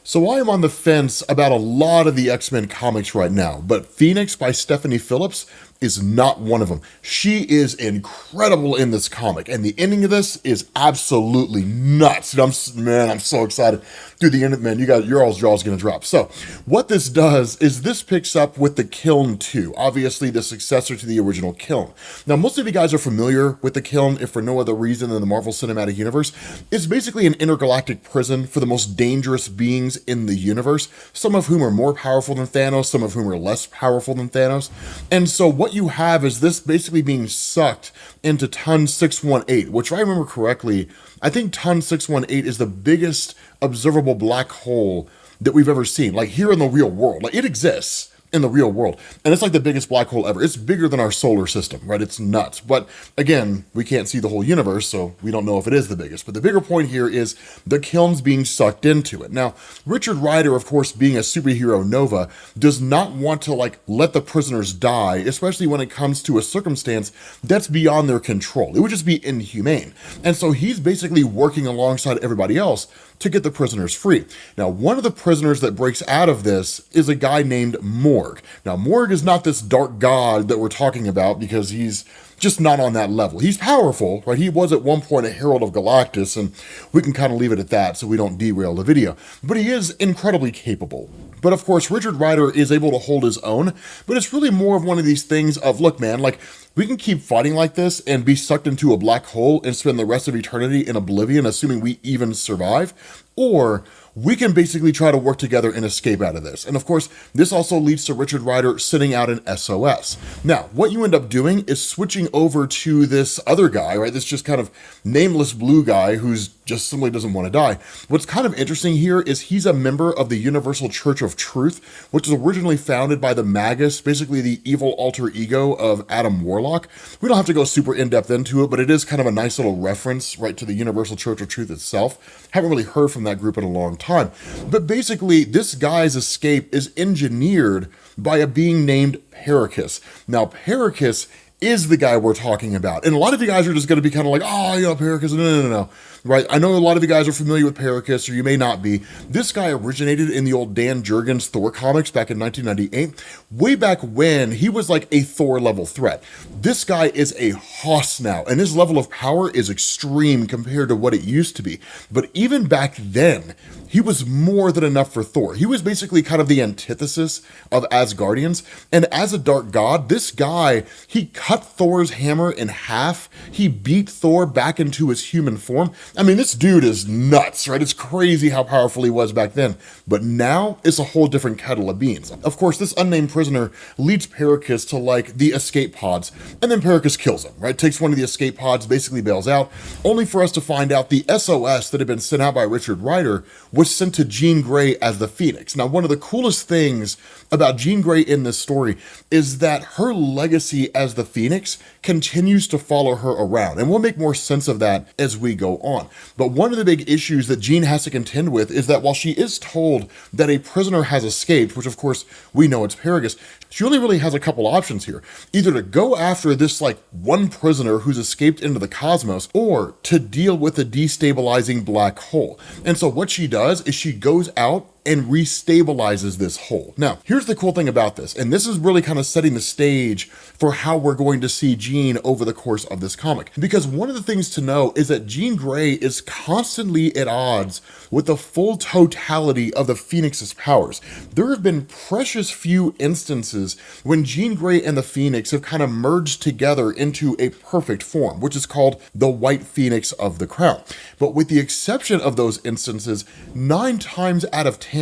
So I am on the fence about a lot of the X-Men comics right now, but Phoenix by Stephanie Phillips is not one of them. She is incredible in this comic, and the ending of this is absolutely nuts. And I'm so excited. Dude, the end, man, your all's jaw's gonna drop. So what this does is this picks up with the Kiln 2, obviously the successor to the original Kiln. Now, most of you guys are familiar with the Kiln, if for no other reason than the Marvel Cinematic Universe. It's basically an intergalactic prison for the most dangerous beings in the universe, some of whom are more powerful than Thanos, some of whom are less powerful than Thanos. And so what you have is this basically being sucked into Ton 618, which, if I remember correctly, I think Ton 618 is the biggest observable black hole that we've ever seen, like here in the real world. Like, it exists in the real world, and it's like the biggest black hole ever. It's bigger than our solar system, right? It's nuts. But again, we can't see the whole universe, so we don't know if it is the biggest. But the bigger point here is the Kiln's being sucked into it. Now, Richard Ryder, of course, being a superhero Nova, does not want to let the prisoners die, especially when it comes to a circumstance that's beyond their control. It would just be inhumane. And so he's basically working alongside everybody else to get the prisoners free. Now, one of the prisoners that breaks out of this is a guy named Morg. Now, Morg is not this dark god that we're talking about, because he's just not on that level. He's powerful, right? He was at one point a Herald of Galactus, and we can kind of leave it at that so we don't derail the video. But he is incredibly capable. But of course, Richard Ryder is able to hold his own, but it's really more of one of these things of, look, man, we can keep fighting like this and be sucked into a black hole and spend the rest of eternity in oblivion, assuming we even survive, or we can basically try to work together and escape out of this. And of course, this also leads to Richard Ryder sending out an S.O.S. Now, what you end up doing is switching over to this other guy, right? This just kind of nameless blue guy who's just simply doesn't want to die. What's kind of interesting here is he's a member of the Universal Church of Truth, which was originally founded by the Magus, basically the evil alter ego of Adam Warlock. We don't have to go super in-depth into it, but it is kind of a nice little reference, right, to the Universal Church of Truth itself. Haven't really heard from that group in a long time. But basically, this guy's escape is engineered by a being named Perrikus. Now, Perrikus is the guy we're talking about. And a lot of you guys are just going to be kind of like, oh, Perrikus, no. Right? I know a lot of you guys are familiar with Perrikus, or you may not be. This guy originated in the old Dan Jurgens Thor comics back in 1998, way back when he was like a Thor level threat. This guy is a hoss now, and his level of power is extreme compared to what it used to be. But even back then, he was more than enough for Thor. He was basically kind of the antithesis of Asgardians, and as a dark god, this guy, he cut Thor's hammer in half. He beat Thor back into his human form. I mean, this dude is nuts, right? It's crazy how powerful he was back then. But now it's a whole different kettle of beans. Of course, this unnamed prisoner leads Perrikus to the escape pods, and then Perrikus kills him, right? Takes one of the escape pods, basically bails out, only for us to find out the S.O.S that had been sent out by Richard Ryder was sent to Jean Grey as the Phoenix. Now, one of the coolest things about Jean Grey in this story is that her legacy as the Phoenix continues to follow her around, and we'll make more sense of that as we go on. But one of the big issues that Jean has to contend with is that while she is told that a prisoner has escaped, which of course we know it's Perrikus, she only really has a couple options here. Either to go after this one prisoner who's escaped into the cosmos, or to deal with a destabilizing black hole. And so what she does is she goes out and restabilizes this hole. Now, here's the cool thing about this, and this is really kind of setting the stage for how we're going to see Jean over the course of this comic. Because one of the things to know is that Jean Grey is constantly at odds with the full totality of the Phoenix's powers. There have been precious few instances when Jean Grey and the Phoenix have kind of merged together into a perfect form, which is called the White Phoenix of the Crown. But with the exception of those instances, 9 times out of 10,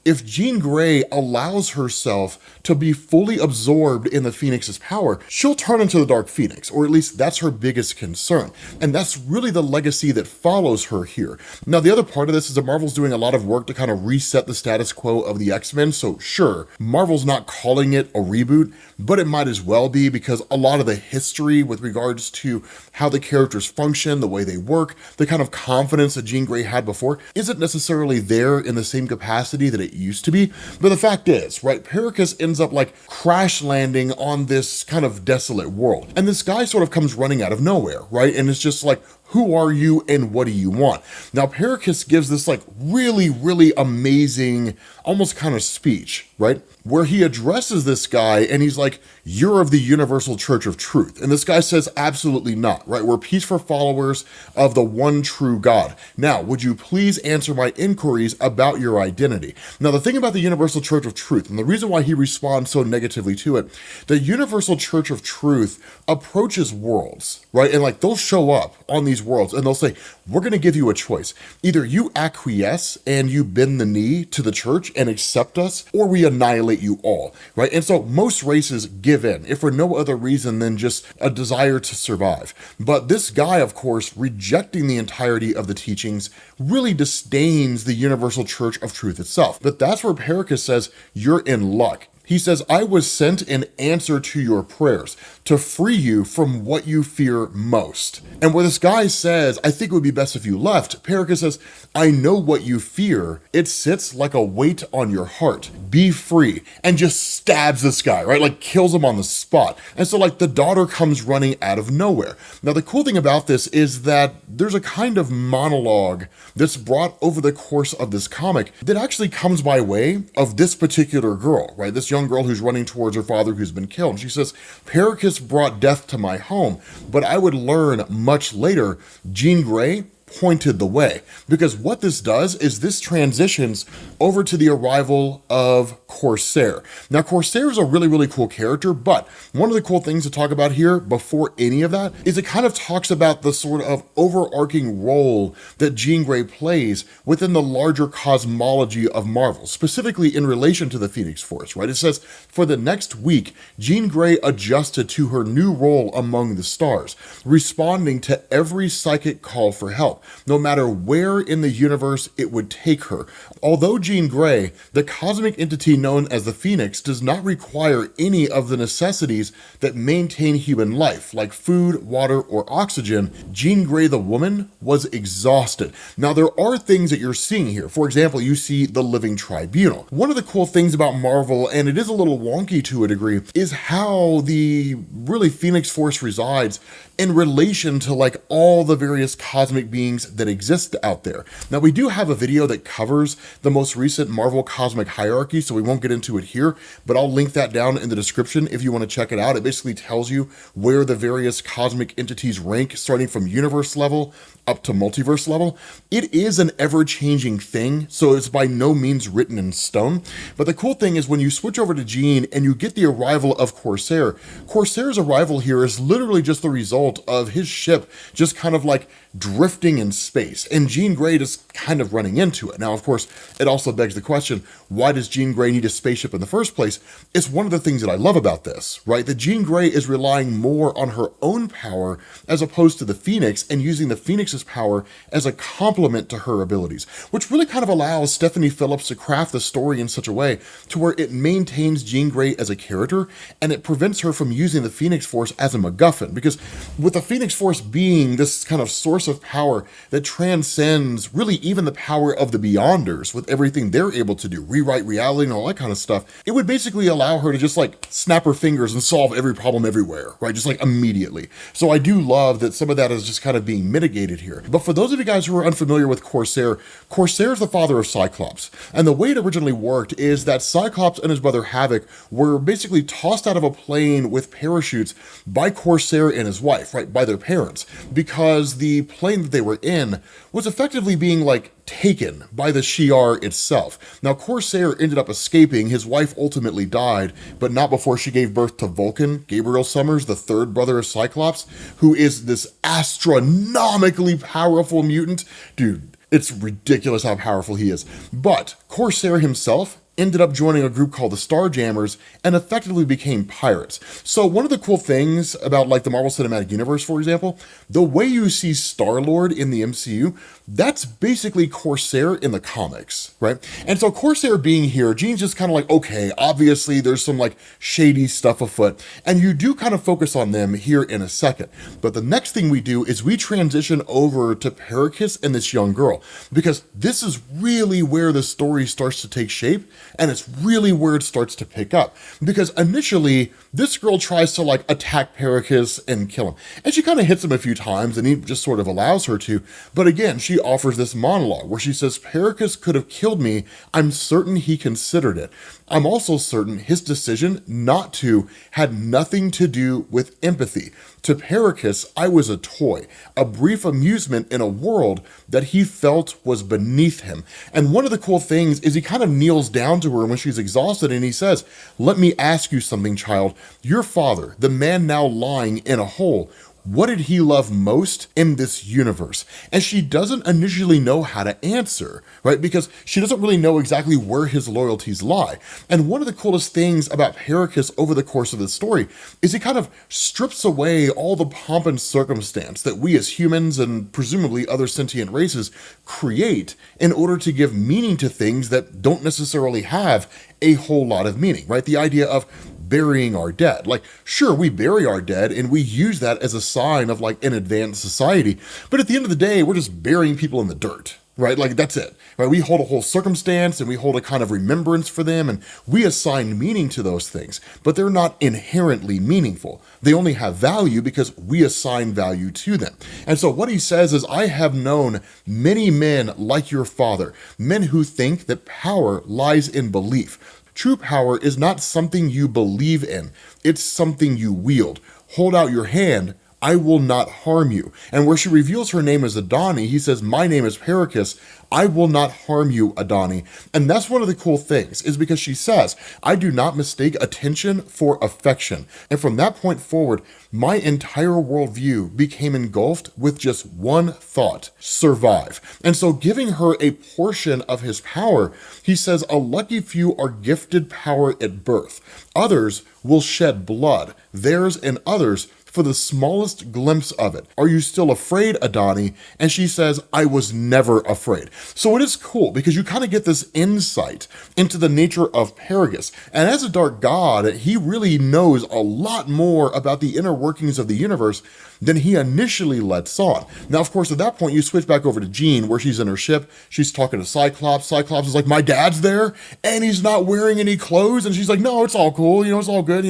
if Jean Grey allows herself to be fully absorbed in the Phoenix's power, she'll turn into the Dark Phoenix, or at least that's her biggest concern. And that's really the legacy that follows her here. Now, the other part of this is that Marvel's doing a lot of work to kind of reset the status quo of the X-Men. So sure, Marvel's not calling it a reboot, but it might as well be, because a lot of the history with regards to how the characters function, the way they work, the kind of confidence that Jean Grey had before, isn't necessarily there in the same capacity that it used to be. But the fact is, right, Perrikus ends up crash landing on this kind of desolate world. And this guy sort of comes running out of nowhere, right? And it's just who are you and what do you want? Now, Perrikus gives this like really, really amazing, almost kind of speech, right? Where he addresses this guy and he's like, you're of the Universal Church of Truth. And this guy says, absolutely not, right? We're peaceful followers of the one true God. Now, would you please answer my inquiries about your identity? Now, the thing about the Universal Church of Truth, and the reason why he responds so negatively to it, the Universal Church of Truth approaches worlds, right? And like they'll show up on these worlds and they'll say, we're going to give you a choice. Either you acquiesce and you bend the knee to the church and accept us, or we annihilate you all, right? And so most races give in, if for no other reason than just a desire to survive. But this guy, of course, rejecting the entirety of the teachings, really disdains the Universal Church of Truth itself. But that's where Perrikus says, you're in luck. He says, I was sent in answer to your prayers to free you from what you fear most. And where this guy says, I think it would be best if you left, Perrikus says, I know what you fear. It sits like a weight on your heart. Be free. And just stabs this guy, right? Like kills him on the spot. And so like the daughter comes running out of nowhere. Now the cool thing about this is that there's a kind of monologue that's brought over the course of this comic that actually comes by way of this particular girl, right? This young girl who's running towards her father who's been killed. She says, Perrikus brought death to my home, but I would learn much later Jean Grey pointed the way. Because what this does is this transitions over to the arrival of Corsair. Now, Corsair is a really, really cool character, but one of the cool things to talk about here before any of that is it kind of talks about the sort of overarching role that Jean Grey plays within the larger cosmology of Marvel, specifically in relation to the Phoenix Force, right? It says, for the next week, Jean Grey adjusted to her new role among the stars, responding to every psychic call for help, no matter where in the universe it would take her. Although Jean Grey, the cosmic entity known as the Phoenix, does not require any of the necessities that maintain human life, like food, water, or oxygen, Jean Grey the woman was exhausted. Now, there are things that you're seeing here. For example, you see the Living Tribunal. One of the cool things about Marvel, and it is a little wonky to a degree, is how the really Phoenix Force resides in relation to like all the various cosmic beings that exist out there. Now, we do have a video that covers the most recent Marvel cosmic hierarchy, so we won't get into it here, but I'll link that down in the description if you want to check it out. It basically tells you where the various cosmic entities rank, starting from universe level up to multiverse level. It is an ever-changing thing, so it's by no means written in stone. But the cool thing is when you switch over to Jean and you get the arrival of Corsair, Corsair's arrival here is literally just the result of his ship just kind of like drifting in space, and Jean Grey just kind of running into it. Now, of course, it also begs the question, why does Jean Grey need a spaceship in the first place? It's one of the things that I love about this, right? That Jean Grey is relying more on her own power as opposed to the Phoenix, and using the Phoenix's power as a complement to her abilities, which really kind of allows Stephanie Phillips to craft the story in such a way to where it maintains Jean Grey as a character, and it prevents her from using the Phoenix Force as a MacGuffin. Because with the Phoenix Force being this kind of source of power that transcends really even the power of the Beyonders with everything they're able to do, rewrite reality and all that kind of stuff, it would basically allow her to just like snap her fingers and solve every problem everywhere, right? Just like immediately. So I do love that some of that is just kind of being mitigated here. But for those of you guys who are unfamiliar with Corsair, Corsair is the father of Cyclops. And the way it originally worked is that Cyclops and his brother Havoc were basically tossed out of a plane with parachutes by Corsair and his wife, right? By their parents, because the plane that they were in was effectively being like taken by the Shi'ar itself. Now, Corsair ended up escaping. His wife ultimately died, but not before she gave birth to Vulcan, Gabriel Summers, the third brother of Cyclops, who is this astronomically powerful mutant. Dude, it's ridiculous how powerful he is. But Corsair himself ended up joining a group called the Starjammers and effectively became pirates. So one of the cool things about like the Marvel Cinematic Universe, for example, the way you see Star-Lord in the MCU, that's basically Corsair in the comics, right? And so Corsair being here, Jean's just kind of like, okay, obviously there's some like shady stuff afoot, and you do kind of focus on them here in a second. But the next thing we do is we transition over to Perrikus and this young girl, because this is really where the story starts to take shape. And it's really where it starts to pick up. Because initially, this girl tries to like attack Perrikus and kill him. And she kind of hits him a few times and he just sort of allows her to. But again, she offers this monologue where she says, Perrikus could have killed me. I'm certain he considered it. I'm also certain his decision not to had nothing to do with empathy. To Perrikus, I was a toy, a brief amusement in a world that he felt was beneath him. And one of the cool things is he kind of kneels down to her when she's exhausted and he says, let me ask you something, child. Your father, the man now lying in a hole, what did he love most in this universe? And she doesn't initially know how to answer, right? Because she doesn't really know exactly where his loyalties lie. And one of the coolest things about Perrikus over the course of the story is he kind of strips away all the pomp and circumstance that we as humans and presumably other sentient races create in order to give meaning to things that don't necessarily have a whole lot of meaning, right? The idea of burying our dead. Like, sure, we bury our dead and we use that as a sign of like an advanced society. But at the end of the day, we're just burying people in the dirt, right? Like that's it, right? We hold a whole circumstance and we hold a kind of remembrance for them and we assign meaning to those things, but they're not inherently meaningful. They only have value because we assign value to them. And so what he says is, I have known many men like your father, men who think that power lies in belief. True power is not something you believe in, it's something you wield. Hold out your hand, I will not harm you. And where she reveals her name as Adani, he says, my name is Perrikus, I will not harm you, Adani. And that's one of the cool things, is because she says, I do not mistake attention for affection. And from that point forward, my entire worldview became engulfed with just one thought: survive. And so giving her a portion of his power, he says, a lucky few are gifted power at birth. Others will shed blood, theirs and others, for the smallest glimpse of it. Are you still afraid, Adani? And she says, I was never afraid. So it is cool because you kind of get this insight into the nature of Perrikus. And as a dark god, he really knows a lot more about the inner workings of the universe than he initially lets on. Now, of course, at that point, you switch back over to Jean, where she's in her ship. She's talking to Cyclops. Cyclops is like, my dad's there, and he's not wearing any clothes. And she's like, no, it's all cool. It's all good.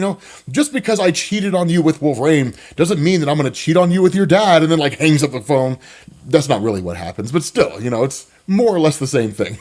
Just because I cheated on you with Wolverine doesn't mean that I'm going to cheat on you with your dad, and then like hangs up the phone. That's not really what happens, but still, it's more or less the same thing.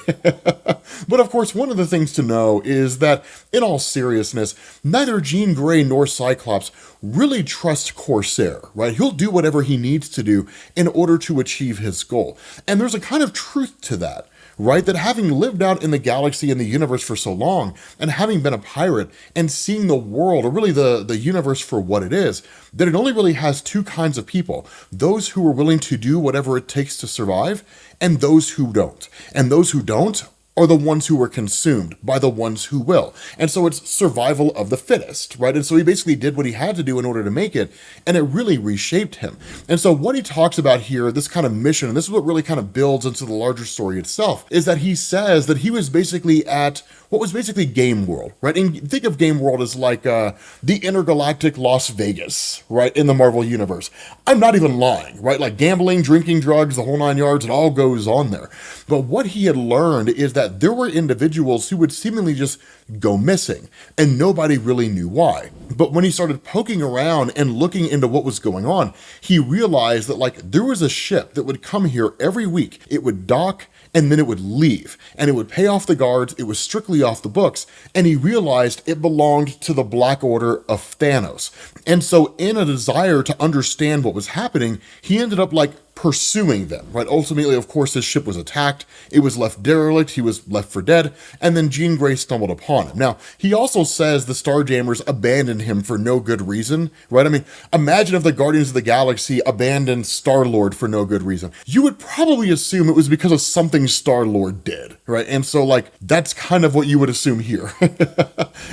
But of course, one of the things to know is that, in all seriousness, neither Jean Grey nor Cyclops really trust Corsair, right? He'll do whatever he needs to do in order to achieve his goal. And there's a kind of truth to that, right? That having lived out in the galaxy and the universe for so long, and having been a pirate and seeing the world, or really the universe for what it is, that it only really has two kinds of people: those who are willing to do whatever it takes to survive, and those who don't. And those who don't are the ones who were consumed by the ones who will. And so it's survival of the fittest, right? And so he basically did what he had to do in order to make it, and it really reshaped him. And so what he talks about here, this kind of mission, and this is what really kind of builds into the larger story itself, is that he says that he was basically at what was basically Gameworld, right? And think of Gameworld as like the intergalactic Las Vegas, right, in the Marvel universe. I'm not even lying, right? Like gambling, drinking, drugs, the whole nine yards, it all goes on there. But what he had learned is that there were individuals who would seemingly just go missing, and nobody really knew why. But when he started poking around and looking into what was going on, he realized that like there was a ship that would come here every week. It would dock, and then it would leave, and it would pay off the guards. It was strictly off the books, and he realized it belonged to the Black Order of Thanos. And so in a desire to understand what was happening, he ended up like pursuing them, right? Ultimately, of course, his ship was attacked. It was left derelict. He was left for dead. And then Jean Grey stumbled upon him. Now, he also says the Starjammers abandoned him for no good reason, right? I mean, imagine if the Guardians of the Galaxy abandoned Star-Lord for no good reason. You would probably assume it was because of something Star-Lord did, right? And so, like, that's kind of what you would assume here.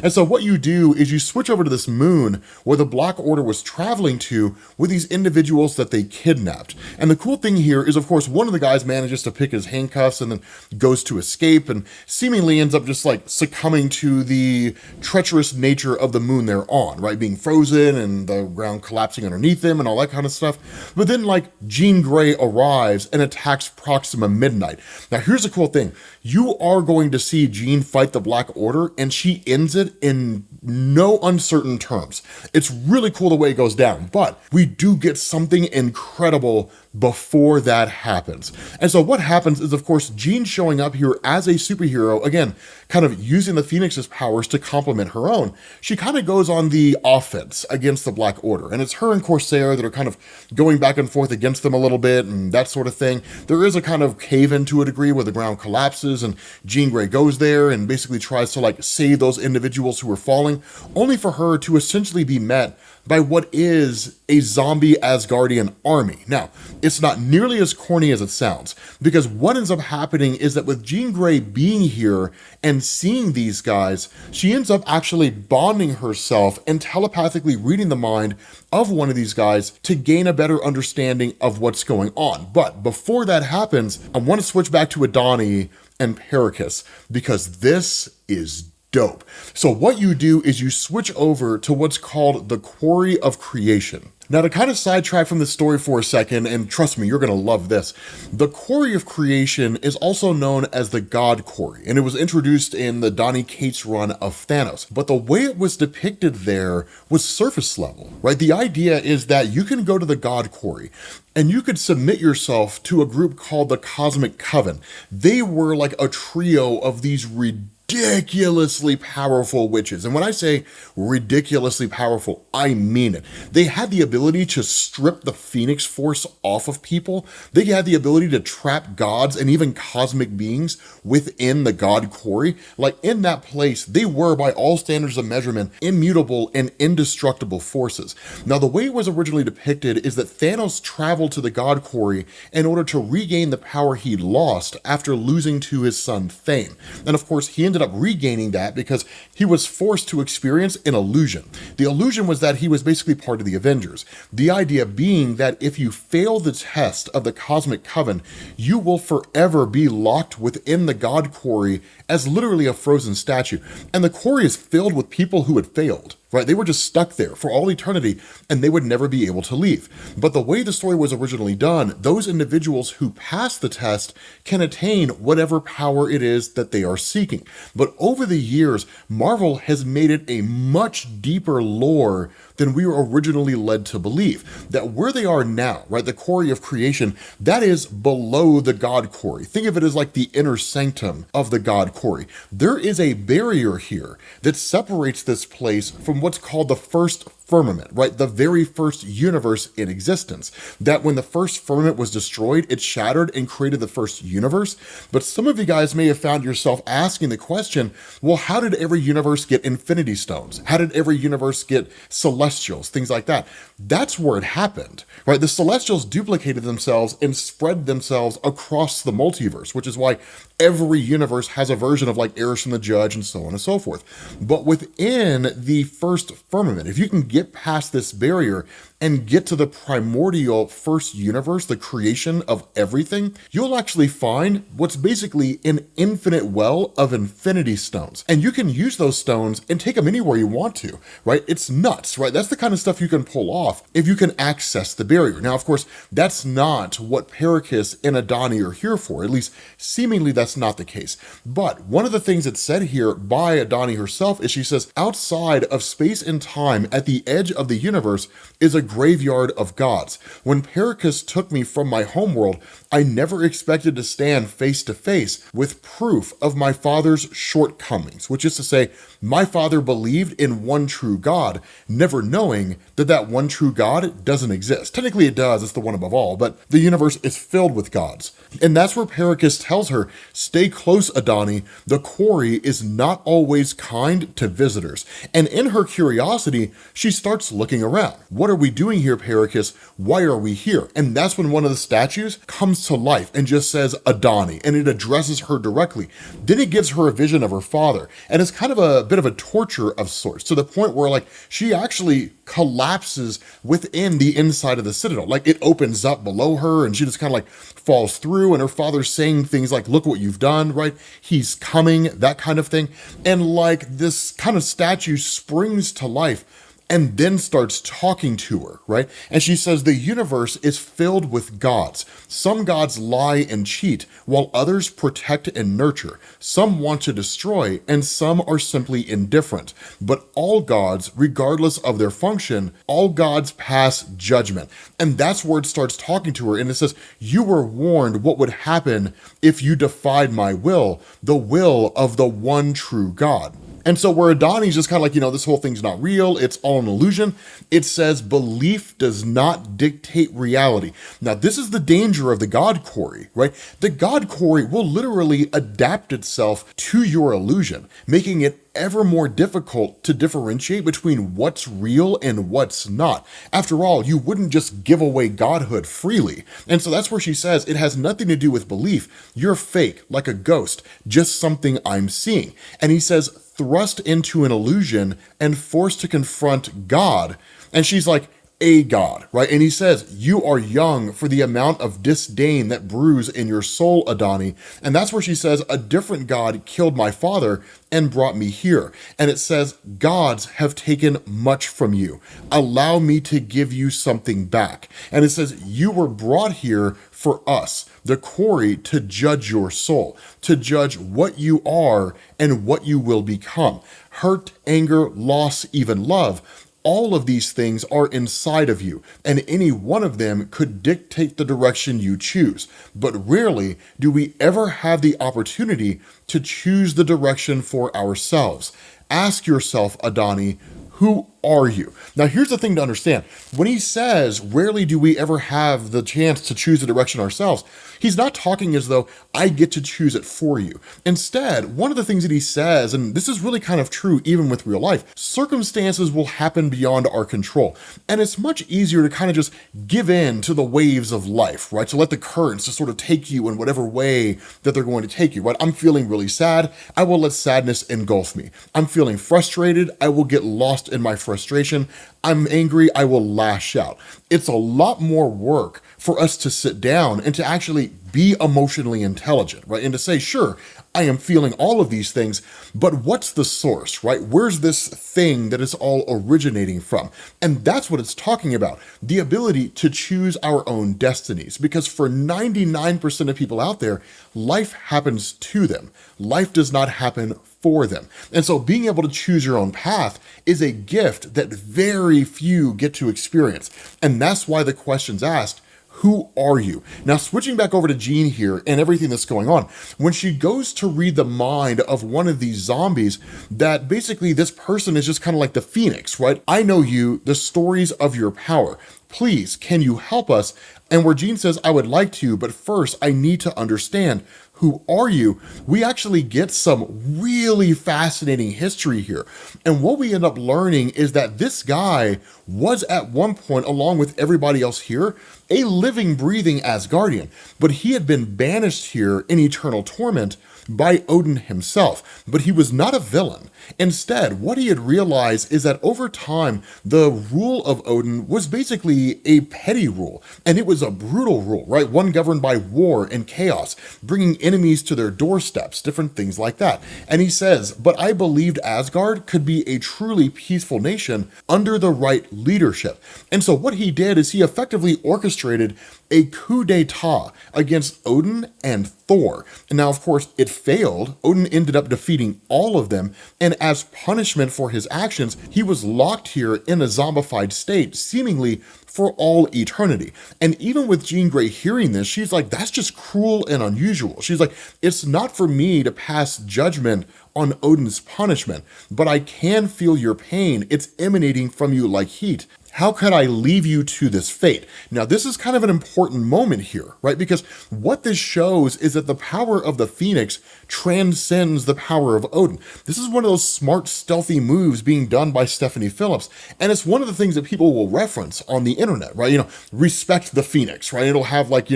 And so what you do is you switch over to this moon where the Black Order was traveling to with these individuals that they kidnapped. And the cool thing here is, of course, one of the guys manages to pick his handcuffs and then goes to escape and seemingly ends up just like succumbing to the treacherous nature of the moon they're on, right? Being frozen and the ground collapsing underneath him and all that kind of stuff. But then like Jean Grey arrives and attacks Proxima Midnight. Now here's the cool thing. You are going to see Jean fight the Black Order, and she ends it in no uncertain terms. It's really cool the way it goes down, but we do get something incredible before that happens. And so what happens is, of course, Jean showing up here as a superhero, again, kind of using the Phoenix's powers to complement her own. She kind of goes on the offense against the Black Order, and it's her and Corsair that are kind of going back and forth against them a little bit and that sort of thing. There is a kind of cave-in to a degree where the ground collapses and Jean Grey goes there and basically tries to like save those individuals who are falling, only for her to essentially be met by what is a zombie Asgardian army. Now, it's not nearly as corny as it sounds, because what ends up happening is that with Jean Grey being here and seeing these guys, she ends up actually bonding herself and telepathically reading the mind of one of these guys to gain a better understanding of what's going on. But before that happens, I want to switch back to Adani and Perrikus, because this is dope. So what you do is you switch over to what's called the Quarry of Creation. Now, to kind of sidetrack from the story for a second, and trust me, you're going to love this, the Quarry of Creation is also known as the God Quarry, and it was introduced in the Donny Cates run of Thanos. But the way it was depicted there was surface level, right? The idea is that you can go to the God Quarry, and you could submit yourself to a group called the Cosmic Coven. They were like a trio of these ridiculously powerful witches. And when I say ridiculously powerful, I mean it. They had the ability to strip the Phoenix Force off of people. They had the ability to trap gods and even cosmic beings within the God Quarry. Like in that place, they were, by all standards of measurement, immutable and indestructible forces. Now, the way it was originally depicted is that Thanos traveled to the God Quarry in order to regain the power he lost after losing to his son Thane. And of course, he ended up regaining that because he was forced to experience an illusion. The illusion was that he was basically part of the Avengers. The idea being that if you fail the test of the Cosmic Coven, you will forever be locked within the God Quarry as literally a frozen statue. And the quarry is filled with people who had failed, right? They were just stuck there for all eternity and they would never be able to leave. But the way the story was originally done, those individuals who pass the test can attain whatever power it is that they are seeking. But over the years, Marvel has made it a much deeper lore than we were originally led to believe. That where they are now, right, the Quarry of Creation, that is below the God Quarry. Think of it as like the inner sanctum of the God Quarry. There is a barrier here that separates this place from what's called the first firmament, right? The very first universe in existence. That when the first firmament was destroyed, it shattered and created the first universe. But some of you guys may have found yourself asking the question, well, how did every universe get infinity stones? How did every universe get celestials? Things like that. That's where it happened, right? The celestials duplicated themselves and spread themselves across the multiverse, which is why every universe has a version of like Eris and the Judge and so on and so forth. But within the first firmament, if you can get past this barrier and get to the primordial first universe, the creation of everything, you'll actually find what's basically an infinite well of infinity stones. And you can use those stones and take them anywhere you want to, right? It's nuts, right? That's the kind of stuff you can pull off if you can access the barrier. Now, of course, that's not what Perrikus and Adani are here for. At least seemingly that's not the case. But one of the things that's said here by Adani herself is she says, outside of space and time at the edge of the universe is a graveyard of gods. When Perrikus took me from my homeworld, I never expected to stand face to face with proof of my father's shortcomings, which is to say, my father believed in one true God, never knowing that that one true God doesn't exist. Technically it does, it's the one above all, but the universe is filled with gods. And that's where Perrikus tells her, stay close, Adani, the quarry is not always kind to visitors. And in her curiosity, she starts looking around. What are we doing here, Perrikus? Why are we here? And that's when one of the statues comes comes to life and just says Adani, and it addresses her directly. Then it gives her a vision of her father, and it's kind of a bit of a torture of sorts, to the point where like she actually collapses within the inside of the citadel. Like it opens up below her and she just kind of like falls through, and her father's saying things like, look what you've done, right? He's coming, that kind of thing. And like this kind of statue springs to life and then starts talking to her, right? And she says, the universe is filled with gods. Some gods lie and cheat, while others protect and nurture. Some want to destroy, and some are simply indifferent. But all gods, regardless of their function, all gods pass judgment. And that's where it starts talking to her, and it says, you were warned what would happen if you defied my will, the will of the one true God. And so where Adani's just kind of like, this whole thing's not real, it's all an illusion, it says belief does not dictate reality. Now, this is the danger of the God Quarry, right? The God Quarry will literally adapt itself to your illusion, making it ever more difficult to differentiate between what's real and what's not. After all, you wouldn't just give away godhood freely. And so that's where she says it has nothing to do with belief. You're fake, like a ghost, just something I'm seeing. And he says, thrust into an illusion and forced to confront God. And she's like, a God, right? And he says, you are young for the amount of disdain that brews in your soul, Adani. And that's where she says, a different God killed my father and brought me here. And it says, gods have taken much from you. Allow me to give you something back. And it says, you were brought here for us, the quarry, to judge your soul, to judge what you are and what you will become. Hurt, anger, loss, even love. All of these things are inside of you, and any one of them could dictate the direction you choose. But rarely do we ever have the opportunity to choose the direction for ourselves. Ask yourself, Adani, who are you? Now, here's the thing to understand. When he says, rarely do we ever have the chance to choose the direction ourselves, he's not talking as though I get to choose it for you. Instead, one of the things that he says, and this is really kind of true even with real life, circumstances will happen beyond our control. And it's much easier to kind of just give in to the waves of life, right? To let the currents just sort of take you in whatever way that they're going to take you, right? I'm feeling really sad. I will let sadness engulf me. I'm feeling frustrated. I will get lost in my frustration. I'm angry, I will lash out. It's a lot more work for us to sit down and to actually be emotionally intelligent, right? And to say, sure, I am feeling all of these things, but what's the source, right? Where's this thing that it's all originating from? And that's what it's talking about, the ability to choose our own destinies. Because for 99% of people out there, life happens to them. Life does not happen for them. And so being able to choose your own path is a gift that very few get to experience. And that's why the question's asked, who are you? Now, switching back over to Jean here and everything that's going on, when she goes to read the mind of one of these zombies, that basically this person is just kind of like the Phoenix, right? I know you, the stories of your power. Please, can you help us? And where Jean says, I would like to, but first I need to understand, who are you? We actually get some really fascinating history here. And what we end up learning is that this guy was at one point, along with everybody else here, a living, breathing Asgardian, but he had been banished here in eternal torment by Odin himself, but he was not a villain. Instead, what he had realized is that over time, the rule of Odin was basically a petty rule, and it was a brutal rule, right? One governed by war and chaos, bringing enemies to their doorsteps, different things like that. And he says, but I believed Asgard could be a truly peaceful nation under the right leadership. And so what he did is he effectively orchestrated a coup d'etat against Odin and Thor. And now, of course, it failed. Odin ended up defeating all of them, and as punishment for his actions, he was locked here in a zombified state, seemingly for all eternity. And even with Jean Grey hearing this, she's like, that's just cruel and unusual. She's like, it's not for me to pass judgment on Odin's punishment, but I can feel your pain. It's emanating from you like heat. How could I leave you to this fate? Now, this is kind of an important moment here, right? Because what this shows is that the power of the Phoenix transcends the power of Odin. This is one of those smart, stealthy moves being done by Stephanie Phillips. And it's one of the things that people will reference on the internet, right? Respect the Phoenix, right? It'll have like,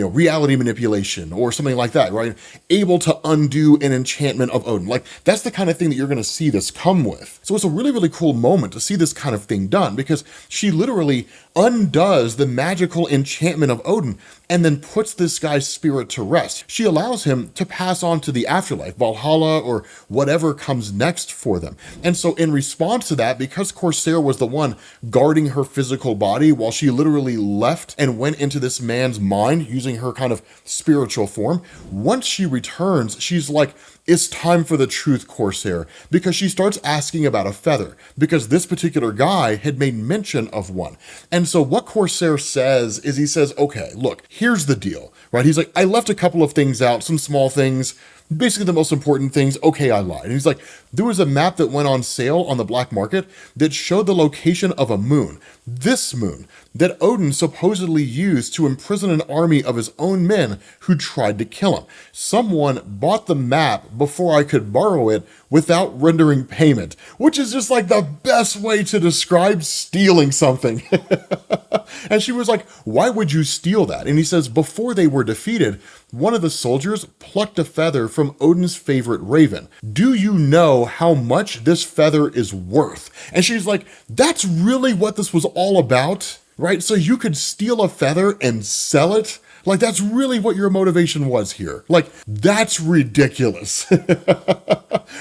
reality manipulation or something like that, right? Able to undo an enchantment of Odin. Like, that's the kind of thing that you're going to see this come with. So it's a really, really cool moment to see this kind of thing done, because she literally undoes the magical enchantment of Odin and then puts this guy's spirit to rest. She allows him to pass on to the afterlife, Valhalla, or whatever comes next for them. And so in response to that, because Corsair was the one guarding her physical body while she literally left and went into this man's mind using her kind of spiritual form, once she returns, she's like, it's time for the truth, Corsair, because she starts asking about a feather, because this particular guy had made mention of one. And so what Corsair says is, he says, okay, look, here's the deal, right? He's like, I left a couple of things out, some small things, basically the most important things. Okay, I lied. And he's like, there was a map that went on sale on the black market that showed the location of a moon, this moon, that Odin supposedly used to imprison an army of his own men who tried to kill him. Someone bought the map before I could borrow it without rendering payment, which is just like the best way to describe stealing something. And she was like, why would you steal that? And he says, before they were defeated, one of the soldiers plucked a feather from Odin's favorite raven. Do you know how much this feather is worth? And she's like, that's really what this was all about, right? So you could steal a feather and sell it? Like, that's really what your motivation was here. Like, that's ridiculous.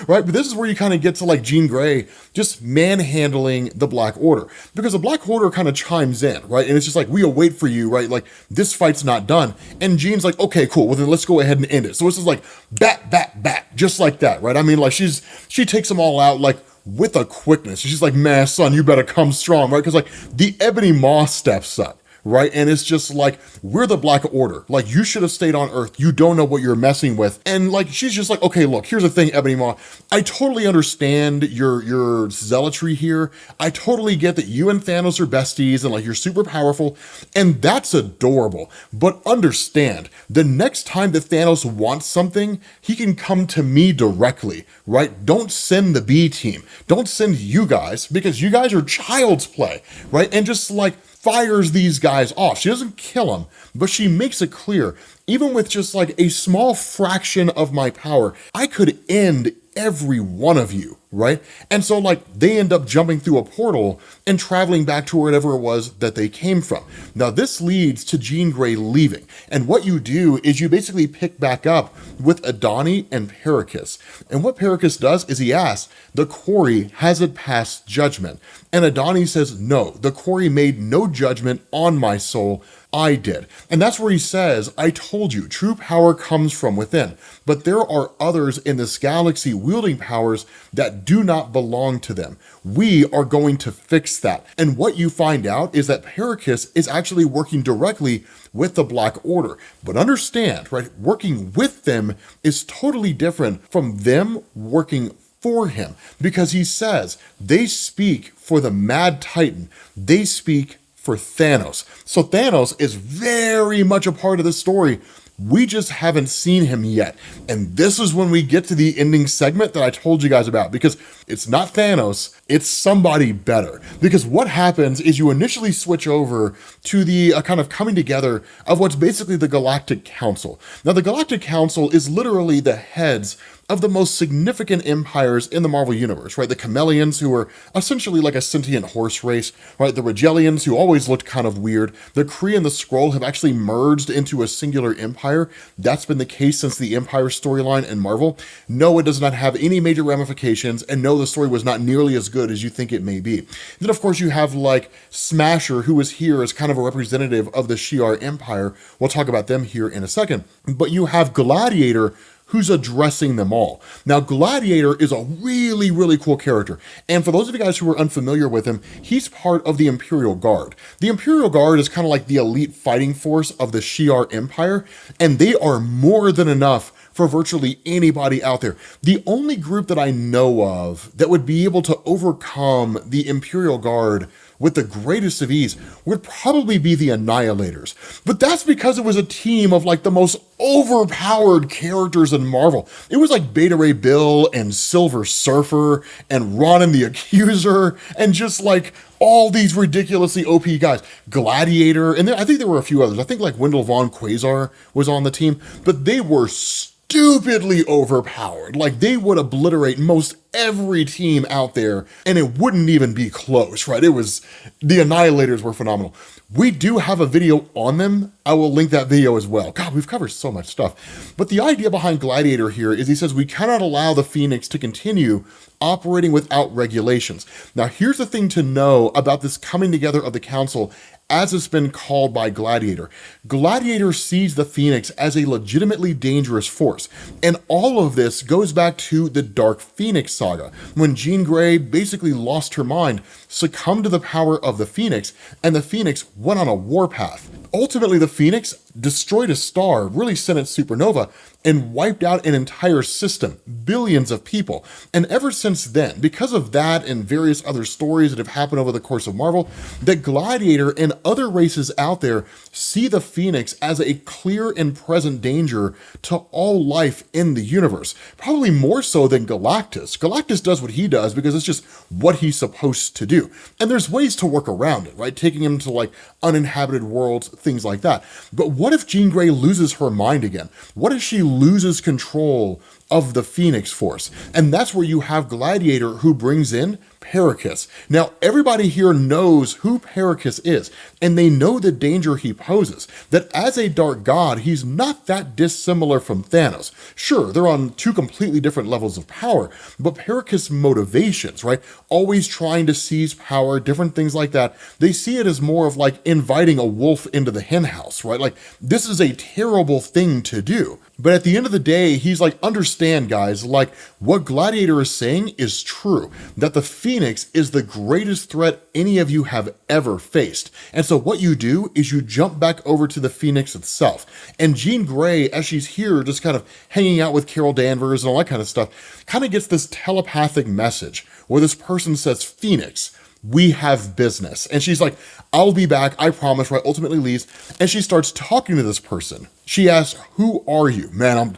Right? But this is where you kind of get to like Jean Grey just manhandling the Black Order, because the Black Order kind of chimes in, right? And it's just like, we await for you, right? Like, this fight's not done. And Jean's like, okay, cool. Well, then let's go ahead and end it. So it's just like bat, just like that, right? I mean, like, she takes them all out like with a quickness. She's like, man, son, you better come strong, right? Because like the Ebony Maw steps up. Right? And it's just like, we're the Black Order. Like, you should have stayed on Earth. You don't know what you're messing with. And like, she's just like, okay, look, here's the thing, Ebony Maw. I totally understand your zealotry here. I totally get that you and Thanos are besties and like you're super powerful. And that's adorable. But understand, the next time that Thanos wants something, he can come to me directly, right? Don't send the B team. Don't send you guys, because you guys are child's play, right? And just like, fires these guys off. She doesn't kill them, but she makes it clear, even with just like a small fraction of my power, I could end every one of you, right? And so like they end up jumping through a portal and traveling back to wherever it was that they came from. Now this leads to Jean Grey leaving. And what you do is you basically pick back up with Adani and Perrikus. And what Perrikus does is he asks, the Quarry, has it passed judgment? And Adani says, no, the Quarry made no judgment on my soul. I did. And that's where he says, I told you, true power comes from within, but there are others in this galaxy wielding powers that do not belong to them. We are going to fix that. And what you find out is that Perrikus is actually working directly with the Black Order. But understand, right, working with them is totally different from them working for him, because he says they speak for the Mad Titan. They speak for Thanos. So Thanos is very much a part of the story. We just haven't seen him yet. And this is when we get to the ending segment that I told you guys about, because it's not Thanos, it's somebody better. Because what happens is you initially switch over to the kind of coming together of what's basically the Galactic Council. Now the Galactic Council is literally the heads of the most significant empires in the Marvel Universe, right? The Chameleons, who are essentially like a sentient horse race, right? The Rigelians, who always looked kind of weird. The Kree and the Skrull have actually merged into a singular empire. That's been the case since the Empire storyline in Marvel. No, it does not have any major ramifications, and no, the story was not nearly as good as you think it may be. Then, of course, you have like Smasher, who is here as kind of a representative of the Shi'ar Empire. We'll talk about them here in a second. But you have Gladiator, who's addressing them all. Now, Gladiator is a really, really cool character. And for those of you guys who are unfamiliar with him, he's part of the Imperial Guard. The Imperial Guard is kind of like the elite fighting force of the Shi'ar Empire, and they are more than enough for virtually anybody out there. The only group that I know of that would be able to overcome the Imperial Guard with the greatest of ease would probably be the Annihilators. But that's because it was a team of like the most overpowered characters in Marvel. It was like Beta Ray Bill and Silver Surfer and Ronan the Accuser and just like all these ridiculously OP guys. Gladiator, and I think there were a few others. I think like Wendell Von Quasar was on the team, but they were stupidly overpowered. Like they would obliterate most every team out there and it wouldn't even be close, right? The Annihilators were phenomenal. We do have a video on them. I will link that video as well. God, we've covered so much stuff. But the idea behind Gladiator here is he says we cannot allow the Phoenix to continue operating without regulations. Now, here's the thing to know about this coming together of the council as it's been called by Gladiator. Gladiator sees the Phoenix as a legitimately dangerous force. And all of this goes back to the Dark Phoenix saga, when Jean Grey basically lost her mind, succumbed to the power of the Phoenix, and the Phoenix went on a warpath. Ultimately, the Phoenix destroyed a star, really sent its supernova, and wiped out an entire system, billions of people. And ever since then, because of that and various other stories that have happened over the course of Marvel, that Gladiator and other races out there see the Phoenix as a clear and present danger to all life in the universe. Probably more so than Galactus. Galactus does what he does because it's just what he's supposed to do. And there's ways to work around it, right? Taking him to like uninhabited worlds, things like that. But what if Jean Grey loses her mind again? What if she loses control of the Phoenix Force? And that's where you have Gladiator, who brings in Perrikus. Now, everybody here knows who Perrikus is, and they know the danger he poses, that as a dark god, he's not that dissimilar from Thanos. Sure, they're on two completely different levels of power, but Perrikus' motivations, right? Always trying to seize power, different things like that. They see it as more of like inviting a wolf into the henhouse, right? Like, this is a terrible thing to do. But at the end of the day, he's like, understand guys, like what Gladiator is saying is true, that the Phoenix is the greatest threat any of you have ever faced. And so what you do is you jump back over to the Phoenix itself. And Jean Grey, as she's here, just kind of hanging out with Carol Danvers and all that kind of stuff, kind of gets this telepathic message where this person says, Phoenix, we have business. And she's like, I'll be back, I promise, right? Ultimately leaves. And she starts talking to this person. She asks, who are you? Man,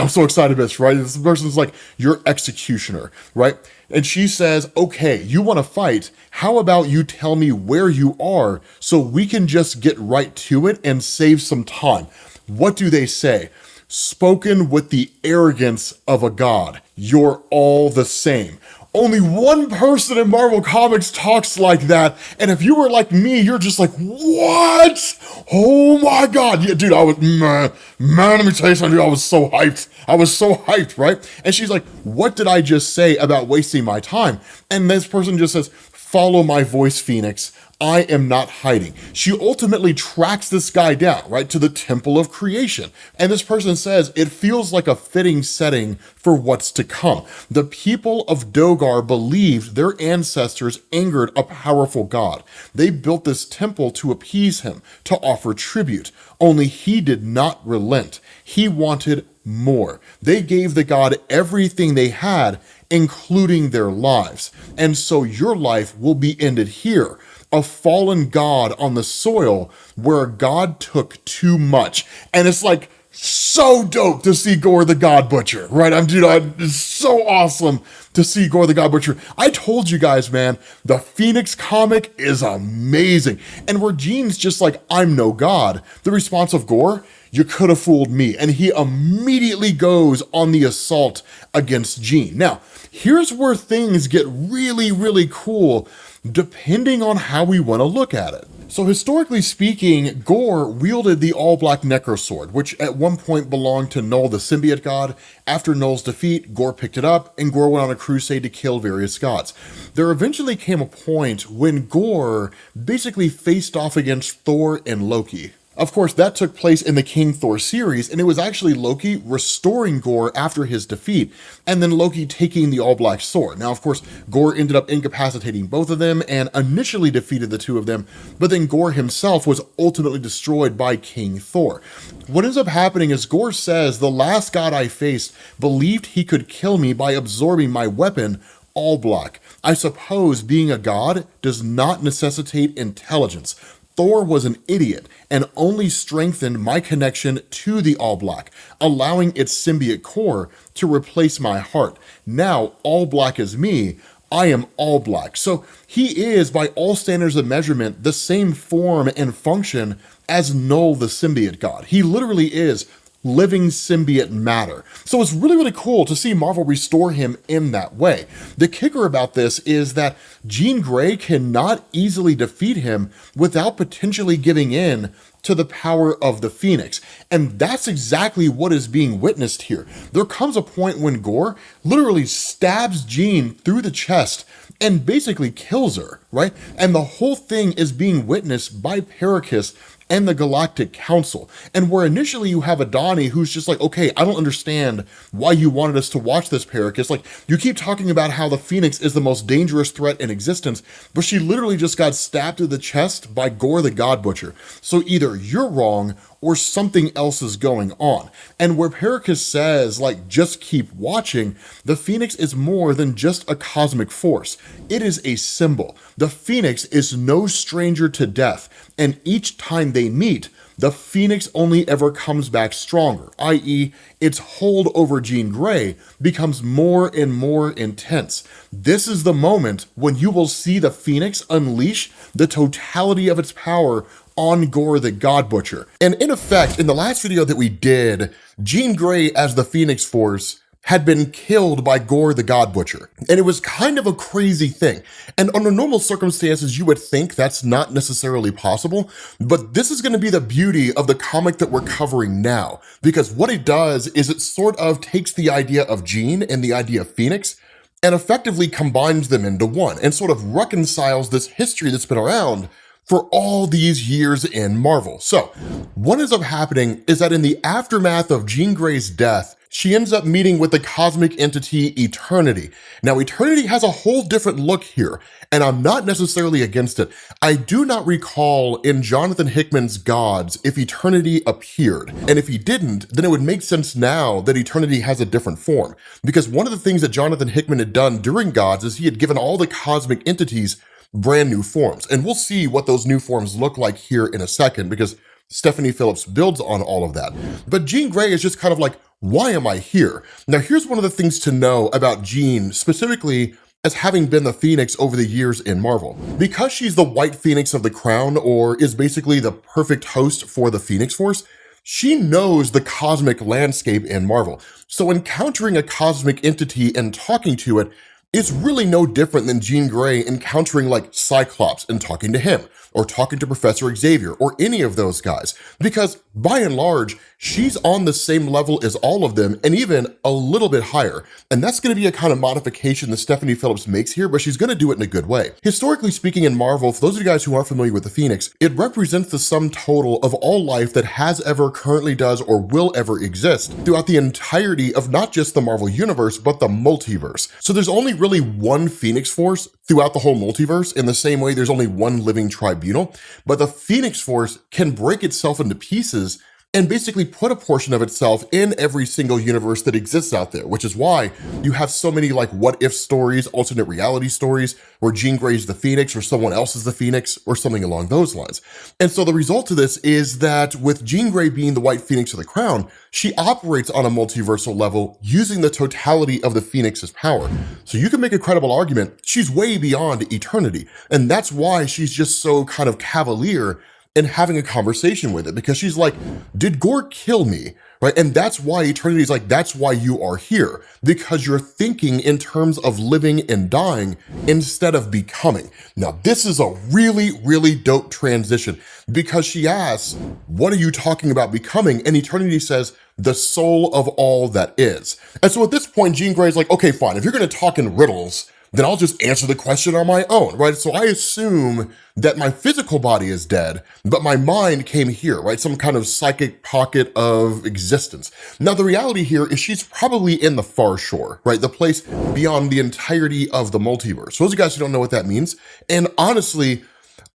I'm so excited about this, right? This person's like, your executioner, right? And she says, okay, you want to fight. How about you tell me where you are so we can just get right to it and save some time? What do they say? Spoken with the arrogance of a god. You're all the same. Only one person in Marvel Comics talks like that, and if you were like me, you're just like, what? Oh my god. Yeah, dude, I was, man, let me tell you something, dude, I was so hyped, right? And she's like, what did I just say about wasting my time? And this person just says, follow my voice, Phoenix. I am not hiding. She ultimately tracks this guy down, right, to the Temple of Creation. And this person says, it feels like a fitting setting for what's to come. The people of Dogar believed their ancestors angered a powerful god. They built this temple to appease him, to offer tribute. Only he did not relent. He wanted more. They gave the god everything they had, including their lives. And so your life will be ended here. A fallen god on the soil where a god took too much. And it's like so dope to see Gorr the God Butcher, right? It's so awesome to see Gorr the God Butcher. I told you guys, man, the Phoenix comic is amazing. And where Jean's just like, I'm no god, the response of Gorr, you could have fooled me. And he immediately goes on the assault against Jean. Now, here's where things get really, really cool, depending on how we want to look at it. So historically speaking, Gorr wielded the all-black Necrosword, which at one point belonged to Null the symbiote god. After Null's defeat, Gorr picked it up, and Gorr went on a crusade to kill various gods. There eventually came a point when Gorr basically faced off against Thor and Loki. Of course, that took place in the King Thor series, and it was actually Loki restoring Gorr after his defeat, and then Loki taking the all-black sword. Now, of course, Gorr ended up incapacitating both of them and initially defeated the two of them, but then Gorr himself was ultimately destroyed by King Thor. What ends up happening is Gorr says, the last god I faced believed he could kill me by absorbing my weapon, all black. I suppose being a god does not necessitate intelligence. Thor was an idiot and only strengthened my connection to the all black, allowing its symbiote core to replace my heart. Now all black is me. I am all black. So he is, by all standards of measurement, the same form and function as Null, the symbiote god. He literally is living symbiote matter. So it's really, really cool to see Marvel restore him in that way. The kicker about this is that Jean Grey cannot easily defeat him without potentially giving in to the power of the Phoenix. And that's exactly what is being witnessed here. There comes a point when Gorr literally stabs Jean through the chest and basically kills her, right? And the whole thing is being witnessed by Perrikus and the Galactic Council. And where initially you have Adani who's just like, okay, I don't understand why you wanted us to watch this, Perrikus. Like, you keep talking about how the Phoenix is the most dangerous threat in existence, but she literally just got stabbed through the chest by Gorr the God Butcher. So either you're wrong or something else is going on. And where Perrikus says, like, just keep watching, the Phoenix is more than just a cosmic force. It is a symbol. The Phoenix is no stranger to death, and each time they meet, the Phoenix only ever comes back stronger, i.e., its hold over Jean Grey becomes more and more intense. This is the moment when you will see the Phoenix unleash the totality of its power on Gorr the God Butcher. And in effect, in the last video that we did, Jean Grey as the Phoenix Force had been killed by Gorr the God Butcher. And it was kind of a crazy thing. And under normal circumstances, you would think that's not necessarily possible, but this is gonna be the beauty of the comic that we're covering now. Because what it does is it sort of takes the idea of Jean and the idea of Phoenix and effectively combines them into one and sort of reconciles this history that's been around for all these years in Marvel. So what ends up happening is that in the aftermath of Jean Grey's death, she ends up meeting with the cosmic entity Eternity. Now, Eternity has a whole different look here, and I'm not necessarily against it. I do not recall in Jonathan Hickman's Gods if Eternity appeared. And if he didn't, then it would make sense now that Eternity has a different form. Because one of the things that Jonathan Hickman had done during Gods is he had given all the cosmic entities brand new forms. And we'll see what those new forms look like here in a second, because Stephanie Phillips builds on all of that. But Jean Grey is just kind of like, why am I here? Now, here's one of the things to know about Jean, specifically as having been the Phoenix over the years in Marvel. Because she's the white Phoenix of the Crown, or is basically the perfect host for the Phoenix Force, she knows the cosmic landscape in Marvel. So encountering a cosmic entity and talking to it is really no different than Jean Grey encountering like Cyclops and talking to him, or talking to Professor Xavier, or any of those guys. Because by and large, she's on the same level as all of them, and even a little bit higher. And that's gonna be a kind of modification that Stephanie Phillips makes here, but she's gonna do it in a good way. Historically speaking in Marvel, for those of you guys who aren't familiar with the Phoenix, it represents the sum total of all life that has ever, currently does, or will ever exist throughout the entirety of not just the Marvel Universe, but the multiverse. So there's only really one Phoenix Force throughout the whole multiverse, in the same way there's only one living tribunal, but the Phoenix Force can break itself into pieces and basically put a portion of itself in every single universe that exists out there, which is why you have so many like what if stories, alternate reality stories, where Jean Grey's the Phoenix or someone else is the Phoenix or something along those lines. And so the result of this is that with Jean Grey being the white Phoenix of the Crown, she operates on a multiversal level using the totality of the Phoenix's power. So you can make a credible argument, she's way beyond Eternity. And that's why she's just so kind of cavalier and having a conversation with it, because she's like, did Gorr kill me? Right? And that's why Eternity's like, that's why you are here, because you're thinking in terms of living and dying instead of becoming. Now, this is a really, really dope transition, because she asks, what are you talking about becoming? And Eternity says, the soul of all that is. And so at this point, Jean Grey's like, okay, fine, if you're gonna talk in riddles, then I'll just answer the question on my own, right? So I assume that my physical body is dead, but my mind came here, right? Some kind of psychic pocket of existence. Now, the reality here is she's probably in the far shore, right? The place beyond the entirety of the multiverse. For those of you guys who don't know what that means, and honestly,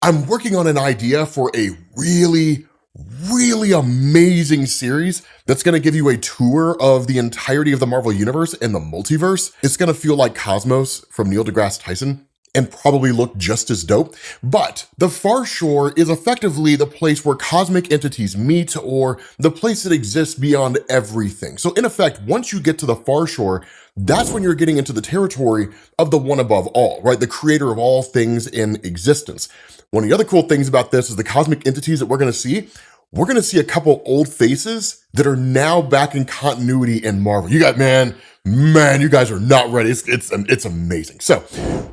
I'm working on an idea for a really, really amazing series that's going to give you a tour of the entirety of the Marvel Universe and the multiverse. It's going to feel like Cosmos from Neil deGrasse Tyson and probably look just as dope. But the Far Shore is effectively the place where cosmic entities meet, or the place that exists beyond everything. So in effect, once you get to the Far Shore, that's when you're getting into the territory of the one above all, right? The creator of all things in existence. One of the other cool things about this is the cosmic entities that we're going to see. We're going to see a couple old faces that are now back in continuity in Marvel. You guys, man, you guys are not ready. It's amazing. So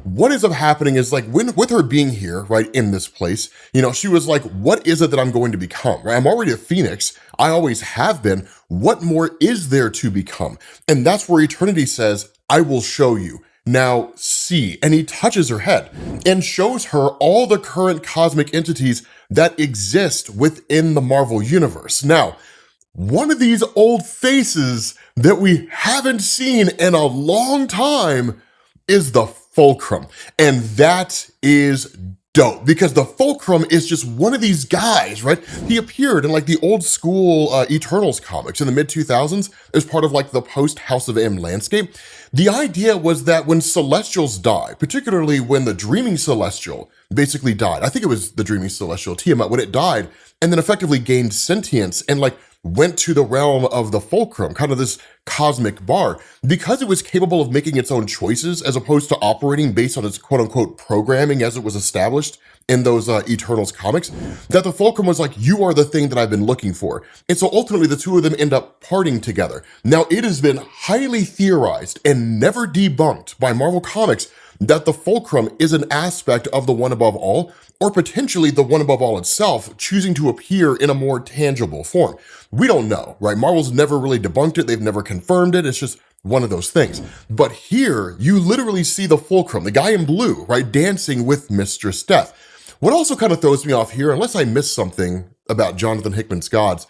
what ends up happening is, like, with her being here, right, in this place, she was like, what is it that I'm going to become, right? I'm already a Phoenix. I always have been. What more is there to become? And that's where Eternity says, I will show you. Now see. And he touches her head and shows her all the current cosmic entities that exist within the Marvel Universe. Now, one of these old faces that we haven't seen in a long time is the Fulcrum. And that is dope, because the Fulcrum is just one of these guys, right? He appeared in like the old school Eternals comics in the mid-2000s as part of like the post-House of M landscape. The idea was that when Celestials die, particularly when the Dreaming Celestial basically died, I think it was the Dreaming Celestial, Tiamat, when it died and then effectively gained sentience and like went to the realm of the Fulcrum, kind of this cosmic bar, because it was capable of making its own choices as opposed to operating based on its quote-unquote programming as it was established in those Eternals comics, that the Fulcrum was like, you are the thing that I've been looking for. And so ultimately the two of them end up parting together. Now, it has been highly theorized and never debunked by Marvel Comics that the Fulcrum is an aspect of the One Above All, or potentially the One Above All itself choosing to appear in a more tangible form. We don't know, right? Marvel's never really debunked it. They've never confirmed it. It's just one of those things. But here, you literally see the Fulcrum, the guy in blue, right, dancing with Mistress Death. What also kind of throws me off here, unless I missed something about Jonathan Hickman's gods,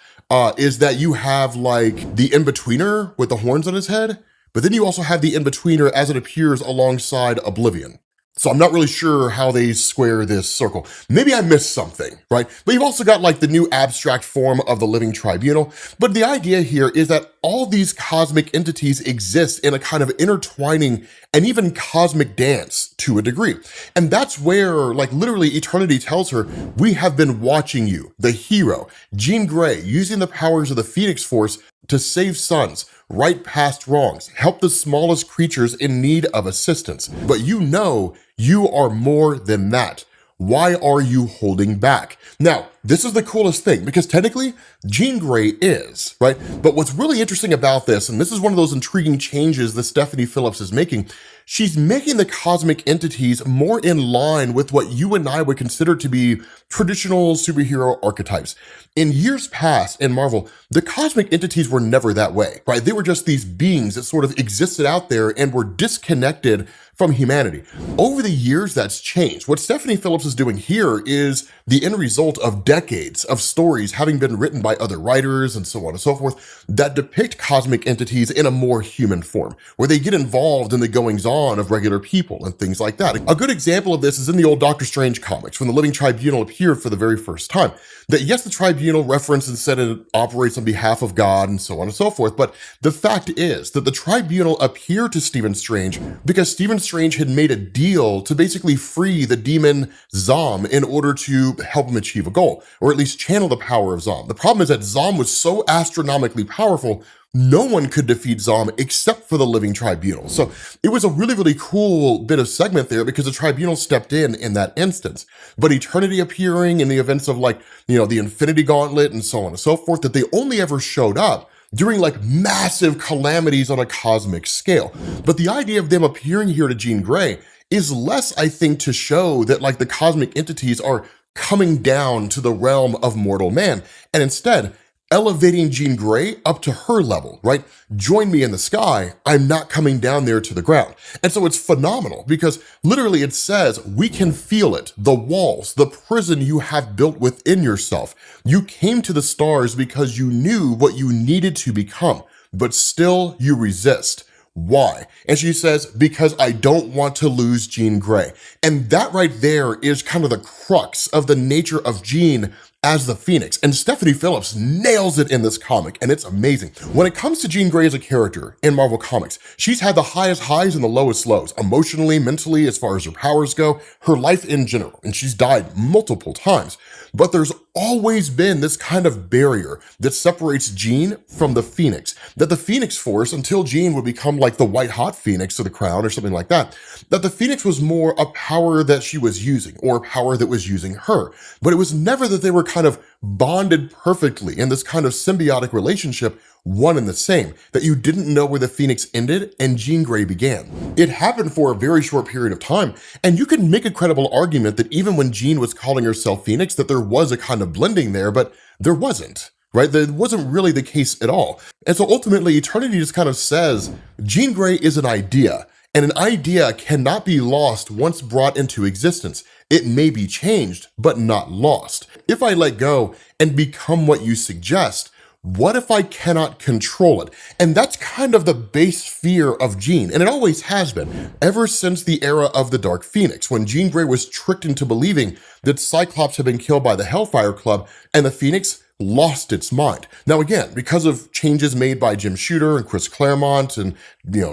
is that you have like the Inbetweener with the horns on his head, but then you also have the Inbetweener as it appears alongside Oblivion. So I'm not really sure how they square this circle. Maybe I missed something, right? But you've also got like the new abstract form of the Living Tribunal. But the idea here is that all these cosmic entities exist in a kind of intertwining and even cosmic dance to a degree. And that's where, like, literally Eternity tells her, we have been watching you, the hero, Jean Grey, using the powers of the Phoenix Force to save sons, right past wrongs, help the smallest creatures in need of assistance. But you know you are more than that. Why are you holding back? Now, this is the coolest thing, because technically, Jean Grey is, right? But what's really interesting about this, and this is one of those intriguing changes that Stephanie Phillips is making, she's making the cosmic entities more in line with what you and I would consider to be traditional superhero archetypes. In years past in Marvel, the cosmic entities were never that way, right? They were just these beings that sort of existed out there and were disconnected from humanity. Over the years, that's changed. What Stephanie Phillips is doing here is the end result of decades of stories having been written by other writers and so on and so forth that depict cosmic entities in a more human form, where they get involved in the goings-on of regular people and things like that. A good example of this is in the old Doctor Strange comics, when the Living Tribunal appeared for the very first time. That yes, the Tribunal referenced and said it operates on behalf of God and so on and so forth, but the fact is that the Tribunal appeared to Stephen Strange because Stephen Strange had made a deal to basically free the demon Zom in order to help him achieve a goal, or at least channel the power of Zom. The problem is that Zom was so astronomically powerful, no one could defeat Zom except for the Living Tribunal. So it was a really, really cool bit of segment there because the Tribunal stepped in that instance. But Eternity appearing in the events of like, the Infinity Gauntlet and so on and so forth, that they only ever showed up during like massive calamities on a cosmic scale. But the idea of them appearing here to Jean Grey is less, I think, to show that like the cosmic entities are coming down to the realm of mortal man, and instead elevating Jean Grey up to her level, right? Join me in the sky. I'm not coming down there to the ground. And so it's phenomenal because literally it says, we can feel it, the walls, the prison you have built within yourself. You came to the stars because you knew what you needed to become, but still you resist. Why? And she says, because I don't want to lose Jean Grey. And that right there is kind of the crux of the nature of Jean as the Phoenix, and Stephanie Phillips nails it in this comic, and it's amazing. When it comes to Jean Grey as a character in Marvel Comics, she's had the highest highs and the lowest lows, emotionally, mentally, as far as her powers go, her life in general, and she's died multiple times. But there's always been this kind of barrier that separates Jean from the Phoenix, that the Phoenix Force, until Jean would become like the white hot Phoenix of the Crown or something like that the Phoenix was more a power that she was using, or a power that was using her. But it was never that they were kind of bonded perfectly in this kind of symbiotic relationship, one and the same, that you didn't know where the Phoenix ended and Jean Grey began. It happened for a very short period of time, and you can make a credible argument that even when Jean was calling herself Phoenix, that there was a kind of blending there, but there wasn't. Right? That wasn't really the case at all. And so ultimately, Eternity just kind of says, Jean Grey is an idea, and an idea cannot be lost once brought into existence. It may be changed, but not lost. If I let go and become what you suggest, what if I cannot control it? And that's kind of the base fear of Jean, and it always has been, ever since the era of the Dark Phoenix, when Jean Grey was tricked into believing that Cyclops had been killed by the Hellfire Club, and the Phoenix lost its mind. Now again, because of changes made by Jim Shooter and Chris Claremont and,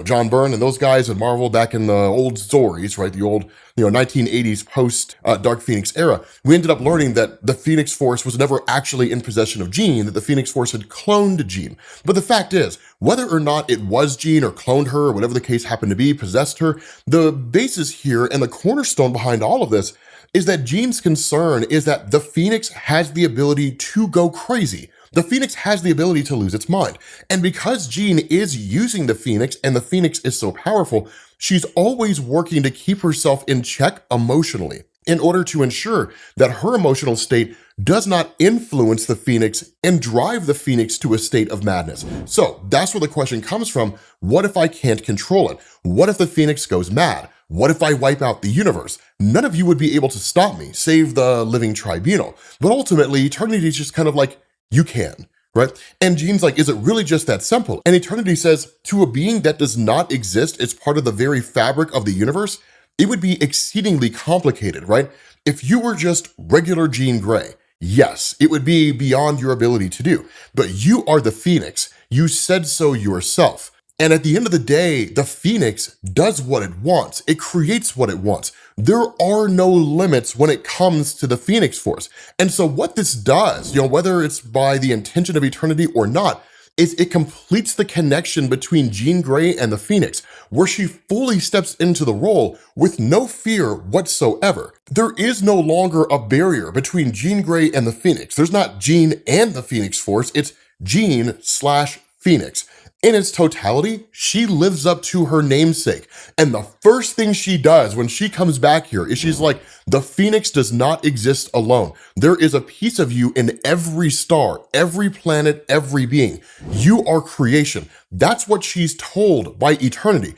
John Byrne and those guys at Marvel back in the old stories, right? The old, 1980s post Dark Phoenix era, we ended up learning that the Phoenix Force was never actually in possession of Jean, that the Phoenix Force had cloned Jean. But the fact is, whether or not it was Jean or cloned her or whatever the case happened to be, possessed her, the basis here and the cornerstone behind all of this is that Jean's concern is that the Phoenix has the ability to go crazy. The Phoenix has the ability to lose its mind. And because Jean is using the Phoenix and the Phoenix is so powerful, she's always working to keep herself in check emotionally in order to ensure that her emotional state does not influence the Phoenix and drive the Phoenix to a state of madness. So that's where the question comes from. What if I can't control it? What if the Phoenix goes mad? What if I wipe out the universe? None of you would be able to stop me, save the living tribunal. But ultimately, Eternity is just kind of like, you can, right? And Jean's like, is it really just that simple? And Eternity says, to a being that does not exist as part of the very fabric of the universe, it would be exceedingly complicated, right? If you were just regular Jean Grey, yes, it would be beyond your ability to do. But you are the Phoenix. You said so yourself. And at the end of the day, the Phoenix does what it wants. It creates what it wants. There are no limits when it comes to the Phoenix Force. And so what this does, whether it's by the intention of Eternity or not, is it completes the connection between Jean Grey and the Phoenix, where she fully steps into the role with no fear whatsoever. There is no longer a barrier between Jean Grey and the Phoenix. There's not Jean and the Phoenix Force, it's Jean/Phoenix. In its totality, she lives up to her namesake. And the first thing she does when she comes back here is she's like, the Phoenix does not exist alone. There is a piece of you in every star, every planet, every being. You are creation. That's what she's told by Eternity.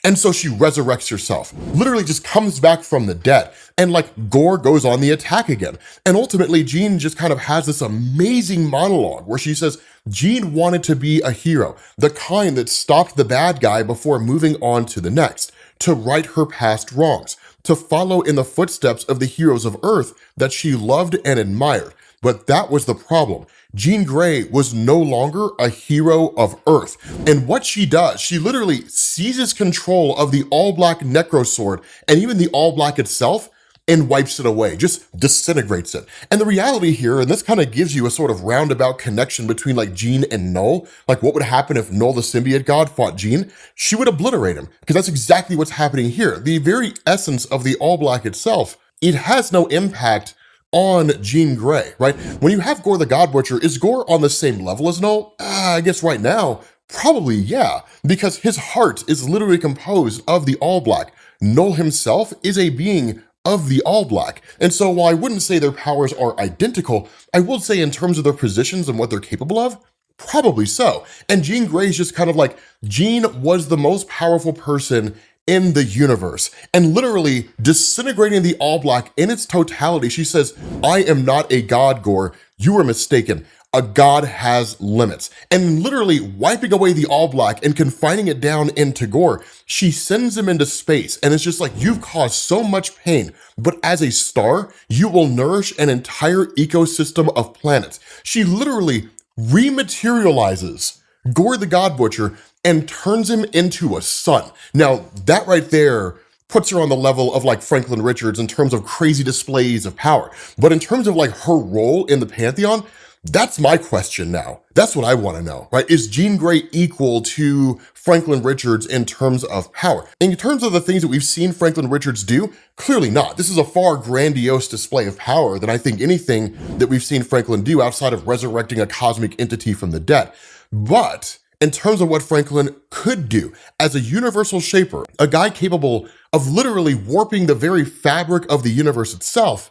And so she resurrects herself, literally just comes back from the dead. And like Gorr goes on the attack again. And ultimately, Jean just kind of has this amazing monologue where she says, Jean wanted to be a hero, the kind that stopped the bad guy before moving on to the next, to right her past wrongs, to follow in the footsteps of the heroes of Earth that she loved and admired. But that was the problem. Jean Grey was no longer a hero of Earth. And what she does, she literally seizes control of the all-black Necrosword and even the all-black itself and wipes it away, just disintegrates it. And the reality here, and this kind of gives you a sort of roundabout connection between like Jean and Null, like what would happen if Null the symbiote god fought Jean? She would obliterate him, because that's exactly what's happening here. The very essence of the all-black itself, it has no impact on Jean Grey, right? When you have Gorr the God Butcher, is Gorr on the same level as Null? I guess right now, probably yeah, because his heart is literally composed of the all-black. Null himself is a being of the all-black. And so while I wouldn't say their powers are identical, I will say in terms of their positions and what they're capable of, probably so. And Jean Grey's just kind of like, Jean was the most powerful person in the universe, and literally disintegrating the all-black in its totality. She says, I am not a god, Gorr. You are mistaken. a god has limits. And literally wiping away the All Black and confining it down into Gorr, she sends him into space. And it's just like, you've caused so much pain, but as a star, you will nourish an entire ecosystem of planets. She literally rematerializes Gorr the God Butcher and turns him into a sun. Now, that right there puts her on the level of like Franklin Richards in terms of crazy displays of power. But in terms of like her role in the Pantheon, that's my question now. That's what I want to know, right? Is Jean Grey equal to Franklin Richards in terms of power? In terms of the things that we've seen Franklin Richards do, clearly not. This is a far grandiose display of power than I think anything that we've seen Franklin do outside of resurrecting a cosmic entity from the dead. But in terms of what Franklin could do as a universal shaper, a guy capable of literally warping the very fabric of the universe itself,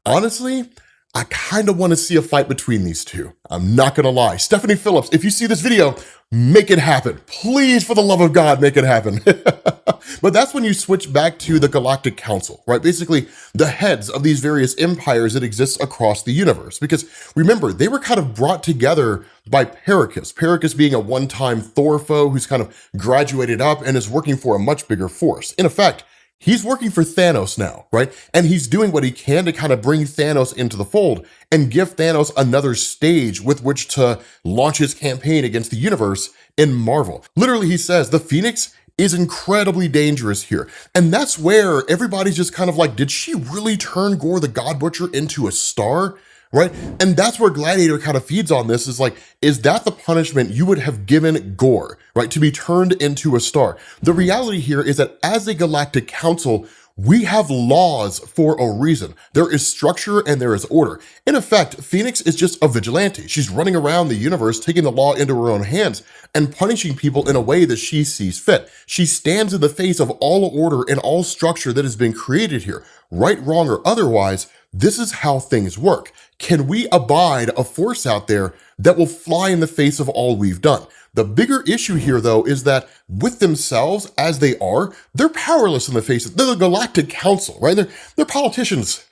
honestly, I kind of want to see a fight between these two. I'm not gonna lie. Stephanie Phillips, if you see this video, make it happen. Please, for the love of God, make it happen. But that's when you switch back to the Galactic Council, right? Basically, the heads of these various empires that exist across the universe. Because remember, they were kind of brought together by Perrikus. Perrikus being a one-time Thor foe who's kind of graduated up and is working for a much bigger force. In effect, he's working for Thanos now, right? And he's doing what he can to kind of bring Thanos into the fold and give Thanos another stage with which to launch his campaign against the universe in Marvel. Literally, he says the Phoenix is incredibly dangerous here. And that's where everybody's just kind of like, did she really turn Gorr the God Butcher into a star? Right? And that's where Gladiator kind of feeds on this, is like, is that the punishment you would have given Gorr, right? To be turned into a star. The reality here is that as a Galactic Council, we have laws for a reason. There is structure and there is order. In effect, Phoenix is just a vigilante. She's running around the universe, taking the law into her own hands and punishing people in a way that she sees fit. She stands in the face of all order and all structure that has been created here. Right, wrong, or otherwise, this is how things work. Can we abide a force out there that will fly in the face of all we've done? The bigger issue here, though, is that with themselves as they are, they're powerless in the face of, they're the Galactic Council, right? They're politicians,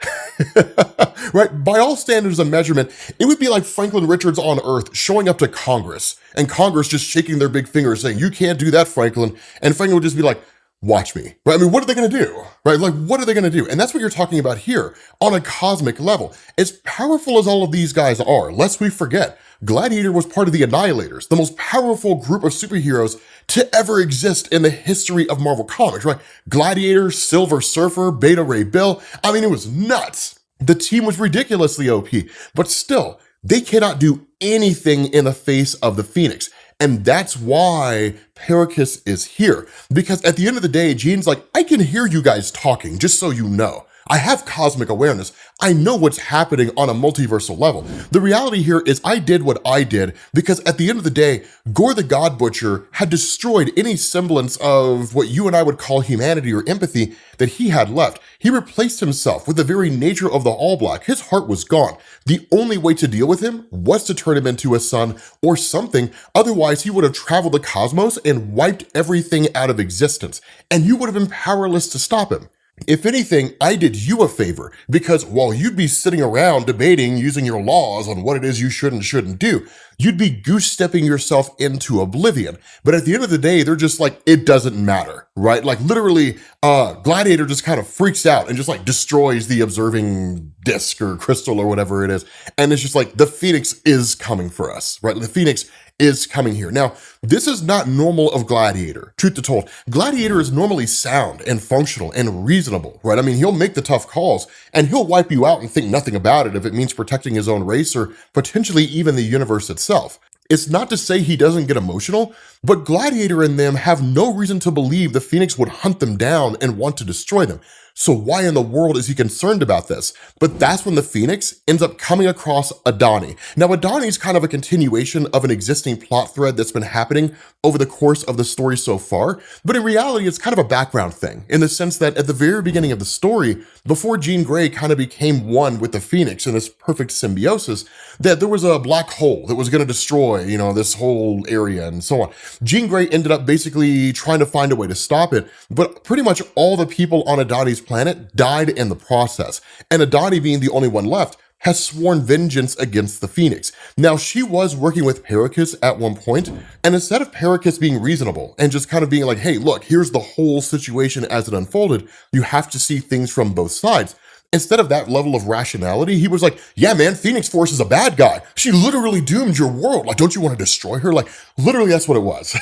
right? By all standards of measurement, it would be like Franklin Richards on Earth showing up to Congress and Congress just shaking their big finger saying, you can't do that, Franklin. And Franklin would just be like, watch me, right? I mean, what are they going to do, right? Like, what are they going to do? And that's what you're talking about here on a cosmic level. As powerful as all of these guys are, lest we forget, Gladiator was part of the Annihilators, the most powerful group of superheroes to ever exist in the history of Marvel Comics, right? Gladiator, Silver Surfer, Beta Ray Bill. I mean, it was nuts. The team was ridiculously OP, but still, they cannot do anything in the face of the Phoenix. And that's why Perrikus is here. Because at the end of the day, Jean's like, I can hear you guys talking, just so you know. I have cosmic awareness. I know what's happening on a multiversal level. The reality here is I did what I did because at the end of the day, Gorr the God Butcher had destroyed any semblance of what you and I would call humanity or empathy that he had left. He replaced himself with the very nature of the All Black. His heart was gone. The only way to deal with him was to turn him into a sun or something. Otherwise, he would have traveled the cosmos and wiped everything out of existence. And you would have been powerless to stop him. If anything, I did you a favor because while you'd be sitting around debating using your laws on what it is you should and shouldn't do, you'd be goose-stepping yourself into oblivion. But at the end of the day, they're just like, it doesn't matter, right? Like literally, Gladiator just kind of freaks out and just like destroys the observing disc or crystal or whatever it is. And it's just like, the Phoenix is coming for us, right? The Phoenix is coming here. Now, this is not normal of Gladiator, truth be told. Gladiator is normally sound and functional and reasonable, right? I mean, he'll make the tough calls and he'll wipe you out and think nothing about it if it means protecting his own race or potentially even the universe itself. It's not to say he doesn't get emotional, but Gladiator and them have no reason to believe the Phoenix would hunt them down and want to destroy them. So why in the world is he concerned about this? But that's when the Phoenix ends up coming across Adani. Now, Adani is kind of a continuation of an existing plot thread that's been happening over the course of the story so far, but in reality, it's kind of a background thing in the sense that at the very beginning of the story, before Jean Grey kind of became one with the Phoenix in this perfect symbiosis, that there was a black hole that was going to destroy, this whole area and so on. Jean Grey ended up basically trying to find a way to stop it, but pretty much all the people on Adani's planet died in the process. And Adani being the only one left has sworn vengeance against the Phoenix. Now, she was working with Perrikus at one point, and instead of Perrikus being reasonable and just kind of being like, hey, look, here's the whole situation as it unfolded, you have to see things from both sides. Instead of that level of rationality, he was like, yeah, man, Phoenix Force is a bad guy. She literally doomed your world. Like, don't you want to destroy her? Like, literally, that's what it was.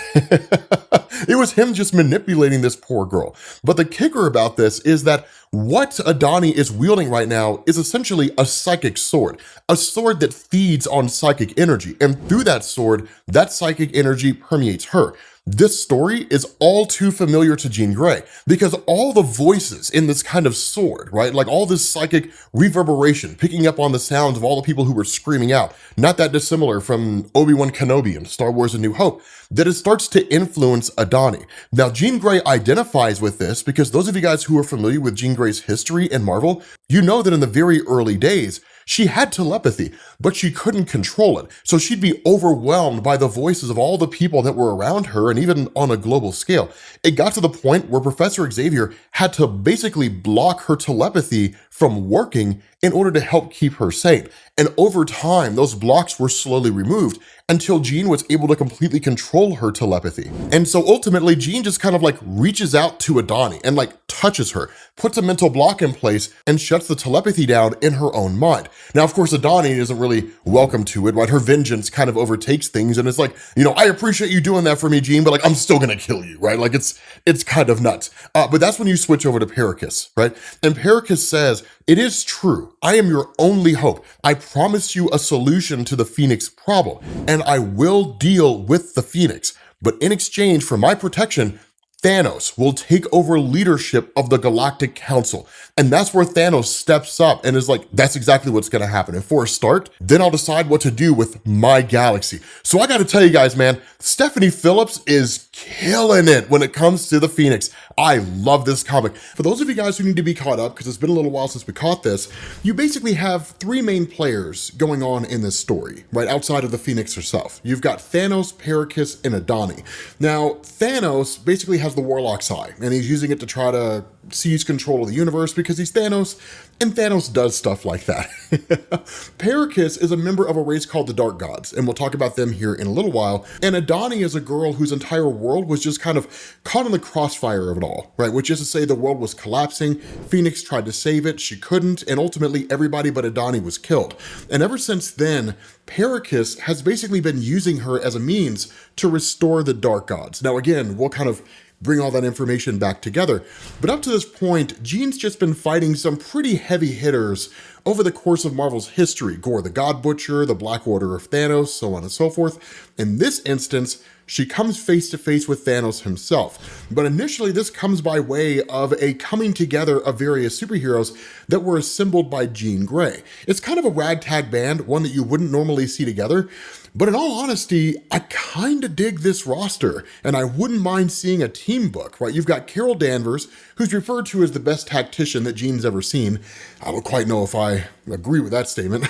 It was him just manipulating this poor girl. But the kicker about this is that what Adani is wielding right now is essentially a psychic sword, a sword that feeds on psychic energy. And through that sword, that psychic energy permeates her. This story is all too familiar to Jean Grey because all the voices in this kind of sword, right? Like all this psychic reverberation, picking up on the sounds of all the people who were screaming out, not that dissimilar from Obi-Wan Kenobi in Star Wars A New Hope, that it starts to influence Adani. Now, Jean Grey identifies with this because those of you guys who are familiar with Jean Grey's history in Marvel, you know that in the very early days, she had telepathy, but she couldn't control it. So she'd be overwhelmed by the voices of all the people that were around her, and even on a global scale. It got to the point where Professor Xavier had to basically block her telepathy from working in order to help keep her sane. And over time, those blocks were slowly removed until Jean was able to completely control her telepathy. And so ultimately, Jean just kind of like reaches out to Adani and like touches her, puts a mental block in place, and shuts the telepathy down in her own mind. Now, of course, Adani isn't really welcome to it, right? Her vengeance kind of overtakes things, and it's like, you know, I appreciate you doing that for me, Jean, but like, I'm still gonna kill you, right? Like, it's kind of nuts. But that's when you switch over to Perrikus, right? And Perrikus says, it is true. I am your only hope. I promise you a solution to the Phoenix problem, and I will deal with the Phoenix. But in exchange for my protection, Thanos will take over leadership of the Galactic Council. And that's where Thanos steps up and is like, that's exactly what's gonna happen. And for a start, then I'll decide what to do with my galaxy. So I gotta tell you guys, man, Stephanie Phillips is killing it when it comes to the Phoenix. I love this comic. For those of you guys who need to be caught up, because it's been a little while since we caught this, you basically have three main players going on in this story, right, outside of the Phoenix herself. You've got Thanos, Perrikus, and Adani. Now, Thanos basically has the Warlock's Eye, and he's using it to try to seize control of the universe because he's Thanos, and Thanos does stuff like that. Perrikus is a member of a race called the Dark Gods, and we'll talk about them here in a little while. And Adani is a girl whose entire world was just kind of caught in the crossfire of it all, right? Which is to say the world was collapsing, Phoenix tried to save it, she couldn't, and ultimately everybody but Adani was killed. And ever since then, Perrikus has basically been using her as a means to restore the Dark Gods. Now again, we'll kind of bring all that information back together. But up to this point, Jean's just been fighting some pretty heavy hitters over the course of Marvel's history. Gorr the God Butcher, the Black Order of Thanos, so on and so forth. In this instance, she comes face to face with Thanos himself. But initially, this comes by way of a coming together of various superheroes that were assembled by Jean Grey. It's kind of a ragtag band, one that you wouldn't normally see together. But in all honesty, I kind of dig this roster, and I wouldn't mind seeing a team book, right? You've got Carol Danvers, who's referred to as the best tactician that Jean's ever seen. I don't quite know if I agree with that statement.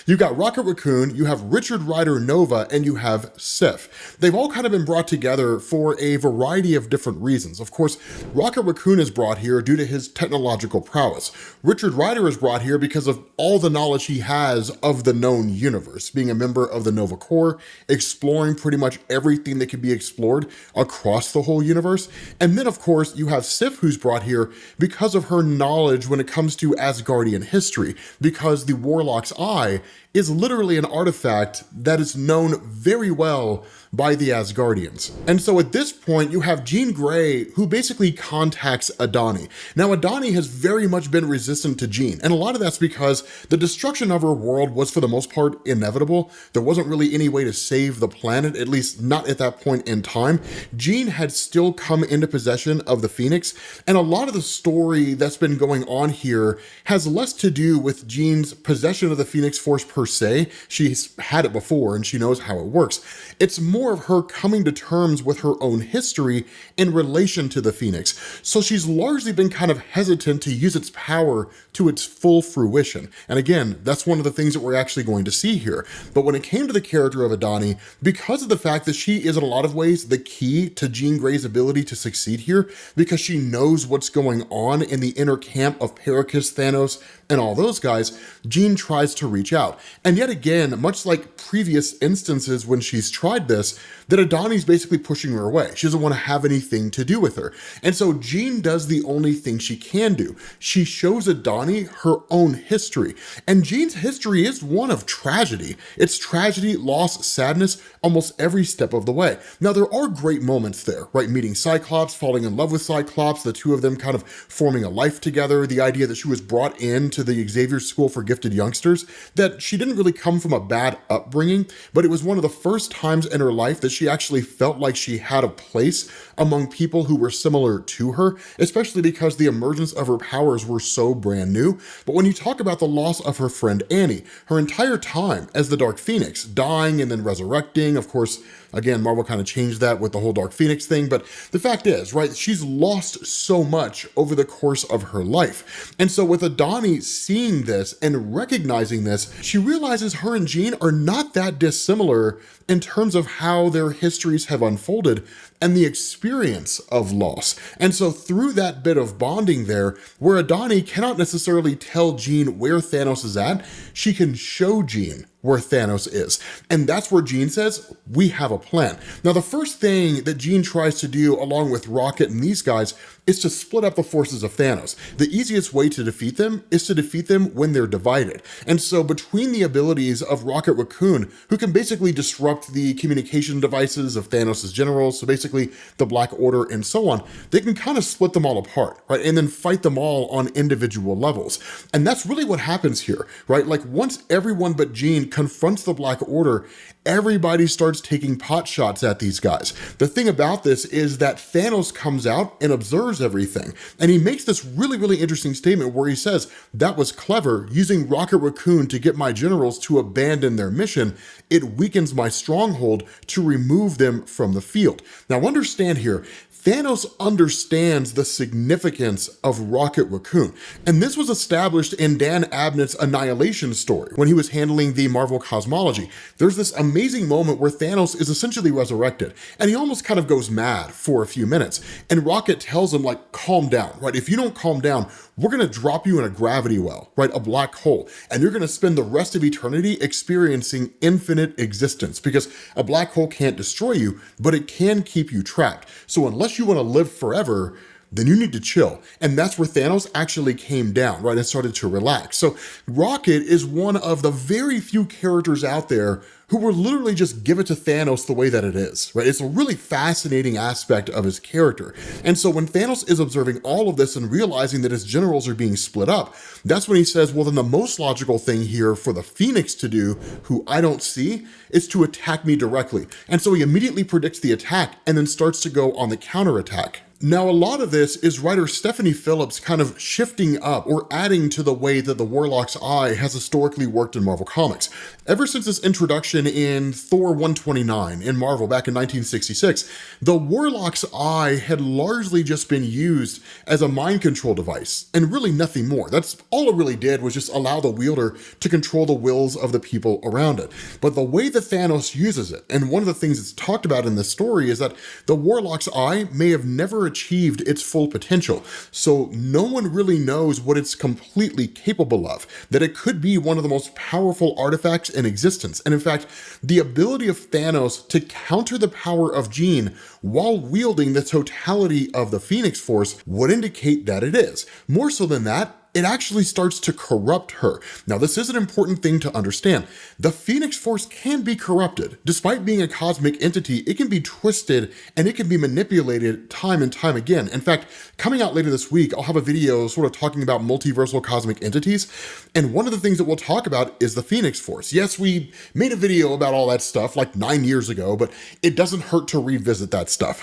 You've got Rocket Raccoon, you have Richard Ryder Nova, and you have Sif. They've all kind of been brought together for a variety of different reasons. Of course, Rocket Raccoon is brought here due to his technological prowess. Richard Ryder is brought here because of all the knowledge he has of the known universe, being a member of the Nova Corps, exploring pretty much everything that can be explored across the whole universe. And then, of course, you have Sif, who's brought here because of her knowledge when it comes to Asgardian history, because the Warlock's Eye is literally an artifact that is known very well by the Asgardians. And so at this point, you have Jean Grey, who basically contacts Adani. Now, Adani has very much been resistant to Jean, and a lot of that's because the destruction of her world was, for the most part, inevitable. There wasn't really any way to save the planet, at least not at that point in time. Jean had still come into possession of the Phoenix, and a lot of the story that's been going on here has less to do with Jean's possession of the Phoenix Force per se. She's had it before, and she knows how it works. It's more more of her coming to terms with her own history in relation to the Phoenix. So she's largely been kind of hesitant to use its power to its full fruition. And again, that's one of the things that we're actually going to see here. But when it came to the character of Adani, because of the fact that she is in a lot of ways the key to Jean Grey's ability to succeed here, because she knows what's going on in the inner camp of Perrikus, Thanos, and all those guys, Jean tries to reach out. And yet again, much like previous instances when she's tried this, that Adani's basically pushing her away. She doesn't want to have anything to do with her. And so Jean does the only thing she can do. She shows Adani her own history. And Jean's history is one of tragedy. It's tragedy, loss, sadness, almost every step of the way. Now, there are great moments there, right? Meeting Cyclops, falling in love with Cyclops, the two of them kind of forming a life together, the idea that she was brought in to the Xavier School for Gifted Youngsters, that she didn't really come from a bad upbringing, but it was one of the first times in her life that she actually felt like she had a place among people who were similar to her, especially because the emergence of her powers were so brand new. But when you talk about the loss of her friend Annie, her entire time as the Dark Phoenix, dying and then resurrecting, of course, again, Marvel kind of changed that with the whole Dark Phoenix thing, but the fact is, right, she's lost so much over the course of her life. And so with Adani seeing this and recognizing this, she realizes her and Jean are not that dissimilar in terms of how their histories have unfolded and the experience of loss. And so through that bit of bonding there, where Adani cannot necessarily tell Jean where Thanos is at, she can show Jean where Thanos is. And that's where Jean says, we have a plan. Now, the first thing that Jean tries to do along with Rocket and these guys is to split up the forces of Thanos. The easiest way to defeat them is to defeat them when they're divided. And so between the abilities of Rocket Raccoon, who can basically disrupt the communication devices of Thanos' generals, so basically the Black Order and so on, they can kind of split them all apart, right? And then fight them all on individual levels. And that's really what happens here, right? Like once everyone but Jean confronts the Black Order, everybody starts taking pot shots at these guys. The thing about this is that Thanos comes out and observes everything. And he makes this really, really interesting statement where he says, that was clever, using Rocket Raccoon to get my generals to abandon their mission. It weakens my stronghold to remove them from the field. Now understand here, Thanos understands the significance of Rocket Raccoon. And this was established in Dan Abnett's Annihilation story when he was handling the Marvel cosmology. There's this amazing moment where Thanos is essentially resurrected and he almost kind of goes mad for a few minutes. And Rocket tells him, like, calm down, right? If you don't calm down, we're gonna drop you in a gravity well, right? A black hole. And you're gonna spend the rest of eternity experiencing infinite existence, because a black hole can't destroy you, but it can keep you trapped. So unless you wanna live forever, then you need to chill. And that's where Thanos actually came down, right, and started to relax. So Rocket is one of the very few characters out there who will literally just give it to Thanos the way that it is, right? It's a really fascinating aspect of his character. And so when Thanos is observing all of this and realizing that his generals are being split up, that's when he says, well, then the most logical thing here for the Phoenix to do, who I don't see, is to attack me directly. And so he immediately predicts the attack and then starts to go on the counterattack. Now, a lot of this is writer Stephanie Phillips kind of shifting up or adding to the way that the Warlock's Eye has historically worked in Marvel Comics. Ever since its introduction in Thor 129 in Marvel back in 1966, the Warlock's Eye had largely just been used as a mind control device and really nothing more. That's all it really did, was just allow the wielder to control the wills of the people around it. But the way that Thanos uses it, and one of the things that's talked about in this story, is that the Warlock's Eye may have never achieved its full potential. So no one really knows what it's completely capable of, that it could be one of the most powerful artifacts in existence. And in fact, the ability of Thanos to counter the power of Jean while wielding the totality of the Phoenix Force would indicate that it is. More so than that, it actually starts to corrupt her. Now, this is an important thing to understand. The Phoenix Force can be corrupted. Despite being a cosmic entity, it can be twisted and it can be manipulated time and time again. In fact, coming out later this week, I'll have a video sort of talking about multiversal cosmic entities. And one of the things that we'll talk about is the Phoenix Force. Yes, we made a video about all that stuff like 9 years ago, but it doesn't hurt to revisit that stuff,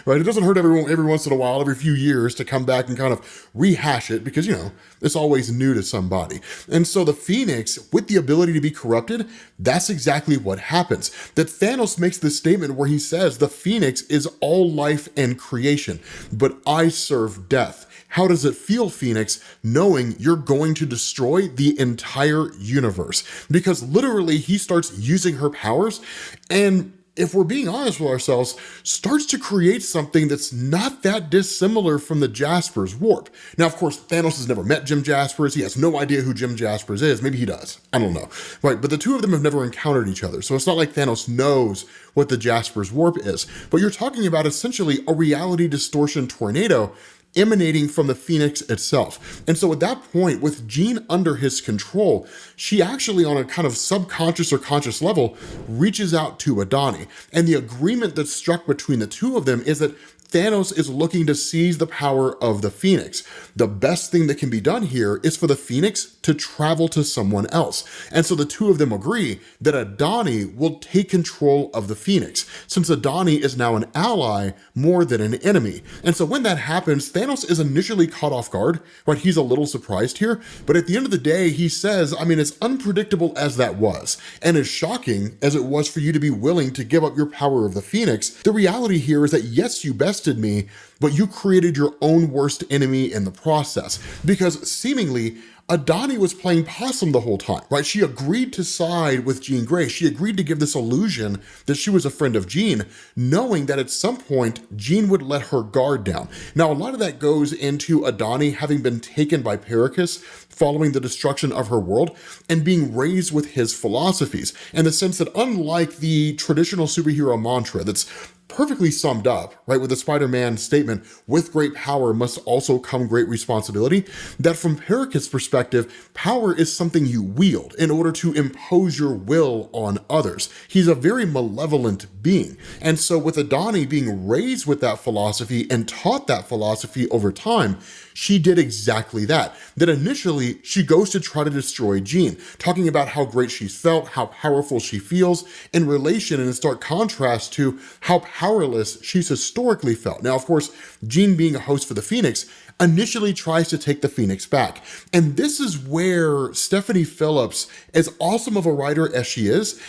right? It doesn't hurt every once in a while, every few years, to come back and kind of rehash it, because, it's always new to somebody. And so the Phoenix, with the ability to be corrupted, that's exactly what happens. That Thanos makes this statement where he says, the Phoenix is all life and creation, but I serve death. How does it feel, Phoenix, knowing you're going to destroy the entire universe? Because literally he starts using her powers, and if we're being honest with ourselves, starts to create something that's not that dissimilar from the Jasper's warp. Now, of course, Thanos has never met Jim Jaspers. He has no idea who Jim Jaspers is. Maybe he does. I don't know. Right, but the two of them have never encountered each other. So it's not like Thanos knows what the Jasper's warp is. But you're talking about essentially a reality distortion tornado emanating from the Phoenix itself. And so at that point, with Jean under his control, she actually, on a kind of subconscious or conscious level, reaches out to Adani. And the agreement that's struck between the two of them is that Thanos is looking to seize the power of the Phoenix. The best thing that can be done here is for the Phoenix to travel to someone else. And so the two of them agree that Adani will take control of the Phoenix, since Adani is now an ally more than an enemy. And so when that happens, Thanos is initially caught off guard, right? He's a little surprised here, but at the end of the day, he says, as unpredictable as that was, and as shocking as it was for you to be willing to give up your power of the Phoenix, the reality here is that yes, you bested me, but you created your own worst enemy in the process, because seemingly Adani was playing possum the whole time, right? She agreed to side with Jean Grey. She agreed to give this illusion that she was a friend of Jean, knowing that at some point, Jean would let her guard down. Now, a lot of that goes into Adani having been taken by Perrikus following the destruction of her world and being raised with his philosophies, in the sense that unlike the traditional superhero mantra that's perfectly summed up, right, with the Spider-Man statement, with great power must also come great responsibility, that from Perrikus' perspective, power is something you wield in order to impose your will on others. He's a very malevolent being. And so with Adani being raised with that philosophy and taught that philosophy over time, she did exactly that. That initially, she goes to try to destroy Jean, talking about how great she's felt, how powerful she feels, in relation and in stark contrast to how powerless she's historically felt. Now, of course, Jean, being a host for the Phoenix, initially tries to take the Phoenix back. And this is where Stephanie Phillips, as awesome of a writer as she is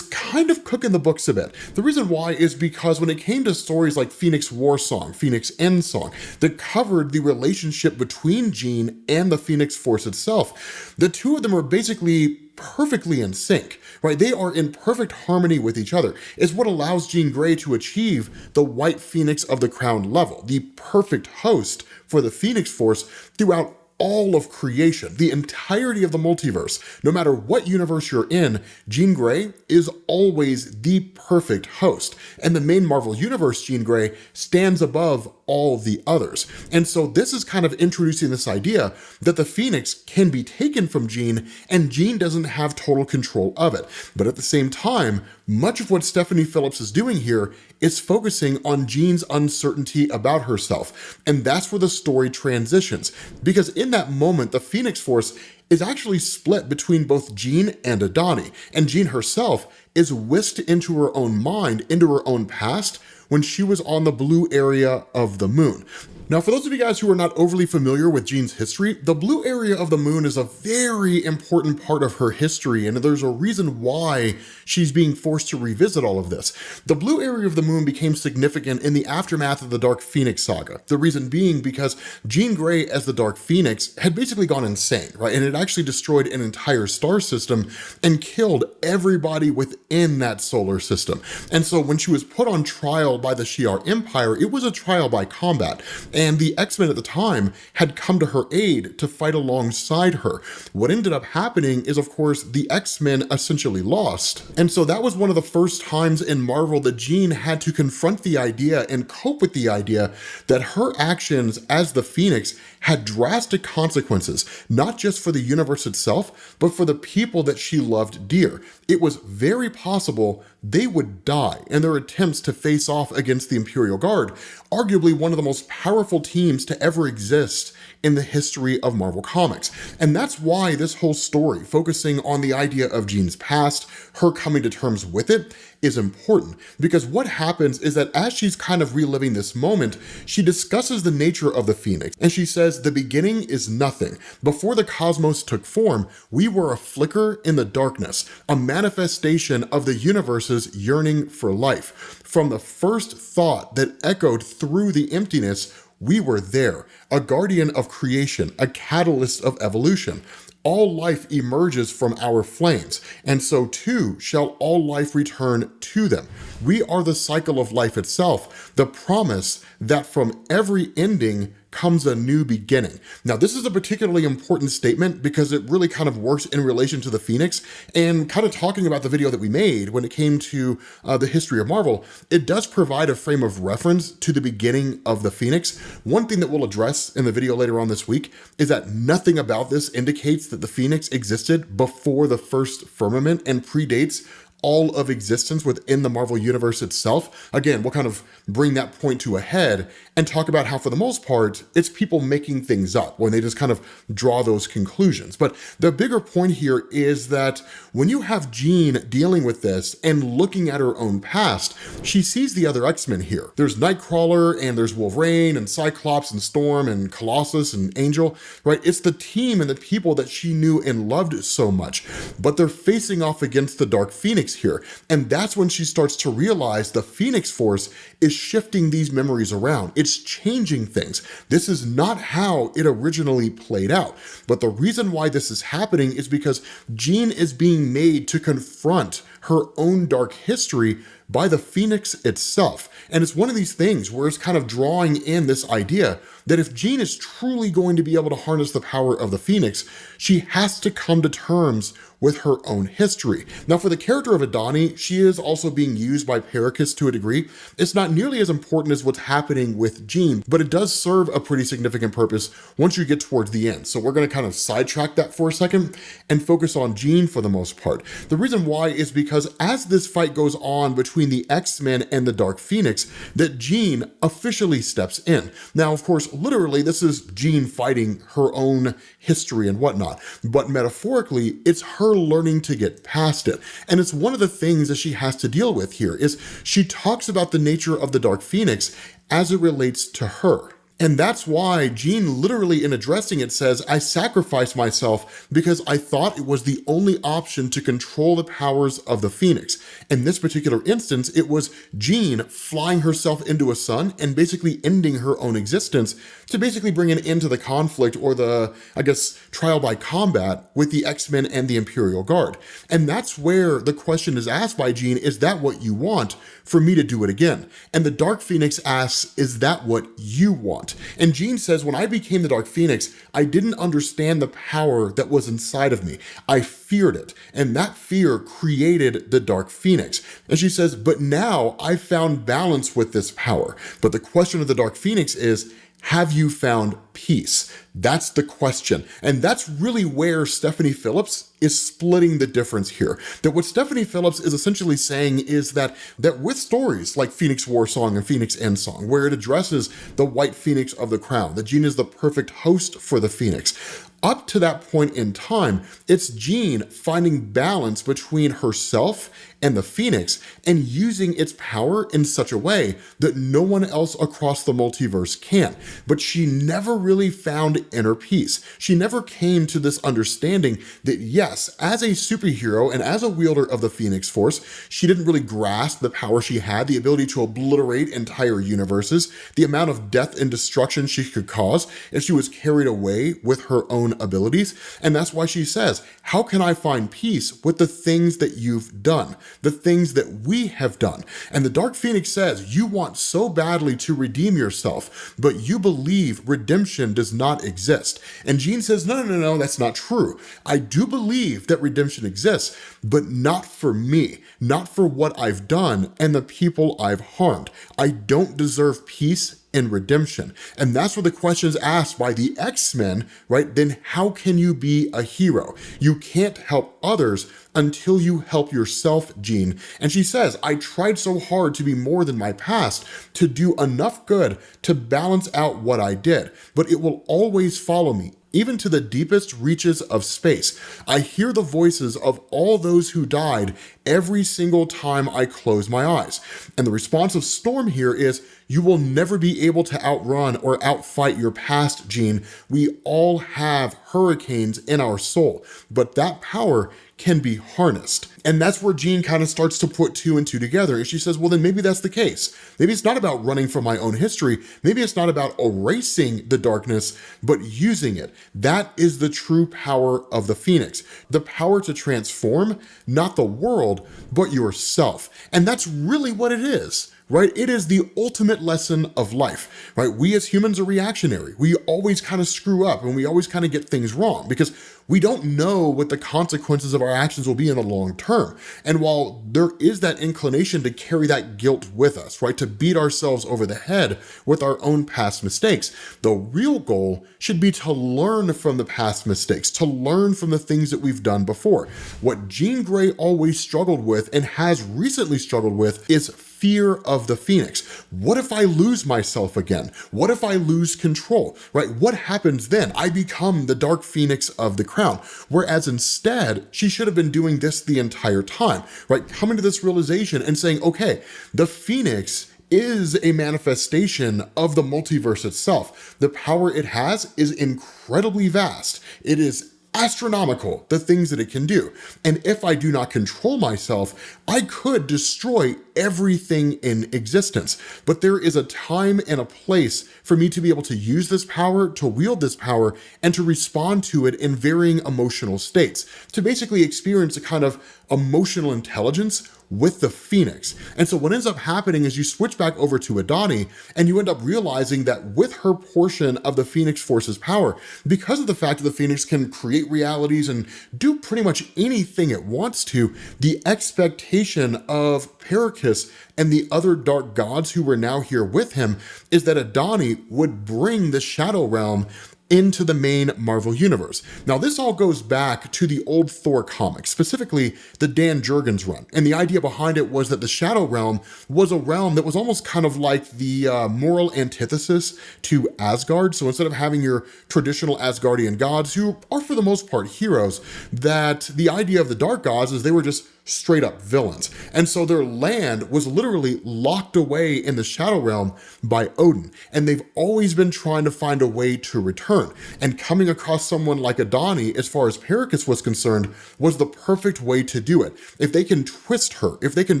kind of cooking the books a bit. The reason why is because when it came to stories like Phoenix War Song, Phoenix End Song, that covered the relationship between Jean and the Phoenix Force itself, the two of them are basically perfectly in sync, right? They are in perfect harmony with each other. It's what allows Jean Grey to achieve the White Phoenix of the Crown level, the perfect host for the Phoenix Force throughout all of creation, the entirety of the multiverse. No matter what universe you're in, Jean Grey is always the perfect host. And the main Marvel Universe, Jean Grey, stands above all the others. And so this is kind of introducing this idea that the Phoenix can be taken from Jean, and Jean doesn't have total control of it. But at the same time, much of what Stephanie Phillips is doing here is focusing on Jean's uncertainty about herself. And that's where the story transitions. Because in that moment, the Phoenix Force is actually split between both Jean and Adani. And Jean herself is whisked into her own mind, into her own past, when she was on the blue area of the moon. Now, for those of you guys who are not overly familiar with Jean's history, the blue area of the moon is a very important part of her history, and there's a reason why she's being forced to revisit all of this. The blue area of the moon became significant in the aftermath of the Dark Phoenix saga. The reason being because Jean Grey, as the Dark Phoenix, had basically gone insane, right? And it actually destroyed an entire star system and killed everybody within that solar system. And so when she was put on trial by the Shi'ar Empire, it was a trial by combat. And the X-Men at the time had come to her aid to fight alongside her. What ended up happening is, of course, the X-Men essentially lost. And so that was one of the first times in Marvel that Jean had to confront the idea and cope with the idea that her actions as the Phoenix had drastic consequences, not just for the universe itself, but for the people that she loved dear. It was very possible they would die in their attempts to face off against the Imperial Guard, arguably one of the most powerful teams to ever exist in the history of Marvel Comics. And that's why this whole story, focusing on the idea of Jean's past, her coming to terms with it, is important. Because what happens is that as she's kind of reliving this moment, she discusses the nature of the Phoenix, and she says, the beginning is nothing. Before the cosmos took form, we were a flicker in the darkness, a manifestation of the universe's yearning for life. From the first thought that echoed through the emptiness, we were there, a guardian of creation, a catalyst of evolution. All life emerges from our flames, and so too shall all life return to them. We are the cycle of life itself, the promise that from every ending comes a new beginning. Now, this is a particularly important statement because it really kind of works in relation to the Phoenix, and kind of talking about the video that we made when it came to the history of Marvel, it does provide a frame of reference to the beginning of the Phoenix. One thing that we'll address in the video later on this week is that nothing about this indicates that the Phoenix existed before the first firmament and predates all of existence within the Marvel Universe itself. Again, we'll kind of bring that point to a head and talk about how, for the most part, it's people making things up when they just kind of draw those conclusions. But the bigger point here is that when you have Jean dealing with this and looking at her own past, she sees the other X-Men here. There's Nightcrawler, and there's Wolverine, and Cyclops, and Storm, and Colossus, and Angel, right? It's the team and the people that she knew and loved so much, but they're facing off against the Dark Phoenix here. And that's when she starts to realize the Phoenix Force is shifting these memories around. It's changing things. This is not how it originally played out. But the reason why this is happening is because Jean is being made to confront her own dark history by the Phoenix itself. And it's one of these things where it's kind of drawing in this idea that if Jean is truly going to be able to harness the power of the Phoenix, she has to come to terms with her own history. Now, for the character of Adani, she is also being used by Perrikus to a degree. It's not nearly as important as what's happening with Jean, but it does serve a pretty significant purpose once you get towards the end. So we're going to kind of sidetrack that for a second and focus on Jean for the most part. The reason why is because as this fight goes on between the X-Men and the Dark Phoenix, that Jean officially steps in. Now, of course, literally, this is Jean fighting her own history and whatnot, but metaphorically, it's her learning to get past it. And it's one of the things that she has to deal with here is she talks about the nature of the Dark Phoenix as it relates to her. And that's why Jean literally in addressing it says, I sacrificed myself because I thought it was the only option to control the powers of the Phoenix. In this particular instance, it was Jean flying herself into a sun and basically ending her own existence to basically bring an end to the conflict or the, I guess, trial by combat with the X-Men and the Imperial Guard. And that's where the question is asked by Jean, is that what you want for me to do it again? And the Dark Phoenix asks, is that what you want? And Jean says, when I became the Dark Phoenix, I didn't understand the power that was inside of me. I feared it, and that fear created the Dark Phoenix. And she says, but now I found balance with this power. But the question of the Dark Phoenix is, have you found peace? That's the question. And that's really where Stephanie Phillips is splitting the difference here. That what Stephanie Phillips is essentially saying is that with stories like Phoenix War Song and Phoenix End Song, where it addresses the White Phoenix of the Crown, that Jean is the perfect host for the Phoenix, up to that point in time, it's Jean finding balance between herself and the Phoenix and using its power in such a way that no one else across the multiverse can. But she never really found inner peace. She never came to this understanding that yes, as a superhero and as a wielder of the Phoenix Force, she didn't really grasp the power she had, the ability to obliterate entire universes, the amount of death and destruction she could cause if she was carried away with her own abilities. And that's why she says, how can I find peace with the things that you've done, the things that we have done? And the Dark Phoenix says, you want so badly to redeem yourself, but you believe redemption does not exist. And Jean says, no, that's not true. I do believe that redemption exists, but not for me, not for what I've done and the people I've harmed. I don't deserve peace in redemption. And that's where the question is asked by the X-Men, right? Then how can you be a hero? You can't help others until you help yourself, Jean. And she says, I tried so hard to be more than my past, to do enough good to balance out what I did, but it will always follow me, even to the deepest reaches of space. I hear the voices of all those who died every single time I close my eyes. And the response of Storm here is, you will never be able to outrun or outfight your past, Jean. We all have hurricanes in our soul, but that power can be harnessed. And that's where Jean kind of starts to put two and two together. And she says, well, then maybe that's the case. Maybe it's not about running from my own history. Maybe it's not about erasing the darkness, but using it. That is the true power of the Phoenix. The power to transform, not the world, but yourself. And that's really what it is. Right? It is the ultimate lesson of life, right? We as humans are reactionary. We always kind of screw up and we always kind of get things wrong because we don't know what the consequences of our actions will be in the long term. And while there is that inclination to carry that guilt with us, right? To beat ourselves over the head with our own past mistakes, the real goal should be to learn from the past mistakes, to learn from the things that we've done before. What Jean Grey always struggled with and has recently struggled with is fear of the Phoenix. What if I lose myself again? What if I lose control, right? What happens then? I become the Dark Phoenix of the Crown. Whereas instead, she should have been doing this the entire time, right? Coming to this realization and saying, okay, the Phoenix is a manifestation of the multiverse itself. The power it has is incredibly vast. It is astronomical, the things that it can do. And if I do not control myself, I could destroy everything in existence. But there is a time and a place for me to be able to use this power, to wield this power, and to respond to it in varying emotional states, to basically experience a kind of emotional intelligence with the Phoenix. And so what ends up happening is you switch back over to Adani and you end up realizing that with her portion of the Phoenix Force's power, because of the fact that the Phoenix can create realities and do pretty much anything it wants to, the expectation of Perrikus and the other dark gods who were now here with him is that Adani would bring the Shadow Realm into the main Marvel universe. Now, this all goes back to the old Thor comics, specifically the Dan Jurgens run. And the idea behind it was that the Shadow Realm was a realm that was almost kind of like the moral antithesis to Asgard. So instead of having your traditional Asgardian gods, who are for the most part heroes, that the idea of the dark gods is they were just straight up villains. And so their land was literally locked away in the Shadow Realm by Odin. And they've always been trying to find a way to return. And coming across someone like Adani, as far as Perrikus was concerned, was the perfect way to do it. If they can twist her, if they can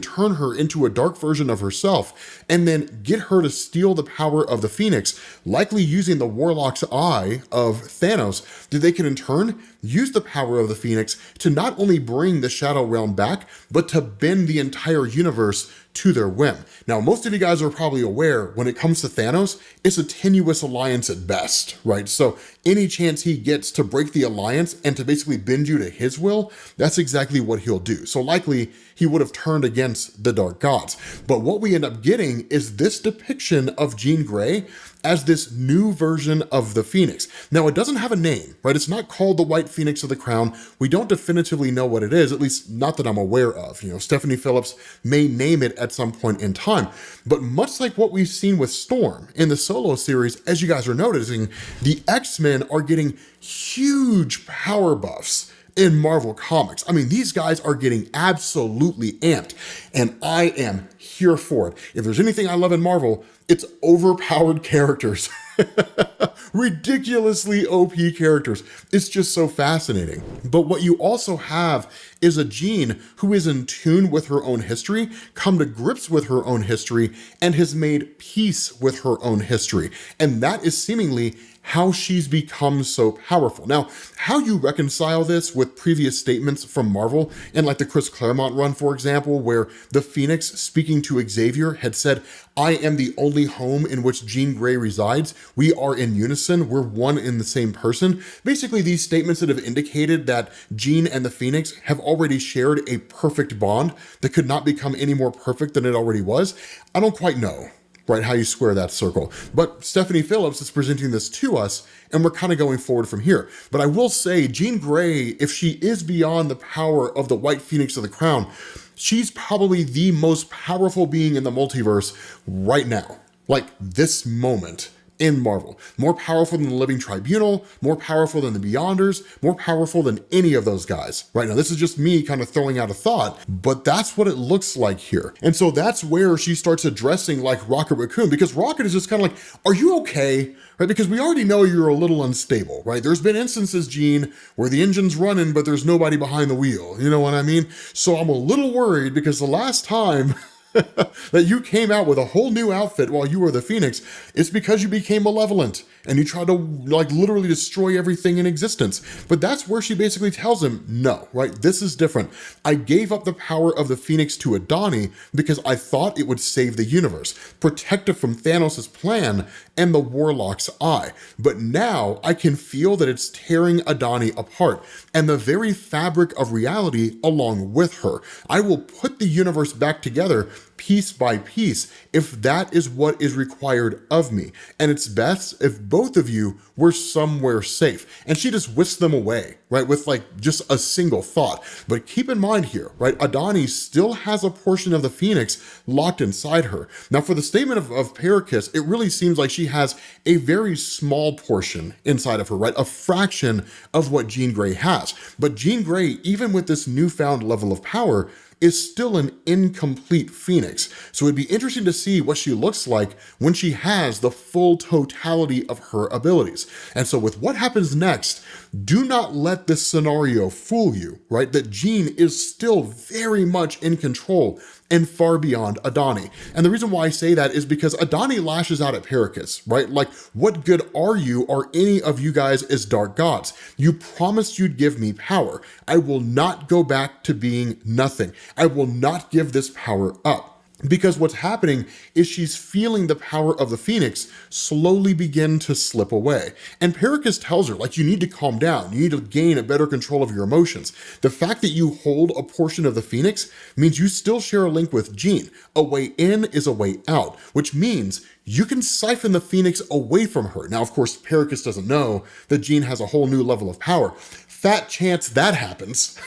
turn her into a dark version of herself, and then get her to steal the power of the Phoenix, likely using the Warlock's eye of Thanos, they can in turn use the power of the Phoenix to not only bring the Shadow Realm back, but to bend the entire universe to their whim. Now, most of you guys are probably aware when it comes to Thanos, it's a tenuous alliance at best, right? So any chance he gets to break the alliance and to basically bend you to his will, that's exactly what he'll do. So likely he would have turned against the dark gods. But what we end up getting is this depiction of Jean Grey as this new version of the Phoenix. Now, it doesn't have a name, right? It's not called the White Phoenix of the Crown. We don't definitively know what it is, at least not that I'm aware of. You know, Stephanie Phillips may name it at some point in time. But much like what we've seen with Storm in the solo series, as you guys are noticing, the X-Men are getting huge power buffs in Marvel Comics. I mean, these guys are getting absolutely amped, and I am here for it. If there's anything I love in Marvel, it's overpowered characters. Ridiculously OP characters. It's just so fascinating. But what you also have is a Jean who is in tune with her own history, come to grips with her own history, and has made peace with her own history. And that is seemingly how she's become so powerful. Now, how you reconcile this with previous statements from Marvel, and like the Chris Claremont run, for example, where the Phoenix, speaking to Xavier, had said, I am the only home in which Jean Grey resides. We are in unison. We're one in the same person. Basically, these statements that have indicated that Jean and the Phoenix have already shared a perfect bond that could not become any more perfect than it already was. I don't quite know. right? How you square that circle. But Stephanie Phillips is presenting this to us, and we're kind of going forward from here. But I will say, Jean Grey, if she is beyond the power of the White Phoenix of the Crown, she's probably the most powerful being in the multiverse right now. Like this moment in Marvel. More powerful than the Living Tribunal, more powerful than the Beyonders, more powerful than any of those guys. Right now, this is just me kind of throwing out a thought, but that's what it looks like here. And so that's where she starts addressing like Rocket Raccoon, because Rocket is just kind of like, are you okay? Right? Because we already know you're a little unstable, right? There's been instances, Jean, where the engine's running, but there's nobody behind the wheel. You know what I mean? So I'm a little worried because the last time that you came out with a whole new outfit while you were the Phoenix, it's because you became malevolent and you tried to like literally destroy everything in existence. But that's where she basically tells him, no, right? This is different. I gave up the power of the Phoenix to Adani because I thought it would save the universe, protect it from Thanos' plan and the Warlock's eye. But now I can feel that it's tearing Adani apart and the very fabric of reality along with her. I will put the universe back together piece by piece if that is what is required of me. And it's best if both of you were somewhere safe. And she just whisked them away, right? With like just a single thought. But keep in mind here, right? Adani still has a portion of the Phoenix locked inside her. Now for the statement of Perrikus, it really seems like she has a very small portion inside of her, right? A fraction of what Jean Grey has. But Jean Grey, even with this newfound level of power, is still an incomplete Phoenix. So it'd be interesting to see what she looks like when she has the full totality of her abilities. And so with what happens next, do not let this scenario fool you, right? That Jean is still very much in control and far beyond Adani. And the reason why I say that is because Adani lashes out at Perrikus, right? Like, what good are you or any of you guys as dark gods? You promised you'd give me power. I will not go back to being nothing. I will not give this power up. Because what's happening is she's feeling the power of the Phoenix slowly begin to slip away. And Perrikus tells her, like, you need to calm down. You need to gain a better control of your emotions. The fact that you hold a portion of the Phoenix means you still share a link with Jean. A way in is a way out, which means you can siphon the Phoenix away from her. Now, of course, Perrikus doesn't know that Jean has a whole new level of power. Fat chance that happens.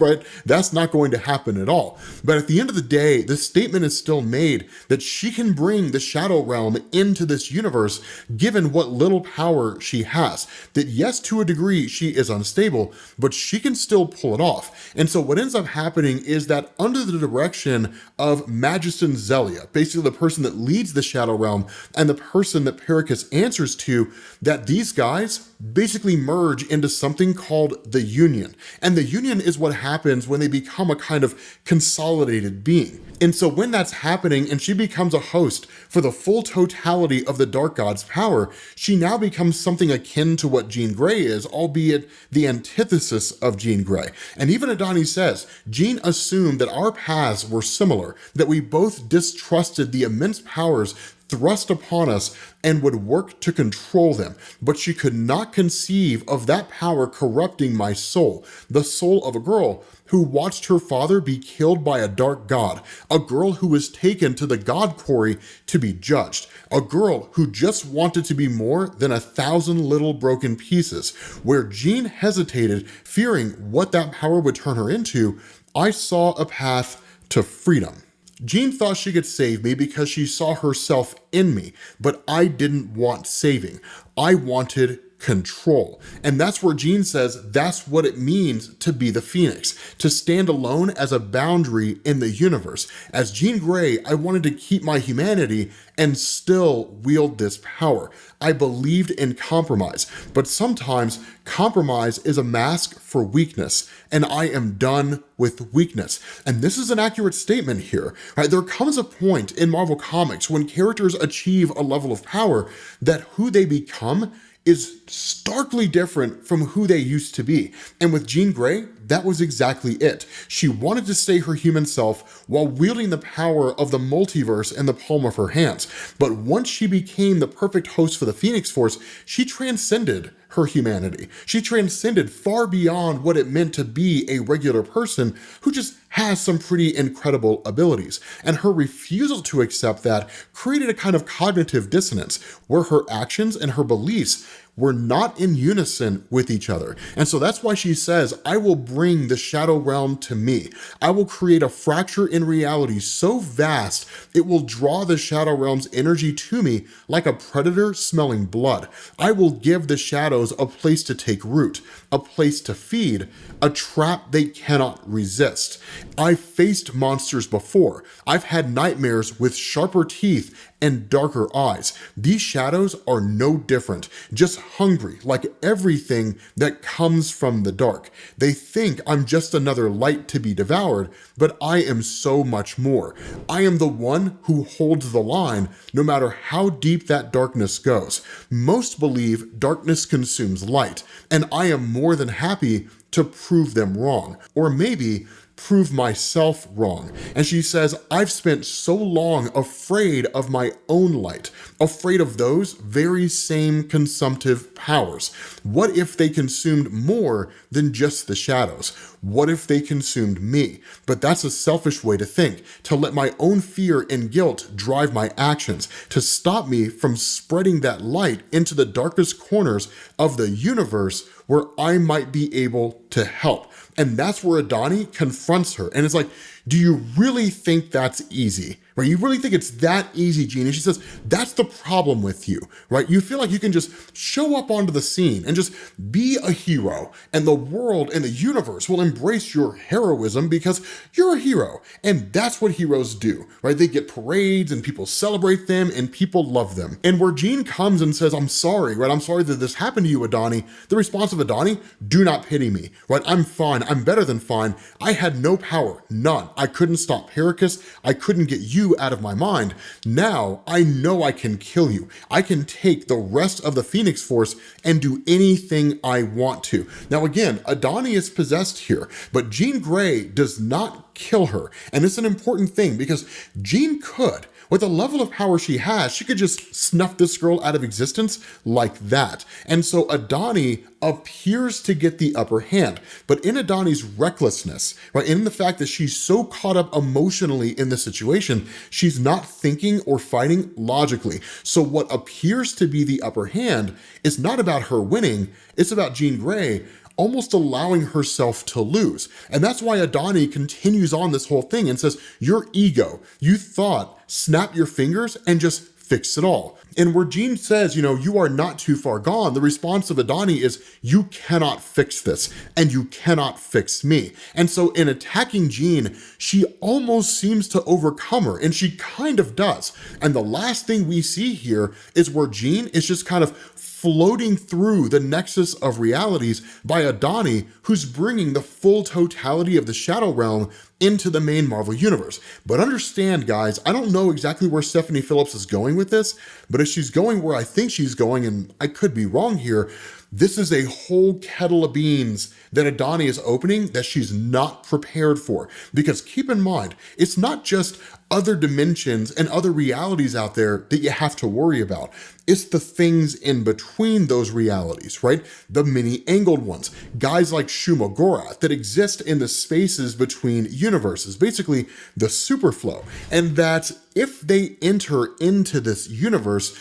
Right? That's not going to happen at all. But at the end of the day, the statement is still made that she can bring the Shadow Realm into this universe, given what little power she has. That yes, to a degree, she is unstable, but she can still pull it off. And so what ends up happening is that under the direction of Magistan Zelia, basically the person that leads the Shadow Realm and the person that Perrikus answers to, that these guys basically merge into something called the Union. And the Union is what happens when they become a kind of consolidated being. And so when that's happening and she becomes a host for the full totality of the Dark God's power, she now becomes something akin to what Jean Grey is, albeit the antithesis of Jean Grey. And even Adani says, Jean assumed that our paths were similar, that we both distrusted the immense powers thrust upon us and would work to control them. But she could not conceive of that power corrupting my soul, the soul of a girl who watched her father be killed by a dark god, a girl who was taken to the God Quarry to be judged, a girl who just wanted to be more than 1,000 little broken pieces. Where Jean hesitated, fearing what that power would turn her into, I saw a path to freedom. Jean thought she could save me because she saw herself in me, but I didn't want saving. I wanted control. And that's where Jean says that's what it means to be the Phoenix, to stand alone as a boundary in the universe. As Jean Grey, I wanted to keep my humanity and still wield this power. I believed in compromise, but sometimes compromise is a mask for weakness, and I am done with weakness. And this is an accurate statement here, right? There comes a point in Marvel Comics when characters achieve a level of power that who they become is starkly different from who they used to be. And with Jean Grey, that was exactly it. She wanted to stay her human self while wielding the power of the multiverse in the palm of her hands. But once she became the perfect host for the Phoenix Force, she transcended her humanity. She transcended far beyond what it meant to be a regular person who just has some pretty incredible abilities. And her refusal to accept that created a kind of cognitive dissonance where her actions and her beliefs were not in unison with each other. And so that's why she says, I will bring the shadow realm to me. I will create a fracture in reality so vast, it will draw the shadow realm's energy to me like a predator smelling blood. I will give the shadows a place to take root, a place to feed, a trap they cannot resist. I've faced monsters before. I've had nightmares with sharper teeth and darker eyes. These shadows are no different, just hungry like everything that comes from the dark. They think I'm just another light to be devoured, but I am so much more. I am the one who holds the line, no matter how deep that darkness goes. Most believe darkness consumes light, and I am more than happy to prove them wrong, or maybe prove myself wrong. And she says, I've spent so long afraid of my own light, afraid of those very same consumptive powers. What if they consumed more than just the shadows? What if they consumed me? But that's a selfish way to think, to let my own fear and guilt drive my actions, to stop me from spreading that light into the darkest corners of the universe where I might be able to help. And that's where Adani confronts her. And it's like, do you really think that's easy? Right? You really think it's that easy, Jean? And she says, that's the problem with you, right? You feel like you can just show up onto the scene and just be a hero, and the world and the universe will embrace your heroism because you're a hero. And that's what heroes do, right? They get parades and people celebrate them and people love them. And where Jean comes and says, I'm sorry, right? I'm sorry that this happened to you, Adani. The response of Adani, do not pity me, right? I'm fine. I'm better than fine. I had no power, none. I couldn't stop Perrikus. I couldn't get you out of my mind. Now I know I can kill you. I can take the rest of the Phoenix Force and do anything I want to. Now again, Adani is possessed here, but Jean Grey does not kill her. And it's an important thing because Jean could. With the level of power she has, she could just snuff this girl out of existence like that. And so Adani appears to get the upper hand, but in Adani's recklessness, right, in the fact that she's so caught up emotionally in the situation, she's not thinking or fighting logically. So what appears to be the upper hand is not about her winning, it's about Jean Grey almost allowing herself to lose. And that's why Adani continues on this whole thing and says, your ego, you thought, snap your fingers and just fix it all. And where Jean says, you are not too far gone, the response of Adani is, you cannot fix this, and you cannot fix me. And so in attacking Jean, she almost seems to overcome her, and she kind of does. And the last thing we see here is where Jean is just kind of floating through the nexus of realities by Adani, who's bringing the full totality of the Shadow Realm into the main Marvel universe. But understand, guys, I don't know exactly where Stephanie Phillips is going with this, but if she's going where I think she's going, and I could be wrong here, this is a whole kettle of beans that Adani is opening that she's not prepared for. Because keep in mind, it's not just other dimensions and other realities out there that you have to worry about. It's the things in between those realities, right? The many-angled ones, guys like Shumagorath that exist in the spaces between universes, basically the superflow. And that if they enter into this universe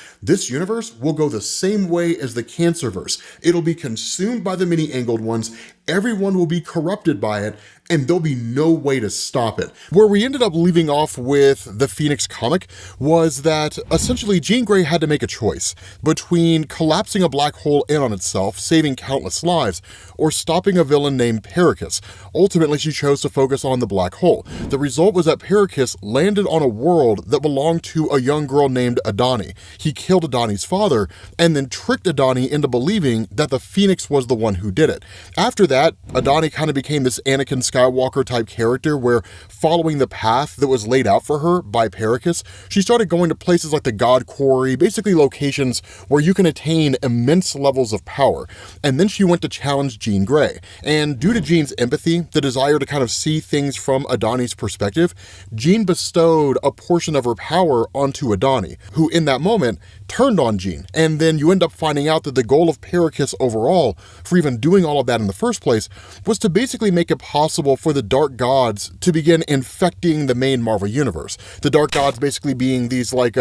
will go the same way as the Cancerverse. It'll be consumed by the many-angled ones, everyone will be corrupted by it, and there'll be no way to stop it. Where we ended up leaving off with the Phoenix comic was that essentially Jean Grey had to make a choice between collapsing a black hole in on itself, saving countless lives, or stopping a villain named Perrikus. Ultimately, she chose to focus on the black hole. The result was that Perrikus landed on a world that belonged to a young girl named Adani. He killed Adani's father and then tricked Adani into believing that the Phoenix was the one who did it. After that, Adani kind of became this Anakin Skywalker Skywalker type character where, following the path that was laid out for her by Perrikus, she started going to places like the God Quarry, basically locations where you can attain immense levels of power. And then she went to challenge Jean Grey. And due to Jean's empathy, the desire to kind of see things from Adani's perspective, Jean bestowed a portion of her power onto Adani, who in that moment turned on Jean. And then you end up finding out that the goal of Perrikus overall, for even doing all of that in the first place, was to basically make it possible for the Dark Gods to begin infecting the main Marvel Universe. The Dark Gods basically being these like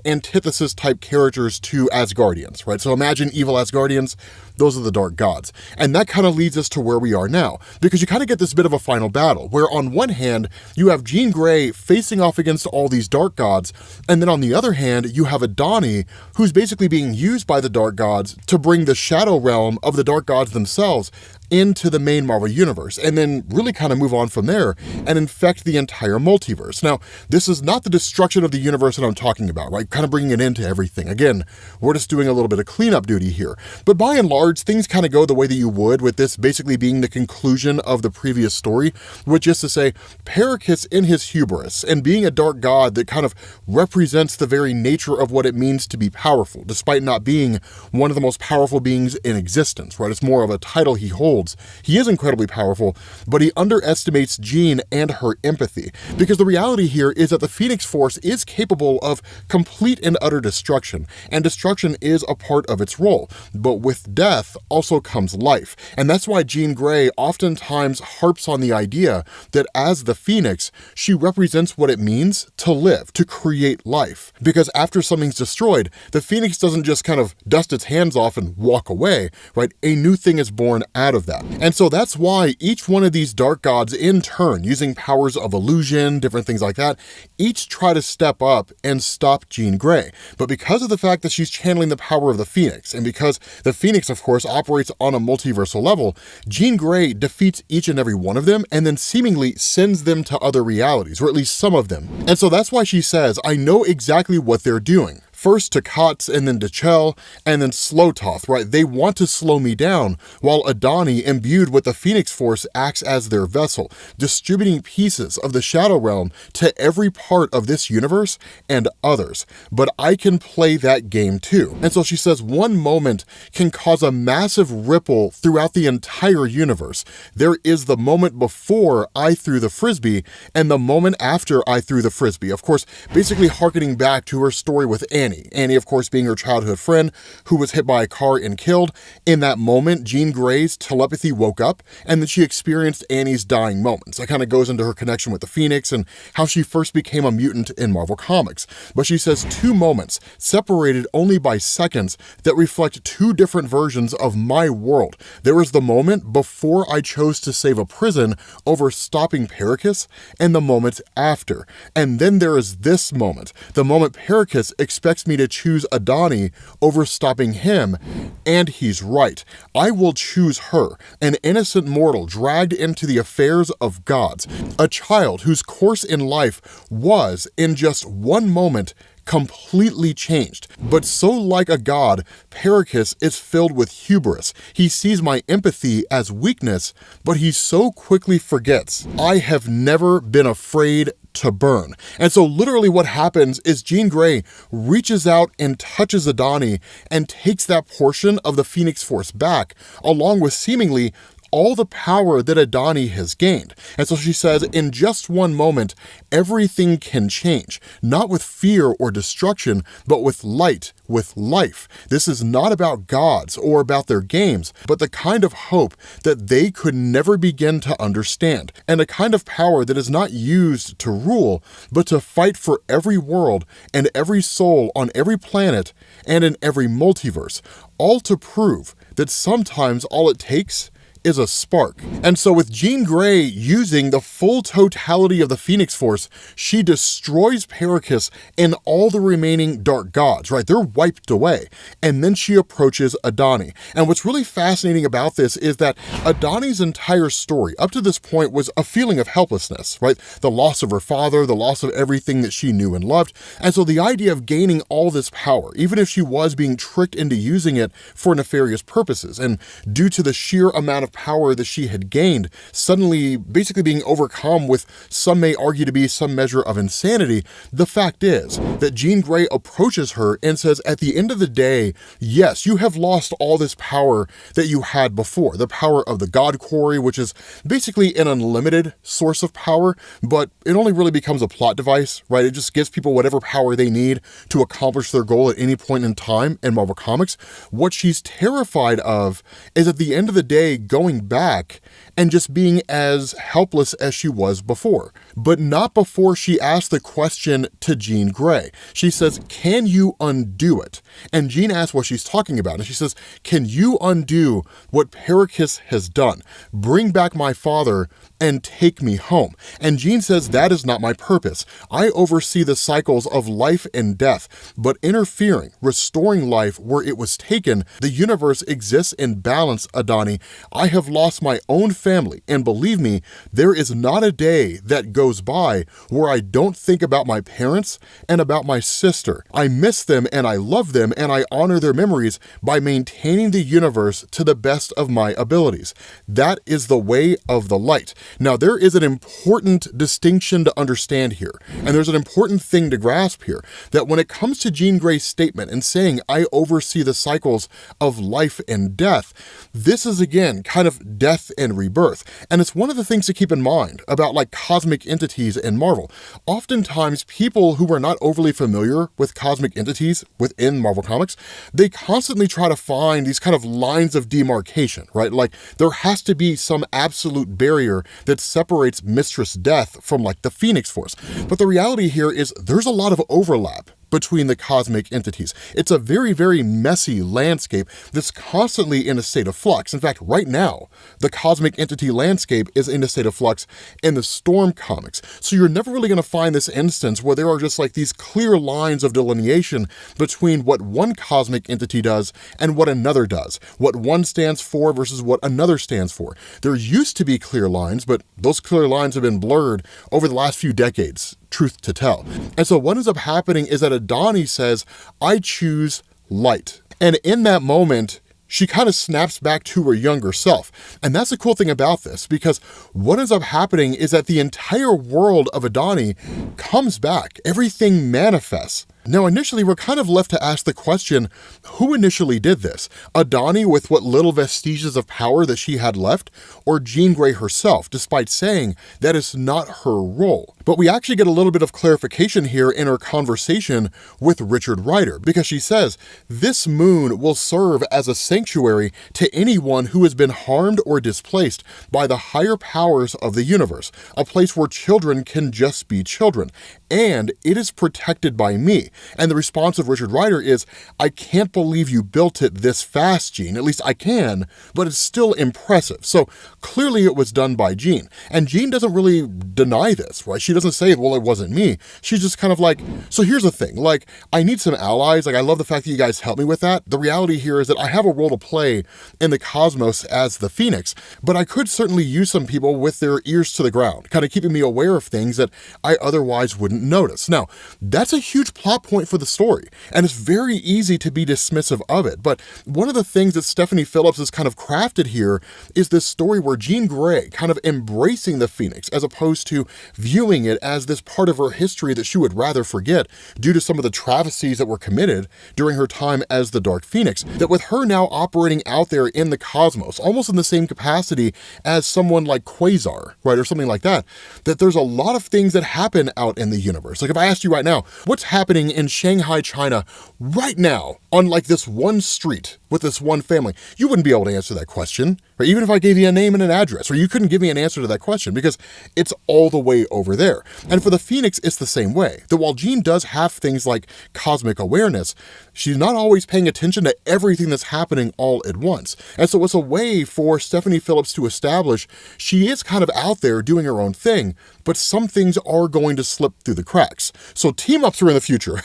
antithesis type characters to Asgardians, right? So imagine evil Asgardians, those are the Dark Gods. And that kind of leads us to where we are now, because you kind of get this bit of a final battle, where on one hand, you have Jean Grey facing off against all these Dark Gods, and then on the other hand, you have Adani, who's basically being used by the Dark Gods to bring the Shadow Realm of the Dark Gods themselves into the main Marvel Universe, and then really kind of move on from there and infect the entire multiverse. Now, this is not the destruction of the universe that I'm talking about, right? Kind of bringing it into everything. Again, we're just doing a little bit of cleanup duty here. But by and large, things kind of go the way that you would, with this basically being the conclusion of the previous story, which is to say, Perrikus in his hubris and being a dark god that kind of represents the very nature of what it means to be powerful, despite not being one of the most powerful beings in existence, right? It's more of a title he holds. He is incredibly powerful, but he underestimates Jean and her empathy, because the reality here is that the Phoenix Force is capable of complete and utter destruction, and destruction is a part of its role. But with death also comes life, and that's why Jean Grey oftentimes harps on the idea that as the Phoenix, she represents what it means to live, to create life. Because after something's destroyed, the Phoenix doesn't just kind of dust its hands off and walk away, right? A new thing is born out of that. And so that's why each one of these dark gods in turn, using powers of illusion, different things like that, each try to step up and stop Jean Grey. But because of the fact that she's channeling the power of the Phoenix, and because the Phoenix, of course, operates on a multiversal level, Jean Grey defeats each and every one of them and then seemingly sends them to other realities, or at least some of them. And so that's why she says, I know exactly what they're doing. First to Kotz, and then to Chell, and then Slototh, right? They want to slow me down, while Adani, imbued with the Phoenix Force, acts as their vessel, distributing pieces of the Shadow Realm to every part of this universe and others. But I can play that game too. And so she says one moment can cause a massive ripple throughout the entire universe. There is the moment before I threw the Frisbee, and the moment after I threw the Frisbee. Of course, basically hearkening back to her story with Annie. Annie, of course, being her childhood friend who was hit by a car and killed. In that moment, Jean Grey's telepathy woke up, and then she experienced Annie's dying moments. That kind of goes into her connection with the Phoenix and how she first became a mutant in Marvel Comics. But she says two moments, separated only by seconds, that reflect two different versions of my world. There was the moment before I chose to save a prison over stopping Perrikus, and the moment after. And then there is this moment, the moment Perrikus expects me to choose Adani over stopping him, and he's right. I will choose her, an innocent mortal dragged into the affairs of gods, a child whose course in life was, in just one moment, completely changed. But so like a god, Perrikus is filled with hubris. He sees my empathy as weakness, but he so quickly forgets I have never been afraid to burn. And so literally what happens is Jean Grey reaches out and touches Adani and takes that portion of the Phoenix Force back, along with seemingly all the power that Adani has gained. And so she says, in just one moment, everything can change, not with fear or destruction, but with light, with life. This is not about gods or about their games, but the kind of hope that they could never begin to understand, and a kind of power that is not used to rule, but to fight for every world and every soul on every planet and in every multiverse, all to prove that sometimes all it takes is a spark. And so with Jean Grey using the full totality of the Phoenix Force, she destroys Perrikus and all the remaining dark gods, right? They're wiped away. And then she approaches Adani. And what's really fascinating about this is that Adani's entire story up to this point was a feeling of helplessness, right? The loss of her father, the loss of everything that she knew and loved. And so the idea of gaining all this power, even if she was being tricked into using it for nefarious purposes, and due to the sheer amount of of power that she had gained suddenly basically being overcome with some may argue to be some measure of insanity, the fact is that Jean Grey approaches her and says, at the end of the day, yes, you have lost all this power that you had before, the power of the God Quarry, which is basically an unlimited source of power, but it only really becomes a plot device, right? It just gives people whatever power they need to accomplish their goal at any point in time in Marvel Comics. What she's terrified of is at the end of the day going back and just being as helpless as she was before. But not before she asked the question to Jean Grey. She says, can you undo it? And Jean asks what she's talking about. And she says, can you undo what Perrikus has done? Bring back my father and take me home. And Jean says, that is not my purpose. I oversee the cycles of life and death, but interfering, restoring life where it was taken, the universe exists in balance, Adani. I have lost my own family, and believe me, there is not a day that goes by where I don't think about my parents and about my sister. I miss them and I love them, and I honor their memories by maintaining the universe to the best of my abilities. That is the way of the light. Now, there is an important distinction to understand here, and there's an important thing to grasp here, that when it comes to Jean Grey's statement and saying, I oversee the cycles of life and death, this is again kind of death and rebirth. And it's one of the things to keep in mind about like cosmic entities in Marvel. Oftentimes, people who are not overly familiar with cosmic entities within Marvel Comics, they constantly try to find these kind of lines of demarcation, right? Like there has to be some absolute barrier that separates Mistress Death from like the Phoenix Force. But the reality here is there's a lot of overlap between the cosmic entities. It's a very, very messy landscape that's constantly in a state of flux. In fact, right now, the cosmic entity landscape is in a state of flux in the Storm comics. So you're never really going to find this instance where there are just like these clear lines of delineation between what one cosmic entity does and what another does, what one stands for versus what another stands for. There used to be clear lines, but those clear lines have been blurred over the last few decades, truth to tell. And so what ends up happening is that Adani says, I choose light. And in that moment, she kind of snaps back to her younger self. And that's the cool thing about this, because what ends up happening is that the entire world of Adani comes back. Everything manifests. Now, initially, we're kind of left to ask the question, who initially did this? Adani with what little vestiges of power that she had left, or Jean Grey herself, despite saying that is not her role? But we actually get a little bit of clarification here in her conversation with Richard Ryder, because she says, this moon will serve as a sanctuary to anyone who has been harmed or displaced by the higher powers of the universe, a place where children can just be children, and it is protected by me. And the response of Richard Ryder is, I can't believe you built it this fast, Jean. At least I can, but it's still impressive. So clearly it was done by Jean. And Jean doesn't really deny this, right? She doesn't say, well, it wasn't me. She's just kind of like, so here's the thing, like, I need some allies. Like, I love the fact that you guys help me with that. The reality here is that I have a role to play in the cosmos as the Phoenix, but I could certainly use some people with their ears to the ground, kind of keeping me aware of things that I otherwise wouldn't notice. Now, that's a huge plot point for the story, and it's very easy to be dismissive of it. But one of the things that Stephanie Phillips has kind of crafted here is this story where Jean Grey kind of embracing the Phoenix as opposed to viewing it as this part of her history that she would rather forget due to some of the travesties that were committed during her time as the Dark Phoenix. That with her now operating out there in the cosmos, almost in the same capacity as someone like Quasar, right, or something like that, that there's a lot of things that happen out in the universe. Like if I asked you right now, what's happening in Shanghai, China right now on like this one street with this one family, you wouldn't be able to answer that question, right? Even if I gave you a name and an address, or you couldn't give me an answer to that question because it's all the way over there. And for the Phoenix, it's the same way. That while Jean does have things like cosmic awareness, she's not always paying attention to everything that's happening all at once. And so it's a way for Stephanie Phillips to establish she is kind of out there doing her own thing, but some things are going to slip through the cracks. So team-ups are in the future.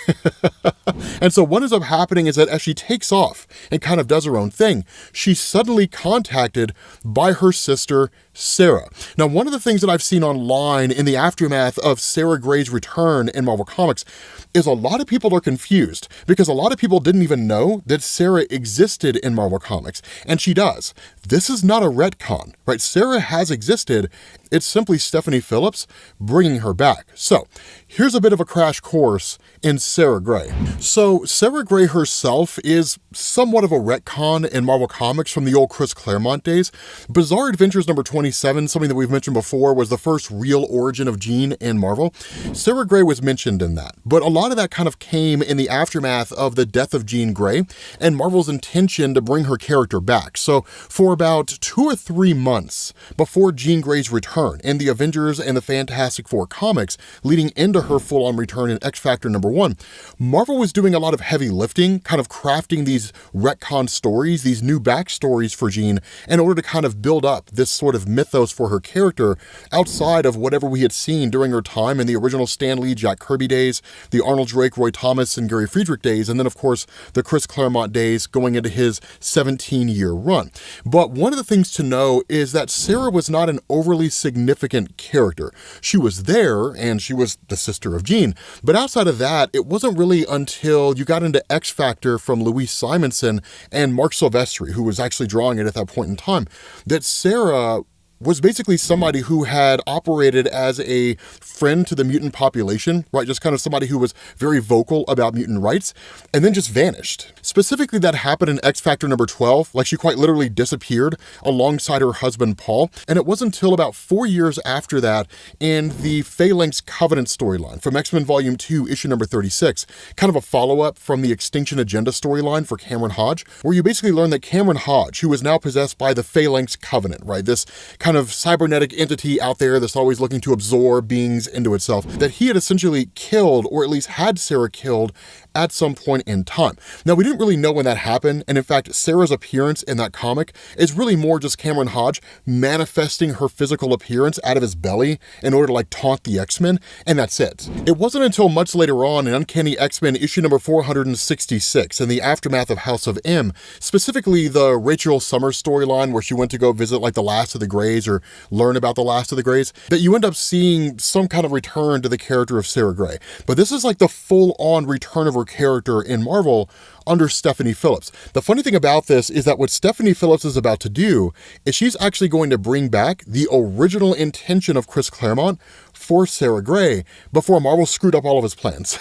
And so what ends up happening is that as she takes off and kind of does her own thing, she's suddenly contacted by her sister, Sarah. Now, one of the things that I've seen online in the aftermath of Sarah Gray's return in Marvel Comics is a lot of people are confused because a lot of people didn't even know that Sarah existed in Marvel Comics, and she does. This is not a retcon, right? Sarah has existed. It's simply Stephanie Phillips bringing her back. So here's a bit of a crash course in Sarah Gray. So Sarah Gray herself is somewhat of a retcon in Marvel Comics from the old Chris Claremont days. Bizarre Adventures number 27, something that we've mentioned before, was the first real origin of Jean in Marvel. Sarah Gray was mentioned in that, but a lot of that kind of came in the aftermath of the death of Jean Grey and Marvel's intention to bring her character back. So for about 2 or 3 months before Jean Grey's return in the Avengers and the Fantastic Four comics, leading into her full-on return in X-Factor number 1, Marvel was doing a lot of heavy lifting, kind of crafting these retcon stories, these new backstories for Jean, in order to kind of build up this sort of mythos for her character outside of whatever we had seen during her time in the original Stan Lee, Jack Kirby days, the Arnold Drake, Roy Thomas, and Gary Friedrich days, and then of course the Chris Claremont days going into his 17-year run. But one of the things to know is that Sarah was not an overly significant character. She was there, and she was the sister of Jean, but outside of that, it wasn't really until you got into X Factor from Louise Simonson and Mark Silvestri, who was actually drawing it at that point in time, that Sarah was basically somebody who had operated as a friend to the mutant population, right? Just kind of somebody who was very vocal about mutant rights and then just vanished. Specifically, that happened in X Factor number 12, like she quite literally disappeared alongside her husband, Paul. And it wasn't until about 4 years after that in the Phalanx Covenant storyline from X-Men Volume 2, issue number 36, kind of a follow-up from the Extinction Agenda storyline for Cameron Hodge, where you basically learn that Cameron Hodge, who was now possessed by the Phalanx Covenant, right? This kind of cybernetic entity out there that's always looking to absorb beings into itself, that he had essentially killed, or at least had Sarah killed, at some point in time. Now, we didn't really know when that happened, and in fact, Sarah's appearance in that comic is really more just Cameron Hodge manifesting her physical appearance out of his belly in order to like taunt the X-Men, and that's it. It wasn't until much later on in Uncanny X-Men issue number 466, in the aftermath of House of M, specifically the Rachel Summers storyline where she went to go visit like the Last of the Greys or learn about the Last of the Greys, that you end up seeing some kind of return to the character of Sarah Gray. But this is like the full-on return of her character in Marvel under Stephanie Phillips. The funny thing about this is that what Stephanie Phillips is about to do is she's actually going to bring back the original intention of Chris Claremont for Sarah Gray before Marvel screwed up all of his plans.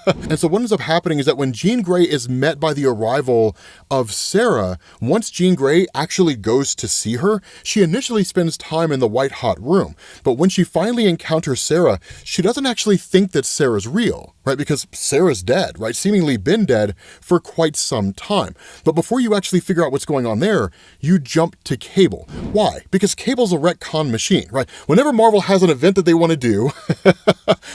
And so what ends up happening is that when Jean Grey is met by the arrival of Sarah, once Jean Grey actually goes to see her, she initially spends time in the white hot room. But when she finally encounters Sarah, she doesn't actually think that Sarah's real, right? Because Sarah's dead, right? Seemingly been dead for quite some time. But before you actually figure out what's going on there, you jump to Cable. Why? Because Cable's a retcon machine, right? Whenever Marvel has an event that they want to do,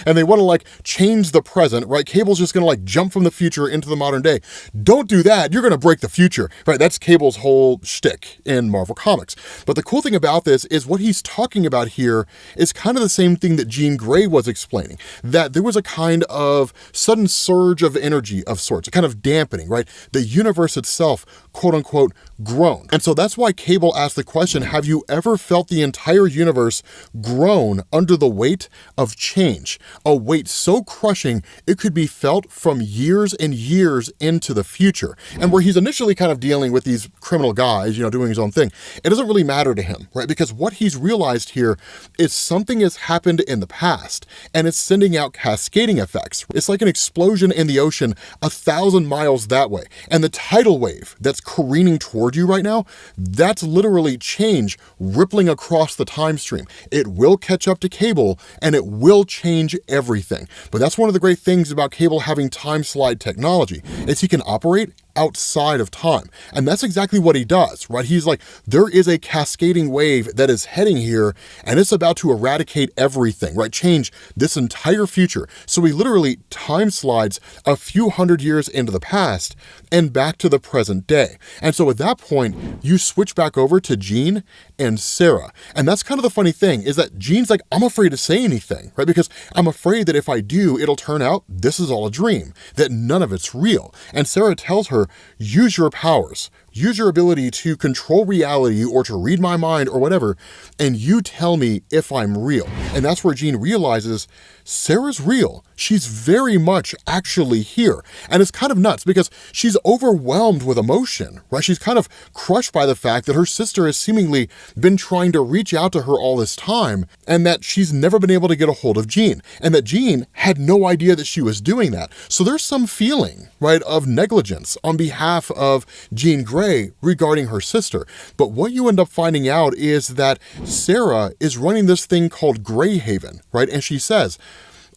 and they want to like change the present, right? Cable's just going to like jump from the future into the modern day. Don't do that. You're going to break the future, right? That's Cable's whole shtick in Marvel Comics. But the cool thing about this is what he's talking about here is kind of the same thing that Jean Grey was explaining, that there was a kind of sudden surge of energy of sorts, a kind of dampening, right? The universe itself, quote unquote, grown. And so that's why Cable asked the question, have you ever felt the entire universe groan under the weight of change? A weight so crushing it could be felt from years and years into the future. And where he's initially kind of dealing with these criminal guys, doing his own thing, it doesn't really matter to him, right? Because what he's realized here is something has happened in the past and it's sending out cascading effects. It's like an explosion in the ocean 1,000 miles that way. And the tidal wave that's careening toward you right now, that's literally change rippling across the time stream. It will catch up to Cable and it will change everything. But that's one of the great things about Cable having time slide technology, is he can operate outside of time. And that's exactly what he does, right? He's like, there is a cascading wave that is heading here and it's about to eradicate everything, right? Change this entire future. So he literally time slides a few hundred years into the past and back to the present day. And so at that point, you switch back over to Jean and Sarah. And that's kind of the funny thing, is that Jean's like, I'm afraid to say anything, right? Because I'm afraid that if I do, it'll turn out this is all a dream, that none of it's real. And Sarah tells her, use your powers. use your ability to control reality or to read my mind or whatever, and you tell me if I'm real. And that's where Jean realizes Sarah's real. She's very much actually here. And it's kind of nuts because she's overwhelmed with emotion, right? She's kind of crushed by the fact that her sister has seemingly been trying to reach out to her all this time, and that she's never been able to get a hold of Jean, and that Jean had no idea that she was doing that. So there's some feeling, right, of negligence on behalf of Jean Grey regarding her sister. But what you end up finding out is that Sarah is running this thing called Greyhaven, right? And she says,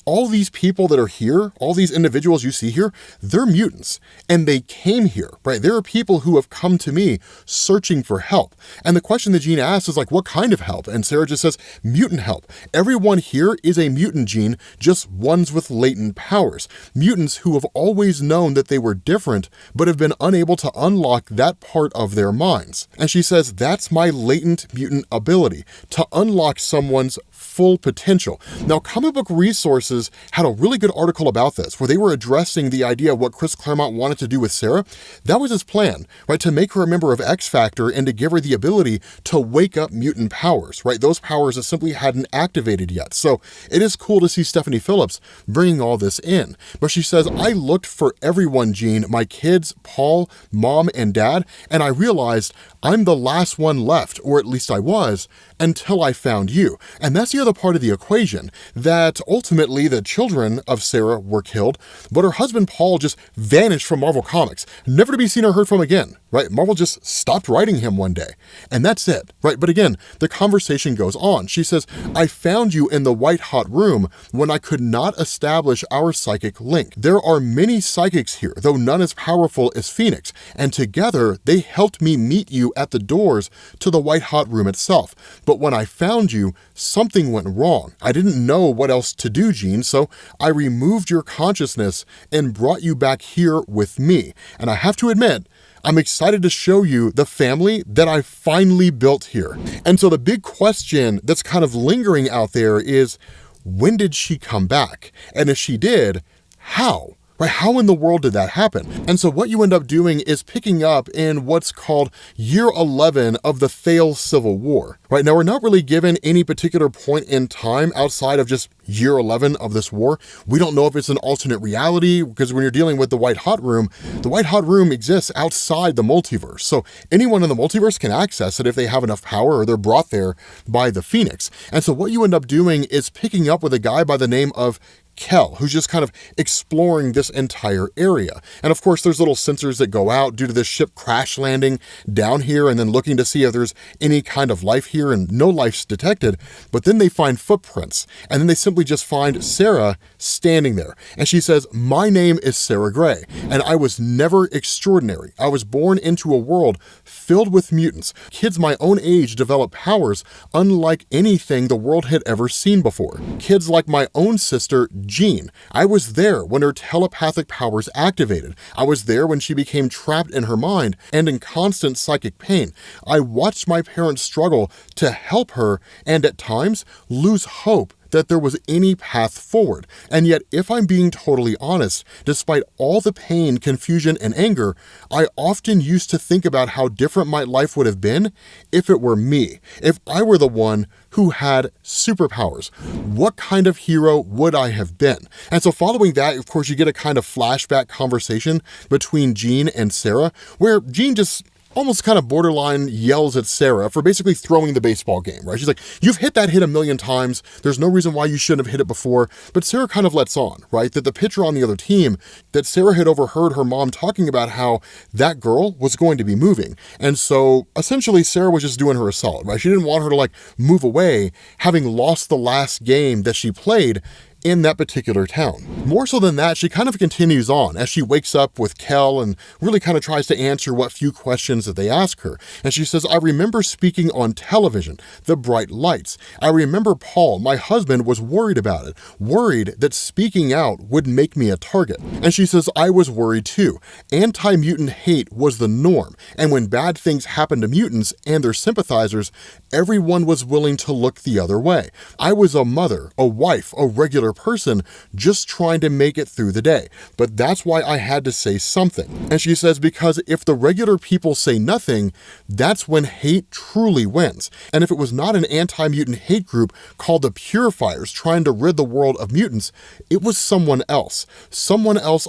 all these people that are here, all these individuals you see here, they're mutants, and they came here, right? There are people who have come to me searching for help. And the question that Jean asks is like, what kind of help? And Sarah just says, mutant help. Everyone here is a mutant, Jean, just ones with latent powers. Mutants who have always known that they were different, but have been unable to unlock that part of their minds. And she says, that's my latent mutant ability, to unlock someone's full potential. Now, Comic Book Resources had a really good article about this, where they were addressing the idea of what Chris Claremont wanted to do with Sarah. That was his plan, right? To make her a member of X Factor and to give her the ability to wake up mutant powers, right? Those powers that simply hadn't activated yet. So it is cool to see Stephanie Phillips bringing all this in. But she says, I looked for everyone, Jean, my kids, Paul, mom, and dad, and I realized I'm the last one left, or at least I was, until I found you. And that's the other part of the equation, that ultimately the children of Sarah were killed, but her husband Paul just vanished from Marvel Comics, never to be seen or heard from again, right? Marvel just stopped writing him one day, and that's it, right? But again, the conversation goes on. She says, I found you in the white hot room when I could not establish our psychic link. There are many psychics here, though none as powerful as Phoenix, and together they helped me meet you at the doors to the white hot room itself. But when I found you, something went wrong. I didn't know what else to do, Jean, so I removed your consciousness and brought you back here with me. And I have to admit, I'm excited to show you the family that I finally built here. And so the big question that's kind of lingering out there is, when did she come back? And if she did, how? Right? How in the world did that happen? And so what you end up doing is picking up in what's called year 11 of the Thale Civil War. Right? Now, we're not really given any particular point in time outside of just year 11 of this war. We don't know if it's an alternate reality, because when you're dealing with the White Hot Room exists outside the multiverse. So anyone in the multiverse can access it if they have enough power or they're brought there by the Phoenix. And so what you end up doing is picking up with a guy by the name of Kel, who's just kind of exploring this entire area. And of course, there's little sensors that go out due to this ship crash landing down here and then looking to see if there's any kind of life here, and no life's detected. But then they find footprints, and then they simply just find Sarah standing there. And she says, my name is Sarah Grey, and I was never extraordinary. I was born into a world filled with mutants. Kids my own age develop powers unlike anything the world had ever seen before. Kids like my own sister, Jean. I was there when her telepathic powers activated. I was there when she became trapped in her mind and in constant psychic pain. I watched my parents struggle to help her and at times lose hope that there was any path forward. And yet, if I'm being totally honest, despite all the pain, confusion, and anger, I often used to think about how different my life would have been if it were me, if I were the one who had superpowers. What kind of hero would I have been? And so following that, of course, you get a kind of flashback conversation between Jean and Sarah, where Jean just almost kind of borderline yells at Sarah for basically throwing the baseball game, right? She's like, you've hit that hit a million times. There's no reason why you shouldn't have hit it before. But Sarah kind of lets on, right? That the pitcher on the other team, that Sarah had overheard her mom talking about how that girl was going to be moving. And so essentially Sarah was just doing her a solid, right? She didn't want her to like move away, having lost the last game that she played in that particular town. More so than that, she kind of continues on as she wakes up with Kel and really kind of tries to answer what few questions that they ask her. And she says, I remember speaking on television, the bright lights. I remember Paul, my husband, was worried about it, worried that speaking out would make me a target. And she says, I was worried too. Anti-mutant hate was the norm. And when bad things happened to mutants and their sympathizers, everyone was willing to look the other way. I was a mother, a wife, a regular regular person just trying to make it through the day. But that's why I had to say something. And she says, because if the regular people say nothing, that's when hate truly wins. And if it was not an anti-mutant hate group called the Purifiers trying to rid the world of mutants, it was someone else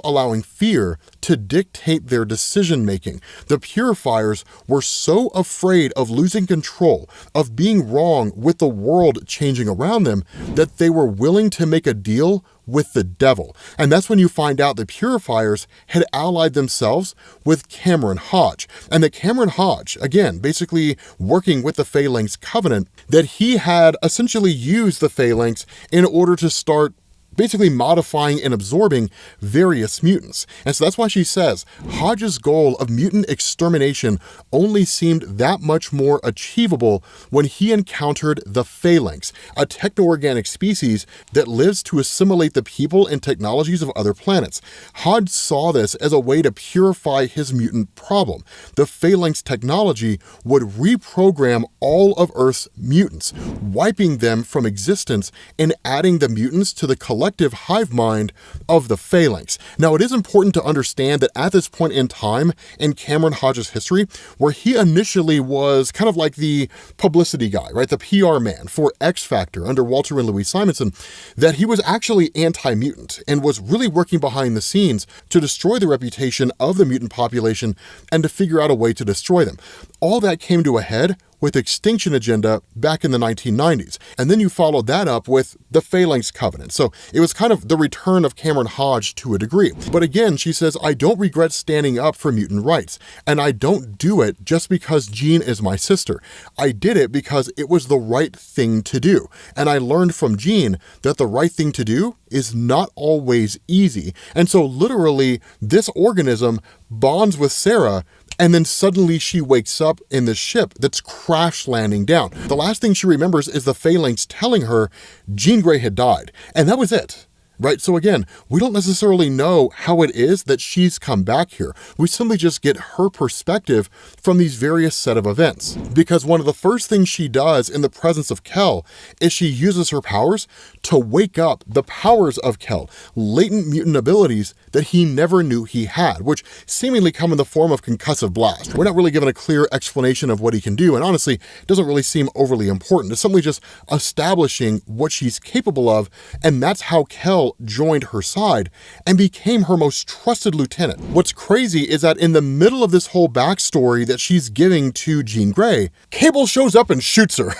allowing fear to dictate their decision making. The Purifiers were so afraid of losing control, of being wrong with the world changing around them, that they were willing to make a deal with the devil. And that's when you find out the Purifiers had allied themselves with Cameron Hodge. And that Cameron Hodge, again, basically working with the Phalanx Covenant, that he had essentially used the Phalanx in order to start basically modifying and absorbing various mutants. And so that's why she says Hodge's goal of mutant extermination only seemed that much more achievable when he encountered the Phalanx, a techno-organic species that lives to assimilate the people and technologies of other planets. Hodge saw this as a way to purify his mutant problem. The Phalanx technology would reprogram all of Earth's mutants, wiping them from existence and adding the mutants to the collective hive mind of the Phalanx. Now, it is important to understand that at this point in time in Cameron Hodge's history, where he initially was kind of like the publicity guy, right, the PR man for X Factor under Walter and Louise Simonson, that he was actually anti-mutant and was really working behind the scenes to destroy the reputation of the mutant population and to figure out a way to destroy them. All that came to a head with Extinction Agenda back in the 1990s. And then you followed that up with the Phalanx Covenant. So it was kind of the return of Cameron Hodge to a degree. But again, she says, I don't regret standing up for mutant rights. And I don't do it just because Jean is my sister. I did it because it was the right thing to do. And I learned from Jean that the right thing to do is not always easy. And so literally, this organism bonds with Sarah, and then suddenly she wakes up in this ship that's crash landing down. The last thing she remembers is the Phalanx telling her Jean Grey had died. And that was it. Right? So again, we don't necessarily know how it is that she's come back here. We simply just get her perspective from these various set of events. Because one of the first things she does in the presence of Kel is she uses her powers to wake up the powers of Kel, latent mutant abilities that he never knew he had, which seemingly come in the form of concussive blast. We're not really given a clear explanation of what he can do, and honestly, it doesn't really seem overly important. It's simply just establishing what she's capable of, and that's how Kel joined her side and became her most trusted lieutenant. What's crazy is that in the middle of this whole backstory that she's giving to Jean Grey, Cable shows up and shoots her.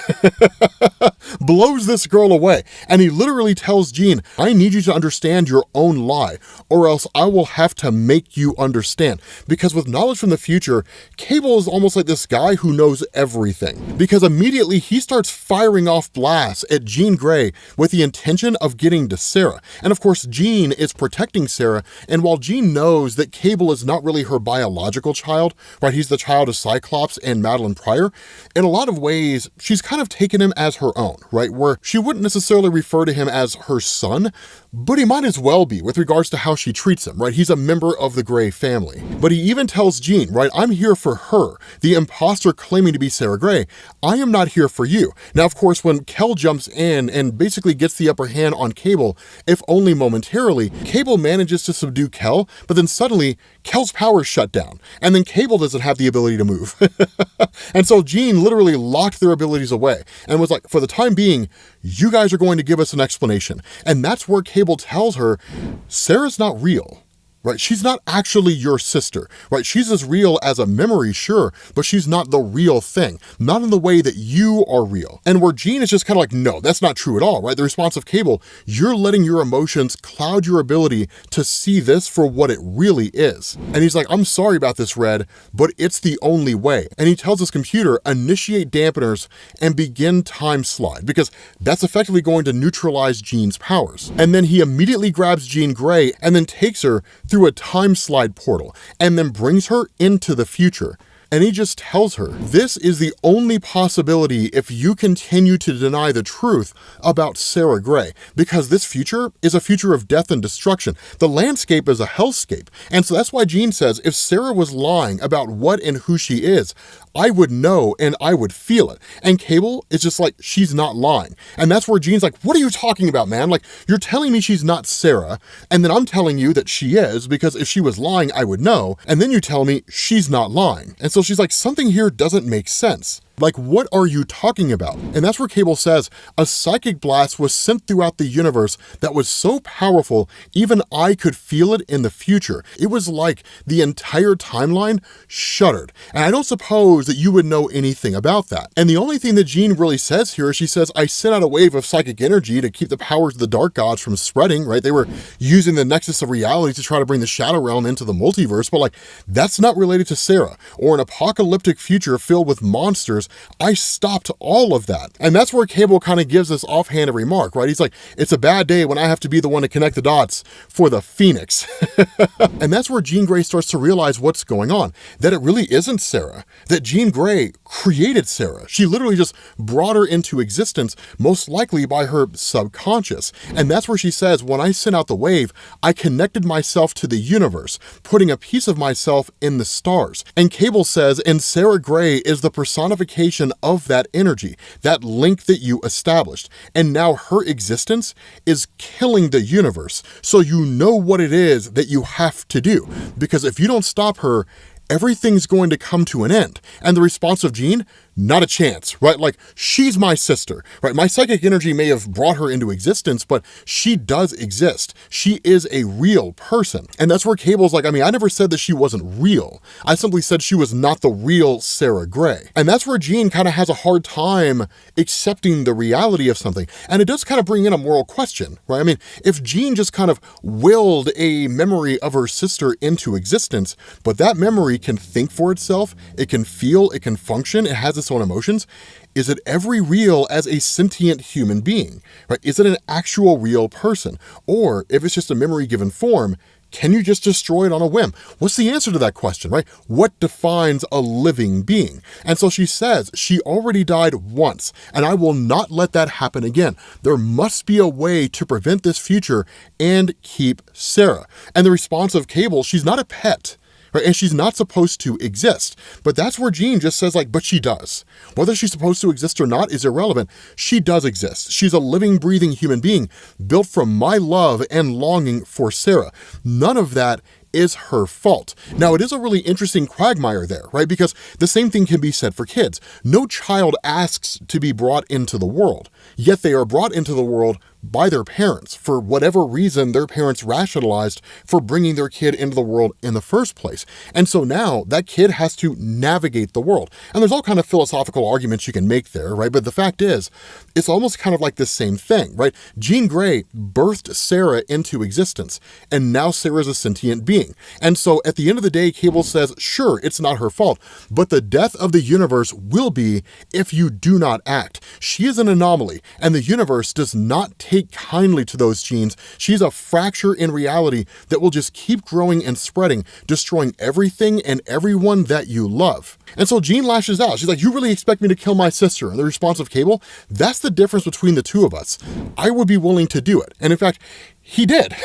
Blows this girl away. And he literally tells Jean, I need you to understand your own lie, or else I will have to make you understand. Because with knowledge from the future, Cable is almost like this guy who knows everything. Because immediately he starts firing off blasts at Jean Grey with the intention of getting to Sarah. And of course, Jean is protecting Sarah, and while Jean knows that Cable is not really her biological child, right, he's the child of Cyclops and Madeline Pryor, in a lot of ways, she's kind of taken him as her own, right, where she wouldn't necessarily refer to him as her son, but he might as well be with regards to how she treats him, right? He's a member of the Grey family. But he even tells Jean, right, I'm here for her, the imposter claiming to be Sarah Grey. I am not here for you. Now, of course, when Kel jumps in and basically gets the upper hand on Cable, if only momentarily, Cable manages to subdue Kel, but then suddenly Kel's powers shut down, and then Cable doesn't have the ability to move. And so Jean literally locked their abilities away and was like, for the time being, you guys are going to give us an explanation. And that's where Cable tells her, Sarah's not real. Right? She's not actually your sister, right? She's as real as a memory, sure, but she's not the real thing, not in the way that you are real. And where Jean is just kind of like, no, that's not true at all, right? The response of Cable, you're letting your emotions cloud your ability to see this for what it really is. And he's like, I'm sorry about this, Red, but it's the only way. And he tells his computer, initiate dampeners and begin time slide, because that's effectively going to neutralize Jean's powers. And then he immediately grabs Jean Grey and then takes her through a time slide portal and then brings her into the future. And he just tells her, this is the only possibility if you continue to deny the truth about Sarah Grey, because this future is a future of death and destruction. The landscape is a hellscape. And so that's why Jean says, if Sarah was lying about what and who she is, I would know and I would feel it. And Cable is just like, she's not lying. And that's where Jean's like, what are you talking about, man? Like, you're telling me she's not Sarah, and then I'm telling you that she is, because if she was lying, I would know. And then you tell me she's not lying. And so she's like, something here doesn't make sense. Like, what are you talking about? And that's where Cable says, a psychic blast was sent throughout the universe that was so powerful, even I could feel it in the future. It was like the entire timeline shuddered. And I don't suppose that you would know anything about that. And the only thing that Jean really says here is she says, I sent out a wave of psychic energy to keep the powers of the dark gods from spreading, right? They were using the nexus of reality to try to bring the shadow realm into the multiverse, but like, that's not related to Sarah or an apocalyptic future filled with monsters. I stopped all of that. And that's where Cable kind of gives this offhanded remark, right? He's like, it's a bad day when I have to be the one to connect the dots for the Phoenix. And that's where Jean Grey starts to realize what's going on, that it really isn't Sarah, that Jean Grey created Sarah. She literally just brought her into existence, most likely by her subconscious. And that's where she says, when I sent out the wave, I connected myself to the universe, putting a piece of myself in the stars. And Cable says, and Sarah Grey is the personification of that energy, that link that you established. And now her existence is killing the universe. So you know what it is that you have to do. Because if you don't stop her, everything's going to come to an end. And the response of Jean, not a chance, right? Like, she's my sister, right? My psychic energy may have brought her into existence, but she does exist. She is a real person. And that's where Cable's like, I mean, I never said that she wasn't real. I simply said she was not the real Sarah Grey. And that's where Jean kind of has a hard time accepting the reality of something. And it does kind of bring in a moral question, right? I mean, if Jean just kind of willed a memory of her sister into existence, but that memory can think for itself, it can feel, it can function, it has its own emotions, is it ever real as a sentient human being, right? Is it an actual real person? Or if it's just a memory given form, can you just destroy it on a whim? What's the answer to that question, right? What defines a living being? And so she says she already died once, and I will not let that happen again. There must be a way to prevent this future and keep Sarah. And the response of Cable, she's not a pet, right? And she's not supposed to exist. But that's where Jean just says, like, but she does. Whether she's supposed to exist or not is irrelevant. She does exist. She's a living, breathing human being built from my love and longing for Sarah. None of that is her fault. Now, it is a really interesting quagmire there, right? Because the same thing can be said for kids. No child asks to be brought into the world, yet they are brought into the world by their parents for whatever reason their parents rationalized for bringing their kid into the world in the first place. And so now that kid has to navigate the world. And there's all kind of philosophical arguments you can make there, right? But the fact is, it's almost kind of like the same thing, right? Jean Grey birthed Sarah into existence, and now Sarah's a sentient being. And so at the end of the day, Cable says, sure, it's not her fault, but the death of the universe will be if you do not act. She is an anomaly, and the universe does not take kindly to those genes. She's a fracture in reality that will just keep growing and spreading, destroying everything and everyone that you love. And so Jean lashes out. She's like, you really expect me to kill my sister? And the response of Cable, that's the difference between the two of us. I would be willing to do it. And in fact, he did.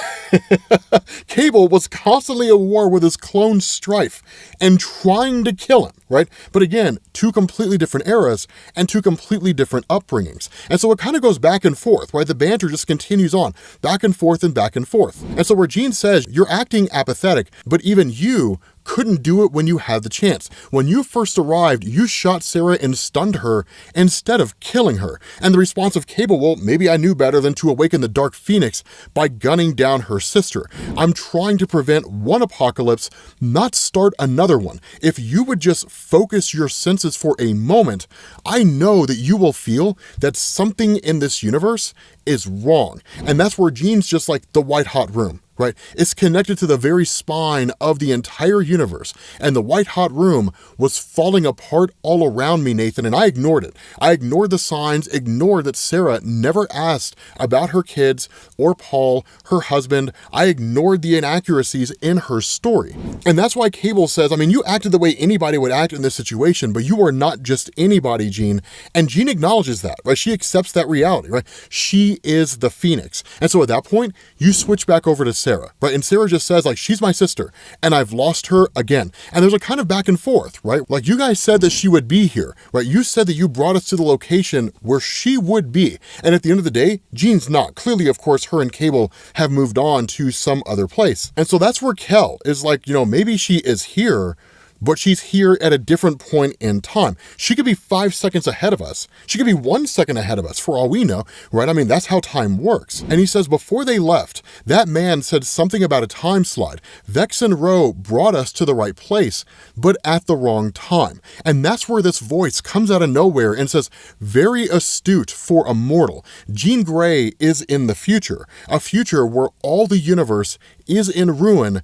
Cable was constantly at war with his clone Strife and trying to kill him, right? But again, two completely different eras and two completely different upbringings. And so it kind of goes back and forth, right? The banter just continues on, back and forth and back and forth. And so where Jean says, you're acting apathetic, but even you couldn't do it when you had the chance. When you first arrived, you shot Sarah and stunned her instead of killing her. And the response of Cable, well, maybe I knew better than to awaken the Dark Phoenix by gunning down her sister. I'm trying to prevent one apocalypse, not start another one. If you would just focus your senses for a moment, I know that you will feel that something in this universe is wrong. And that's where Jean's just like the white hot room, right? It's connected to the very spine of the entire universe. And the white hot room was falling apart all around me, Nathan, and I ignored it. I ignored the signs, ignored that Sarah never asked about her kids or Paul, her husband. I ignored the inaccuracies in her story. And that's why Cable says, I mean, you acted the way anybody would act in this situation, but you are not just anybody, Jean. And Jean acknowledges that, right? She accepts that reality, right? She is the Phoenix. And so at that point, you switch back over to Sarah, right? And Sarah just says, like, she's my sister, and I've lost her again. And there's a kind of back and forth, right? Like, you guys said that she would be here, right? You said that you brought us to the location where she would be. And at the end of the day, Jean's not. Clearly, of course, her and Cable have moved on to some other place. And so that's where Kel is like, maybe she is here, but she's here at a different point in time. She could be 5 seconds ahead of us. She could be 1 second ahead of us, for all we know, right? I mean, that's how time works. And he says, before they left, that man said something about a time slide. Vex and Ro brought us to the right place, but at the wrong time. And that's where this voice comes out of nowhere and says, very astute for a mortal. Jean Grey is in the future, a future where all the universe is in ruin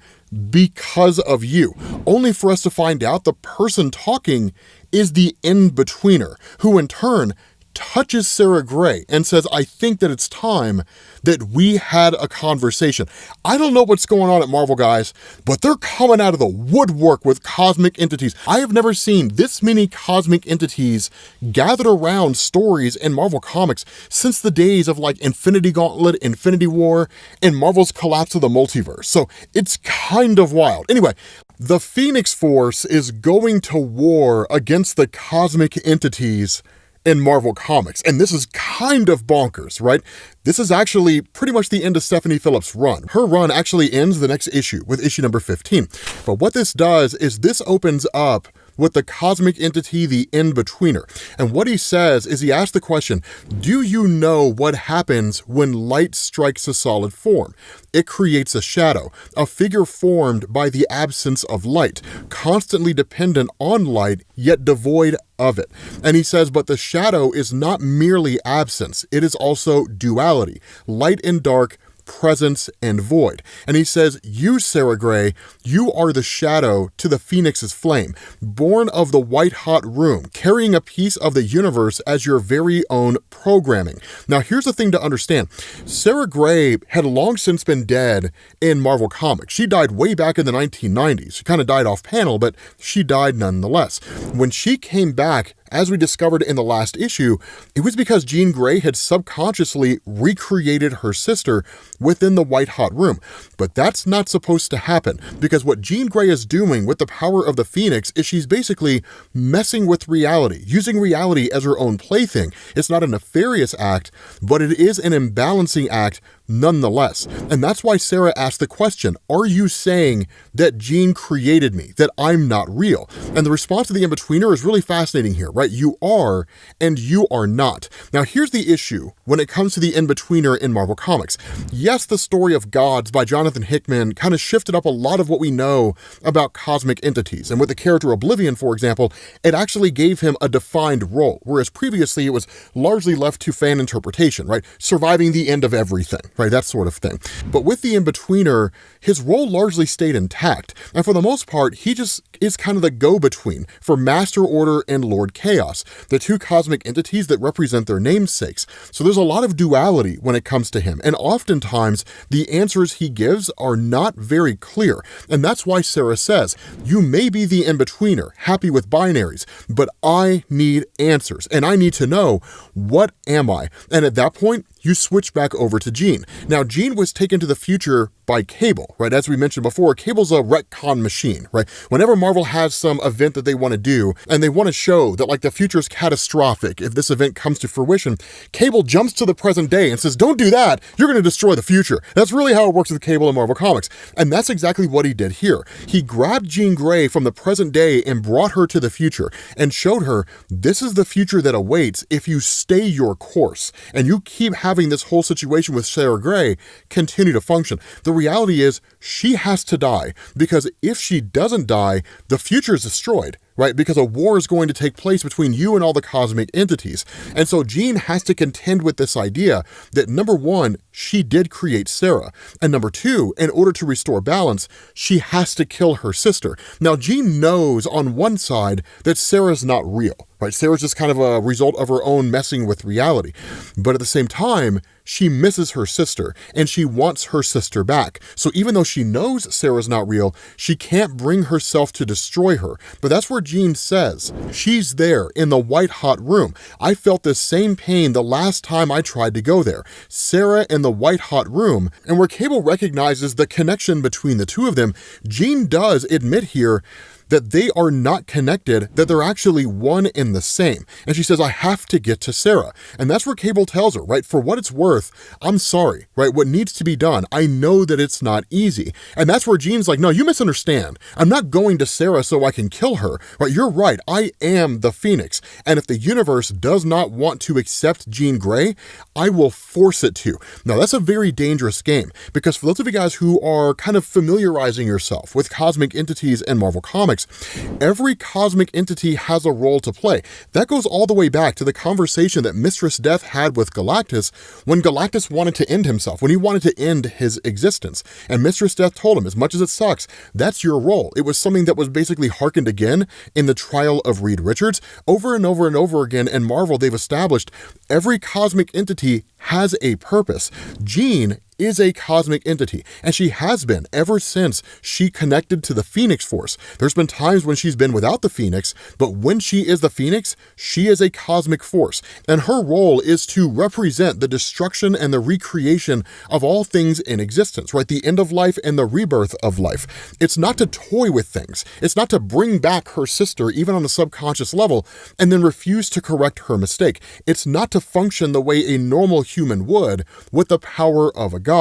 because of you, only for us to find out the person talking is the Inbetweener, who in turn touches Sarah Grey and says, I think that it's time that we had a conversation. I don't know what's going on at Marvel, guys, but they're coming out of the woodwork with cosmic entities. I have never seen this many cosmic entities gathered around stories in Marvel Comics since the days of like Infinity Gauntlet, Infinity War, and Marvel's collapse of the multiverse. So it's kind of wild. Anyway, the Phoenix Force is going to war against the cosmic entities in Marvel Comics. And this is kind of bonkers, right? This is actually pretty much the end of Stephanie Phillips' run. Her run actually ends the next issue with issue number 15. But what this does is this opens up with the cosmic entity, the Inbetweener. And what he says is he asks the question, do you know what happens when light strikes a solid form? It creates a shadow, a figure formed by the absence of light, constantly dependent on light, yet devoid of it. And he says, but the shadow is not merely absence, it is also duality, light and dark, presence and void. And he says, you, Sarah Grey, you are the shadow to the Phoenix's flame, born of the white-hot room, carrying a piece of the universe as your very own programming. Now, here's the thing to understand. Sarah Grey had long since been dead in Marvel Comics. She died way back in the 1990s. She kind of died off panel, but she died nonetheless. When she came back, as we discovered in the last issue, it was because Jean Grey had subconsciously recreated her sister within the white-hot room. But that's not supposed to happen, because what Jean Grey is doing with the power of the Phoenix is she's basically messing with reality, using reality as her own plaything. It's not a nefarious act, but it is an imbalancing act nonetheless. And that's why Sarah asked the question, are you saying that Jean created me, that I'm not real? And the response to the Inbetweener is really fascinating here, right? You are, and you are not. Now, here's the issue when it comes to the Inbetweener in Marvel Comics. Yes, the story of Gods by Jonathan Hickman kind of shifted up a lot of what we know about cosmic entities. And with the character Oblivion, for example, it actually gave him a defined role, whereas previously it was largely left to fan interpretation, right? Surviving the end of everything, right? That sort of thing. But with the Inbetweener, his role largely stayed intact. And for the most part, he just is kind of the go-between for Master Order and Lord Chaos, the two cosmic entities that represent their namesakes. So there's a lot of duality when it comes to him. And oftentimes, the answers he gives are not very clear. And that's why Sarah says, you may be the Inbetweener, happy with binaries, but I need answers. And I need to know, what am I? And at that point, you switch back over to Jean. Now, Jean was taken to the future by Cable, right? As we mentioned before, Cable's a retcon machine, right? Whenever Marvel has some event that they want to do, and they want to show that like the future is catastrophic if this event comes to fruition, Cable jumps to the present day and says, don't do that, you're going to destroy the future. That's really how it works with Cable in Marvel Comics. And that's exactly what he did here. He grabbed Jean Grey from the present day and brought her to the future and showed her, this is the future that awaits if you stay your course and you keep having this whole situation with Sarah Grey continue to function. The reality is she has to die, because if she doesn't die, the future is destroyed, right? Because a war is going to take place between you and all the cosmic entities. And so Jean has to contend with this idea that, number one, she did create Sarah. And number two, in order to restore balance, she has to kill her sister. Now, Jean knows on one side that Sarah's not real. right? Sarah's just kind of a result of her own messing with reality. But at the same time, she misses her sister, and she wants her sister back. So even though she knows Sarah's not real, she can't bring herself to destroy her. But that's where Jean says, she's there in the white-hot room. I felt the same pain the last time I tried to go there. Sarah in the white-hot room. And where Cable recognizes the connection between the two of them, Jean does admit here that they are not connected, that they're actually one and the same. And she says, I have to get to Sarah. And that's where Cable tells her, right, for what it's worth, I'm sorry, right, what needs to be done, I know that it's not easy. And that's where Jean's like, no, you misunderstand. I'm not going to Sarah so I can kill her, right? You're right, I am the Phoenix. And if the universe does not want to accept Jean Grey, I will force it to. Now, that's a very dangerous game, because for those of you guys who are kind of familiarizing yourself with cosmic entities and Marvel Comics, every cosmic entity has a role to play. That goes all the way back to the conversation that Mistress Death had with Galactus when Galactus wanted to end himself, when he wanted to end his existence. And Mistress Death told him, as much as it sucks, that's your role. It was something that was basically hearkened again in the trial of Reed Richards. Over and over and over again in Marvel, they've established every cosmic entity has a purpose. Jean is a cosmic entity, and she has been ever since she connected to the Phoenix Force. There's been times when she's been without the Phoenix, but when she is the Phoenix, she is a cosmic force, and her role is to represent the destruction and the recreation of all things in existence, right? The end of life and the rebirth of life. It's not to toy with things. It's not to bring back her sister, even on a subconscious level, and then refuse to correct her mistake. It's not to function the way a normal human would with the power of a god.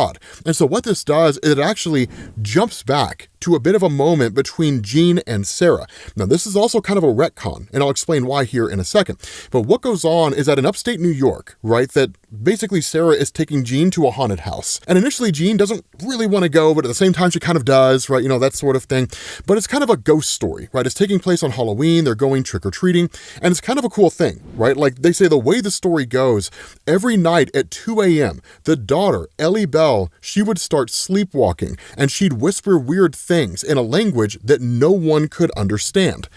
And so what this does, it actually jumps back to a bit of a moment between Jean and Sarah. Now, this is also kind of a retcon, and I'll explain why here in a second. But what goes on is that in upstate New York, right, that basically Sarah is taking Jean to a haunted house. And initially, Jean doesn't really want to go, but at the same time, she kind of does, right, you know, that sort of thing. But it's kind of a ghost story, right? It's taking place on Halloween, they're going trick-or-treating, and it's kind of a cool thing, right? Like they say, the way the story goes, every night at 2 a.m., the daughter, Ellie Bell, she would start sleepwalking, and she'd whisper weird things in a language that no one could understand.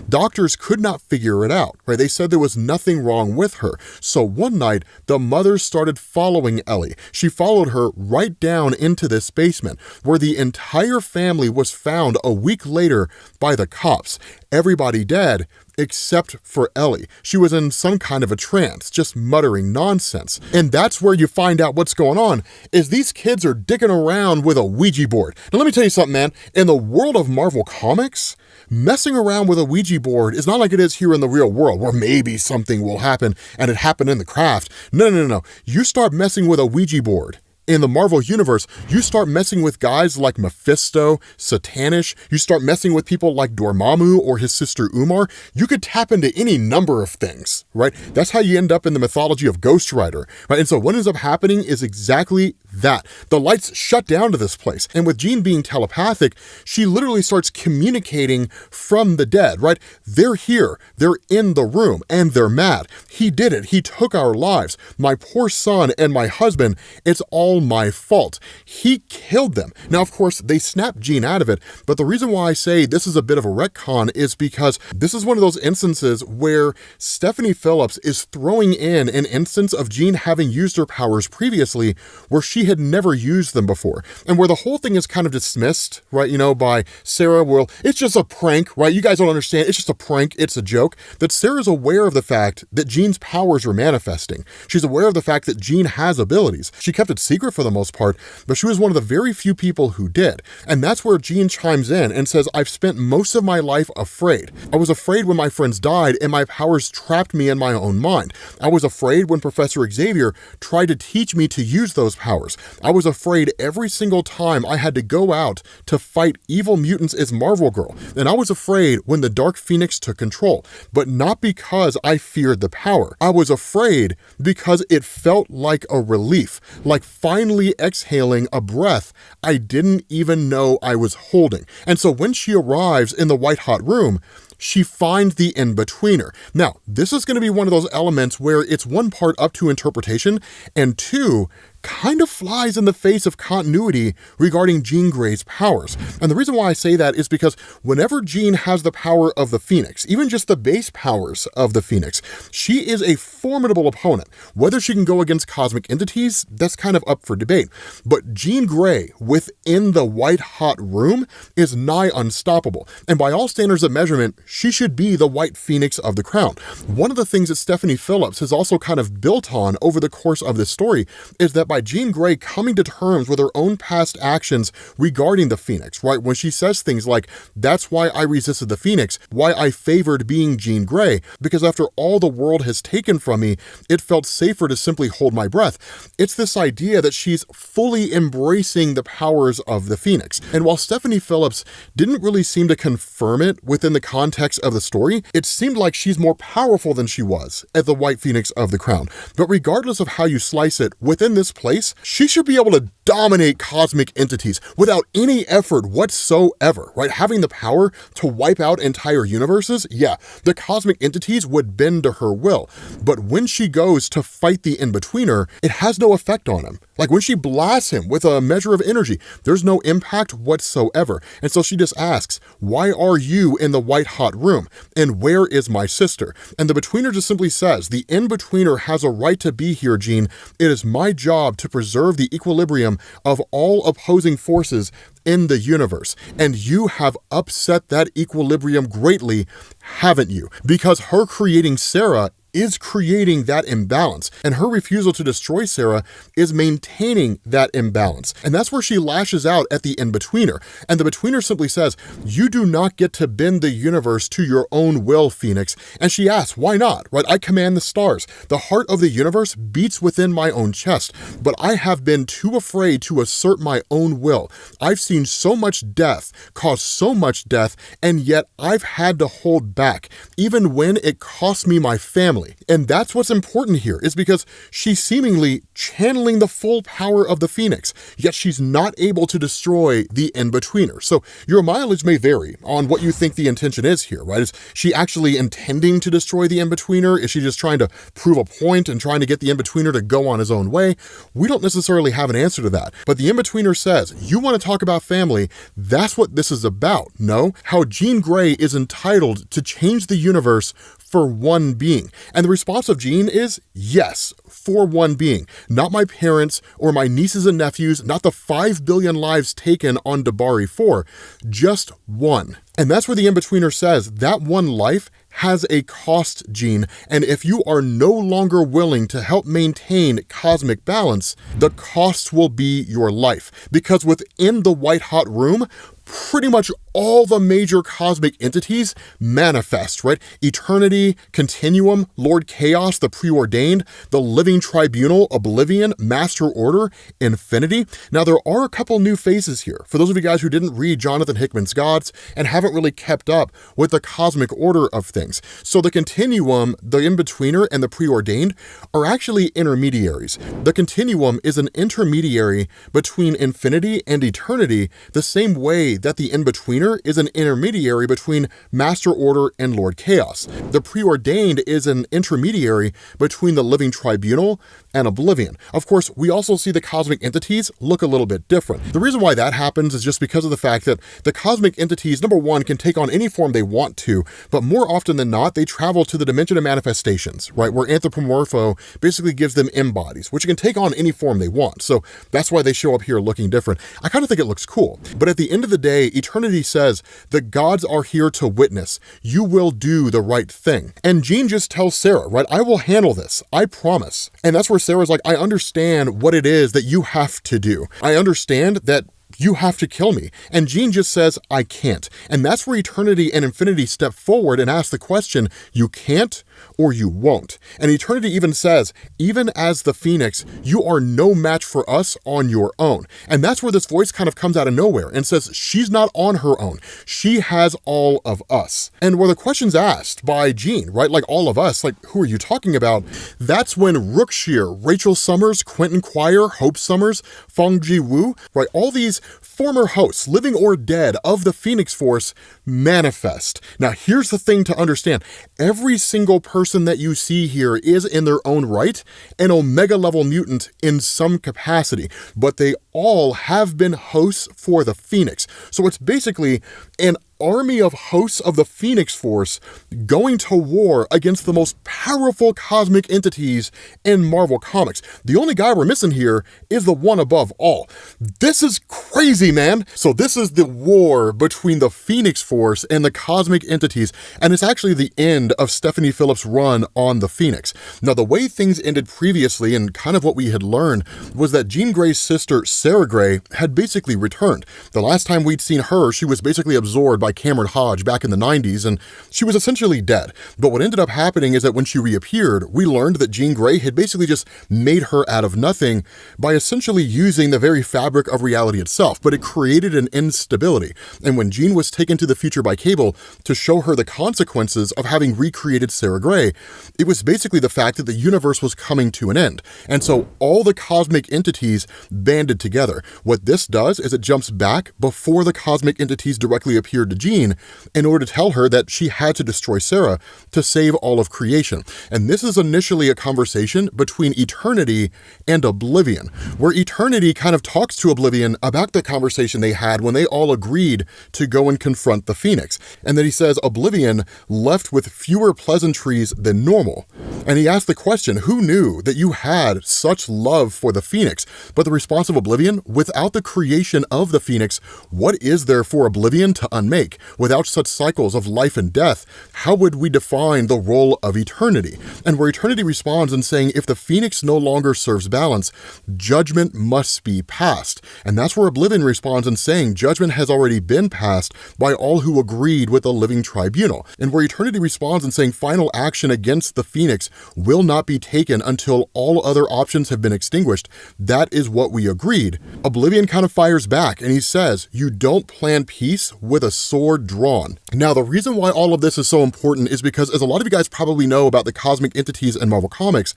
Doctors could not figure it out, right? They said there was nothing wrong with her. So one night, the mother started following Ellie. She followed her right down into this basement, where the entire family was found a week later by the cops. Everybody dead, except for Ellie. She was in some kind of a trance, just muttering nonsense. And that's where you find out what's going on, is these kids are dicking around with a Ouija board. Now let me tell you something, man. In the world of Marvel Comics, messing around with a Ouija board is not like it is here in the real world, where maybe something will happen, and it happened in the craft. No. You start messing with a Ouija board in the Marvel Universe, you start messing with guys like Mephisto, Satanish, you start messing with people like Dormammu or his sister Umar, you could tap into any number of things, right? That's how you end up in the mythology of Ghost Rider, right? And so what ends up happening is exactly that. The lights shut down to this place. And with Jean being telepathic, she literally starts communicating from the dead, right? They're here, they're in the room, and they're mad. He did it, he took our lives. My poor son and my husband, it's all my fault. He killed them. Now, of course, they snapped Jean out of it, but the reason why I say this is a bit of a retcon is because this is one of those instances where Stephanie Phillips is throwing in an instance of Jean having used her powers previously where she had never used them before, and where the whole thing is kind of dismissed, right, you know, by Sarah. Well, it's just a prank, right? You guys don't understand. It's just a prank. It's a joke. That Sarah's aware of the fact that Jean's powers are manifesting. She's aware of the fact that Jean has abilities. She kept it secret for the most part, but she was one of the very few people who did. And that's where Jean chimes in and says, I've spent most of my life afraid. I was afraid when my friends died and my powers trapped me in my own mind. I was afraid when Professor Xavier tried to teach me to use those powers. I was afraid every single time I had to go out to fight evil mutants as Marvel Girl. And I was afraid when the Dark Phoenix took control, but not because I feared the power. I was afraid because it felt like a relief, like finally exhaling a breath I didn't even know I was holding. And so when she arrives in the white-hot room, she finds the Inbetweener. Now, this is going to be one of those elements where it's one part up to interpretation, and two, kind of flies in the face of continuity regarding Jean Grey's powers. And the reason why I say that is because whenever Jean has the power of the Phoenix, even just the base powers of the Phoenix, she is a formidable opponent. Whether she can go against cosmic entities, that's kind of up for debate. But Jean Grey, within the white-hot room, is nigh unstoppable. And by all standards of measurement, she should be the White Phoenix of the Crown. One of the things that Stephanie Phillips has also kind of built on over the course of this story is that by Jean Grey coming to terms with her own past actions regarding the Phoenix, right? When she says things like, that's why I resisted the Phoenix, why I favored being Jean Grey, because after all the world has taken from me, it felt safer to simply hold my breath. It's this idea that she's fully embracing the powers of the Phoenix. And while Stephanie Phillips didn't really seem to confirm it within the context of the story, it seemed like she's more powerful than she was as the White Phoenix of the Crown. But regardless of how you slice it, within this place, she should be able to dominate cosmic entities without any effort whatsoever, right? Having the power to wipe out entire universes, yeah, the cosmic entities would bend to her will. But when she goes to fight the Inbetweener, it has no effect on him. Like when she blasts him with a measure of energy, there's no impact whatsoever. And so she just asks, why are you in the white hot room? And where is my sister? And the Betweener just simply says, the Inbetweener has a right to be here, Jean. It is my job to preserve the equilibrium of all opposing forces in the universe. And you have upset that equilibrium greatly, haven't you? Because her creating Sarah is creating that imbalance, and her refusal to destroy Sarah is maintaining that imbalance. And that's where she lashes out at the Inbetweener. And the Betweener simply says, you do not get to bend the universe to your own will, Phoenix. And she asks, why not? Right? I command the stars. The heart of the universe beats within my own chest, but I have been too afraid to assert my own will. I've seen so much death, caused so much death, and yet I've had to hold back, even when it cost me my family. And that's what's important here, is because she's seemingly channeling the full power of the Phoenix, yet she's not able to destroy the Inbetweener. So your mileage may vary on what you think the intention is here, right? Is she actually intending to destroy the Inbetweener? Is she just trying to prove a point and trying to get the Inbetweener to go on his own way? We don't necessarily have an answer to that. But the Inbetweener says, you want to talk about family? That's what this is about. No, how Jean Grey is entitled to change the universe for one being. And the response of Jean is yes, for one being. Not my parents or my nieces and nephews, not the 5 billion lives taken on Dabari 4, just one. And that's where the Inbetweener says that one life has a cost, Jean, and if you are no longer willing to help maintain cosmic balance, the cost will be your life. Because within the white hot room, pretty much all the major cosmic entities manifest, right? Eternity, Continuum, Lord Chaos, the Preordained, the Living Tribunal, Oblivion, Master Order, Infinity. Now, there are a couple new faces here. For those of you guys who didn't read Jonathan Hickman's Gods and haven't really kept up with the cosmic order of things. So the Continuum, the Inbetweener, and the Preordained are actually intermediaries. The Continuum is an intermediary between Infinity and Eternity, the same way that the Inbetweener is an intermediary between Master Order and Lord Chaos. The Preordained is an intermediary between the Living Tribunal and Oblivion. Of course, we also see the cosmic entities look a little bit different. The reason why that happens is just because of the fact that the cosmic entities, number one, can take on any form they want to, but more often than not, they travel to the dimension of manifestations, right? Where Anthropomorpho basically gives them embodies, which can take on any form they want. So that's why they show up here looking different. I kind of think it looks cool. But at the end of the day, Eternity says, the gods are here to witness. You will do the right thing. And Jean just tells Sarah, right? I will handle this. I promise. And that's where Sarah's like, I understand what it is that you have to do. I understand that you have to kill me. And Jean just says, I can't. And that's where Eternity and Infinity step forward and ask the question, you can't or you won't. And Eternity even says, even as the Phoenix, you are no match for us on your own. And that's where this voice kind of comes out of nowhere and says, she's not on her own. She has all of us. And where the question's asked by Jean, right? Like all of us, like who are you talking about? That's when Rookshire, Rachel Summers, Quentin Quire, Hope Summers, Fong Ji Woo, right? All these former hosts, living or dead, of the Phoenix Force manifest. Now, here's the thing to understand. Every single person that you see here is in their own right an Omega level mutant in some capacity, but they all have been hosts for the Phoenix. So it's basically an army of hosts of the Phoenix Force going to war against the most powerful cosmic entities in Marvel Comics. The only guy we're missing here is the one above all. This is crazy, man. So this is the war between the Phoenix Force and the cosmic entities, and it's actually the end of Stephanie Phillips' run on the Phoenix. Now, the way things ended previously, and kind of what we had learned, was that Jean Grey's sister, Sarah Grey, had basically returned. The last time we'd seen her, she was basically absorbed by Cameron Hodge back in the 90s, and she was essentially dead. But what ended up happening is that when she reappeared, we learned that Jean Grey had basically just made her out of nothing by essentially using the very fabric of reality itself, but it created an instability. And when Jean was taken to the future by Cable to show her the consequences of having recreated Sarah Grey, it was basically the fact that the universe was coming to an end. And so all the cosmic entities banded together. What this does is it jumps back before the cosmic entities directly appeared to Jean in order to tell her that she had to destroy Sarah to save all of creation. And this is initially a conversation between Eternity and Oblivion, where Eternity kind of talks to Oblivion about the conversation they had when they all agreed to go and confront the Phoenix. And then he says Oblivion left with fewer pleasantries than normal. And he asked the question, who knew that you had such love for the Phoenix? But the response of Oblivion, without the creation of the Phoenix, what is there for Oblivion to unmake? Without such cycles of life and death, how would we define the role of Eternity? And where Eternity responds in saying, if the Phoenix no longer serves balance, judgment must be passed. And that's where Oblivion responds in saying, judgment has already been passed by all who agreed with the living tribunal. And where Eternity responds in saying, final action against the Phoenix will not be taken until all other options have been extinguished. That is what we agreed. Oblivion kind of fires back and he says, you don't plan peace with a sword drawn. Now, the reason why all of this is so important is because, as a lot of you guys probably know about the cosmic entities in Marvel Comics,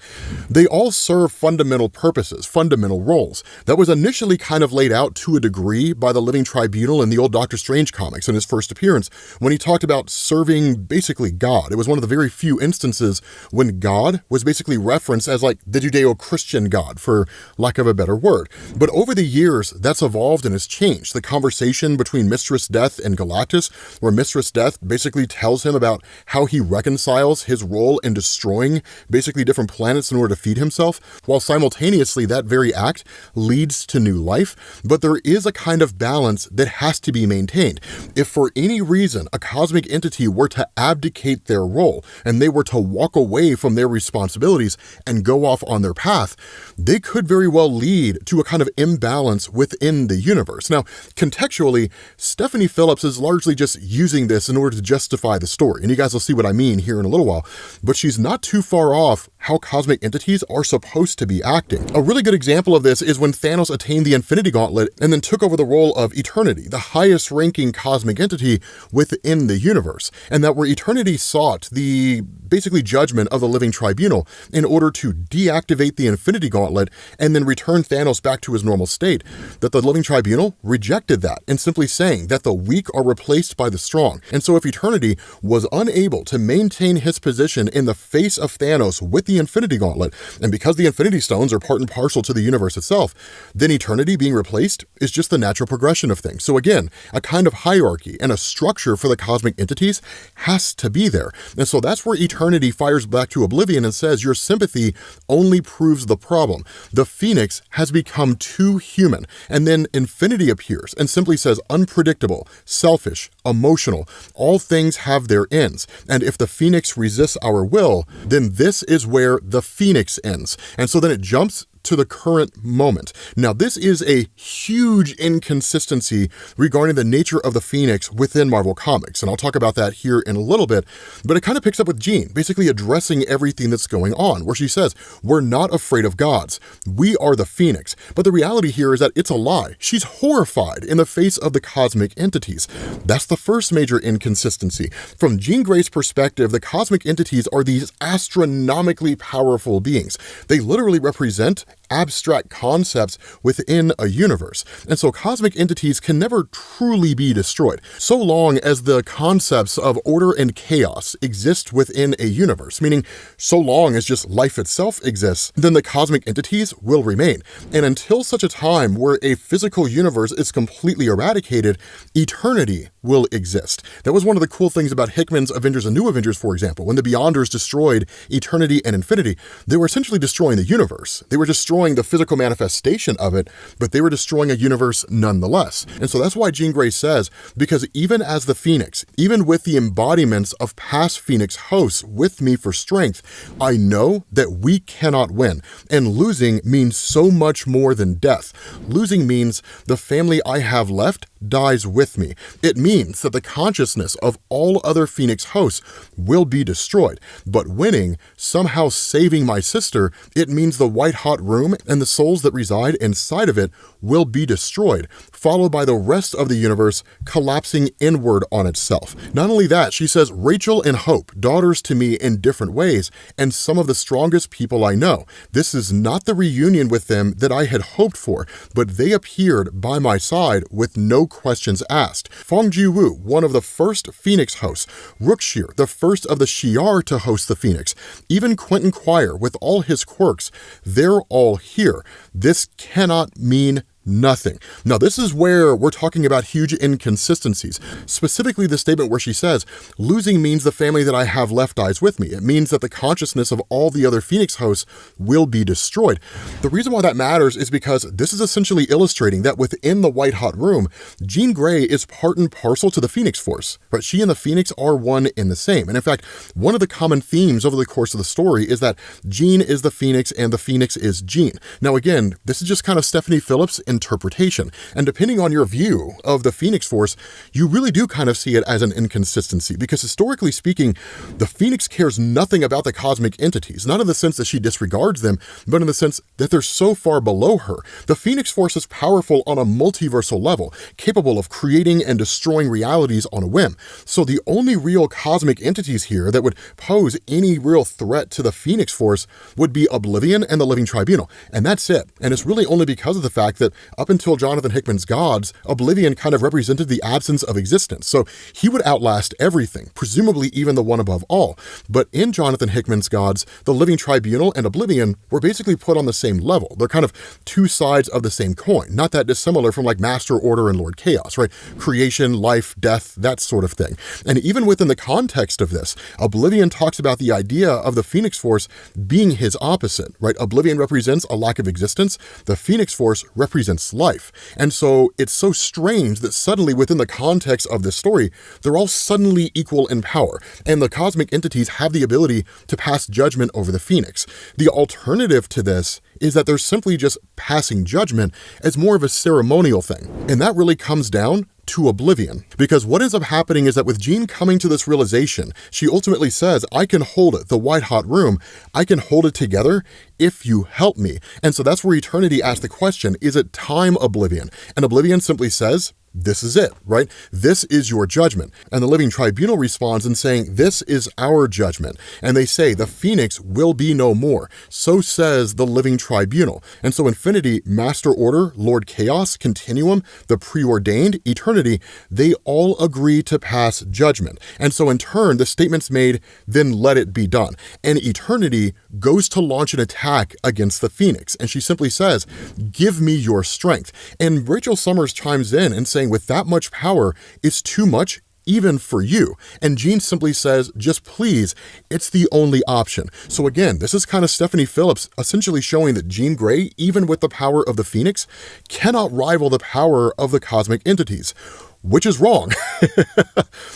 they all serve fundamental purposes, fundamental roles. That was initially kind of laid out to a degree by the Living Tribunal in the old Doctor Strange comics in his first appearance, when he talked about serving basically God. It was one of the very few instances when God was basically referenced as like the Judeo-Christian God, for lack of a better word. But over the years, that's evolved and has changed. The conversation between Mistress Death and Galactus, where Mistress Death basically tells him about how he reconciles his role in destroying basically different planets in order to feed himself, while simultaneously that very act leads to new life. But there is a kind of balance that has to be maintained. If for any reason a cosmic entity were to abdicate their role and they were to walk away from their responsibilities and go off on their path, they could very well lead to a kind of imbalance within the universe. Now, contextually, Stephanie Phillips is largely just using this in order to justify the story, and you guys will see what I mean here in a little while, but she's not too far off how cosmic entities are supposed to be acting. A really good example of this is when Thanos attained the Infinity Gauntlet and then took over the role of Eternity, the highest ranking cosmic entity within the universe, and that where Eternity sought the basically judgment of the Living Tribunal in order to deactivate the Infinity Gauntlet and then return Thanos back to his normal state, that the Living Tribunal rejected that and simply saying that the weak are replaced by the strong. And so if Eternity was unable to maintain his position in the face of Thanos with the Infinity Gauntlet, and because the Infinity Stones are part and parcel to the universe itself, then Eternity being replaced is just the natural progression of things. So again, a kind of hierarchy and a structure for the cosmic entities has to be there. And so that's where Eternity fires back to Oblivion and says, your sympathy only proves the problem. The Phoenix has become too human. And then Infinity appears and simply says, unpredictable, selfish, emotional, all things have their ends. And if the Phoenix resists our will, then this is where the Phoenix ends. And so then it jumps to the current moment. Now, this is a huge inconsistency regarding the nature of the Phoenix within Marvel Comics, and I'll talk about that here in a little bit, but it kind of picks up with Jean, basically addressing everything that's going on, where she says, we're not afraid of gods. We are the Phoenix. But the reality here is that it's a lie. She's horrified in the face of the cosmic entities. That's the first major inconsistency. From Jean Grey's perspective, the cosmic entities are these astronomically powerful beings. They literally represent abstract concepts within a universe. And so cosmic entities can never truly be destroyed, so long as the concepts of order and chaos exist within a universe, meaning so long as just life itself exists, then the cosmic entities will remain. And until such a time where a physical universe is completely eradicated, eternity will exist. That was one of the cool things about Hickman's Avengers and New Avengers, for example. When the Beyonders destroyed eternity and infinity, they were essentially destroying the universe. They were destroying the physical manifestation of it, but they were destroying a universe nonetheless. And so that's why Jean Grey says, because even as the Phoenix, even with the embodiments of past Phoenix hosts with me for strength, I know that we cannot win. And losing means so much more than death. Losing means the family I have left dies with me. It means that the consciousness of all other Phoenix hosts will be destroyed. But winning, somehow saving my sister, it means the white hot room and the souls that reside inside of it will be destroyed, followed by the rest of the universe collapsing inward on itself. Not only that, she says, Rachel and Hope, daughters to me in different ways, and some of the strongest people I know. This is not the reunion with them that I had hoped for, but they appeared by my side with no questions asked. Fong Jiwoo, one of the first Phoenix hosts, Rookshire, the first of the Shi'ar to host the Phoenix, even Quentin Quire with all his quirks, they're all here. This cannot mean nothing. Now, this is where we're talking about huge inconsistencies, specifically the statement where she says, losing means the family that I have left dies with me. It means that the consciousness of all the other Phoenix hosts will be destroyed. The reason why that matters is because this is essentially illustrating that within the White Hot Room, Jean Grey is part and parcel to the Phoenix Force, right? She and the Phoenix are one and the same. And in fact, one of the common themes over the course of the story is that Jean is the Phoenix and the Phoenix is Jean. Now, again, this is just kind of Stephanie Phillips' interpretation. And depending on your view of the Phoenix Force, you really do kind of see it as an inconsistency, because historically speaking, the Phoenix cares nothing about the cosmic entities, not in the sense that she disregards them, but in the sense that they're so far below her. The Phoenix Force is powerful on a multiversal level, capable of creating and destroying realities on a whim. So the only real cosmic entities here that would pose any real threat to the Phoenix Force would be Oblivion and the Living Tribunal. And that's it. And it's really only because of the fact that up until Jonathan Hickman's Gods, Oblivion kind of represented the absence of existence. So he would outlast everything, presumably even the one above all. But in Jonathan Hickman's Gods, the Living Tribunal and Oblivion were basically put on the same level. They're kind of two sides of the same coin, not that dissimilar from like Master Order and Lord Chaos, right? Creation, life, death, that sort of thing. And even within the context of this, Oblivion talks about the idea of the Phoenix Force being his opposite, right? Oblivion represents a lack of existence. The Phoenix Force represents life. And so it's so strange that suddenly within the context of this story, they're all suddenly equal in power, and the cosmic entities have the ability to pass judgment over the Phoenix. The alternative to this is that they're simply just passing judgment as more of a ceremonial thing. And that really comes down to Oblivion. Because what ends up happening is that with Jean coming to this realization, she ultimately says, I can hold it, the White Hot Room, I can hold it together if you help me. And so that's where Eternity asks the question, is it time, Oblivion? And Oblivion simply says, this is it, right? This is your judgment. And the Living Tribunal responds in saying, this is our judgment. And they say, the Phoenix will be no more. So says the Living Tribunal. And so Infinity, Master Order, Lord Chaos, Continuum, the Preordained, Eternity, they all agree to pass judgment. And so in turn, the statement's made, then let it be done. And Eternity goes to launch an attack against the Phoenix. And she simply says, give me your strength. And Rachel Summers chimes in and saying, with that much power, it's too much even for you. And Jean simply says, just please, it's the only option. So again, this is kind of Stephanie Phillips essentially showing that Jean Grey, even with the power of the Phoenix, cannot rival the power of the cosmic entities. Which is wrong,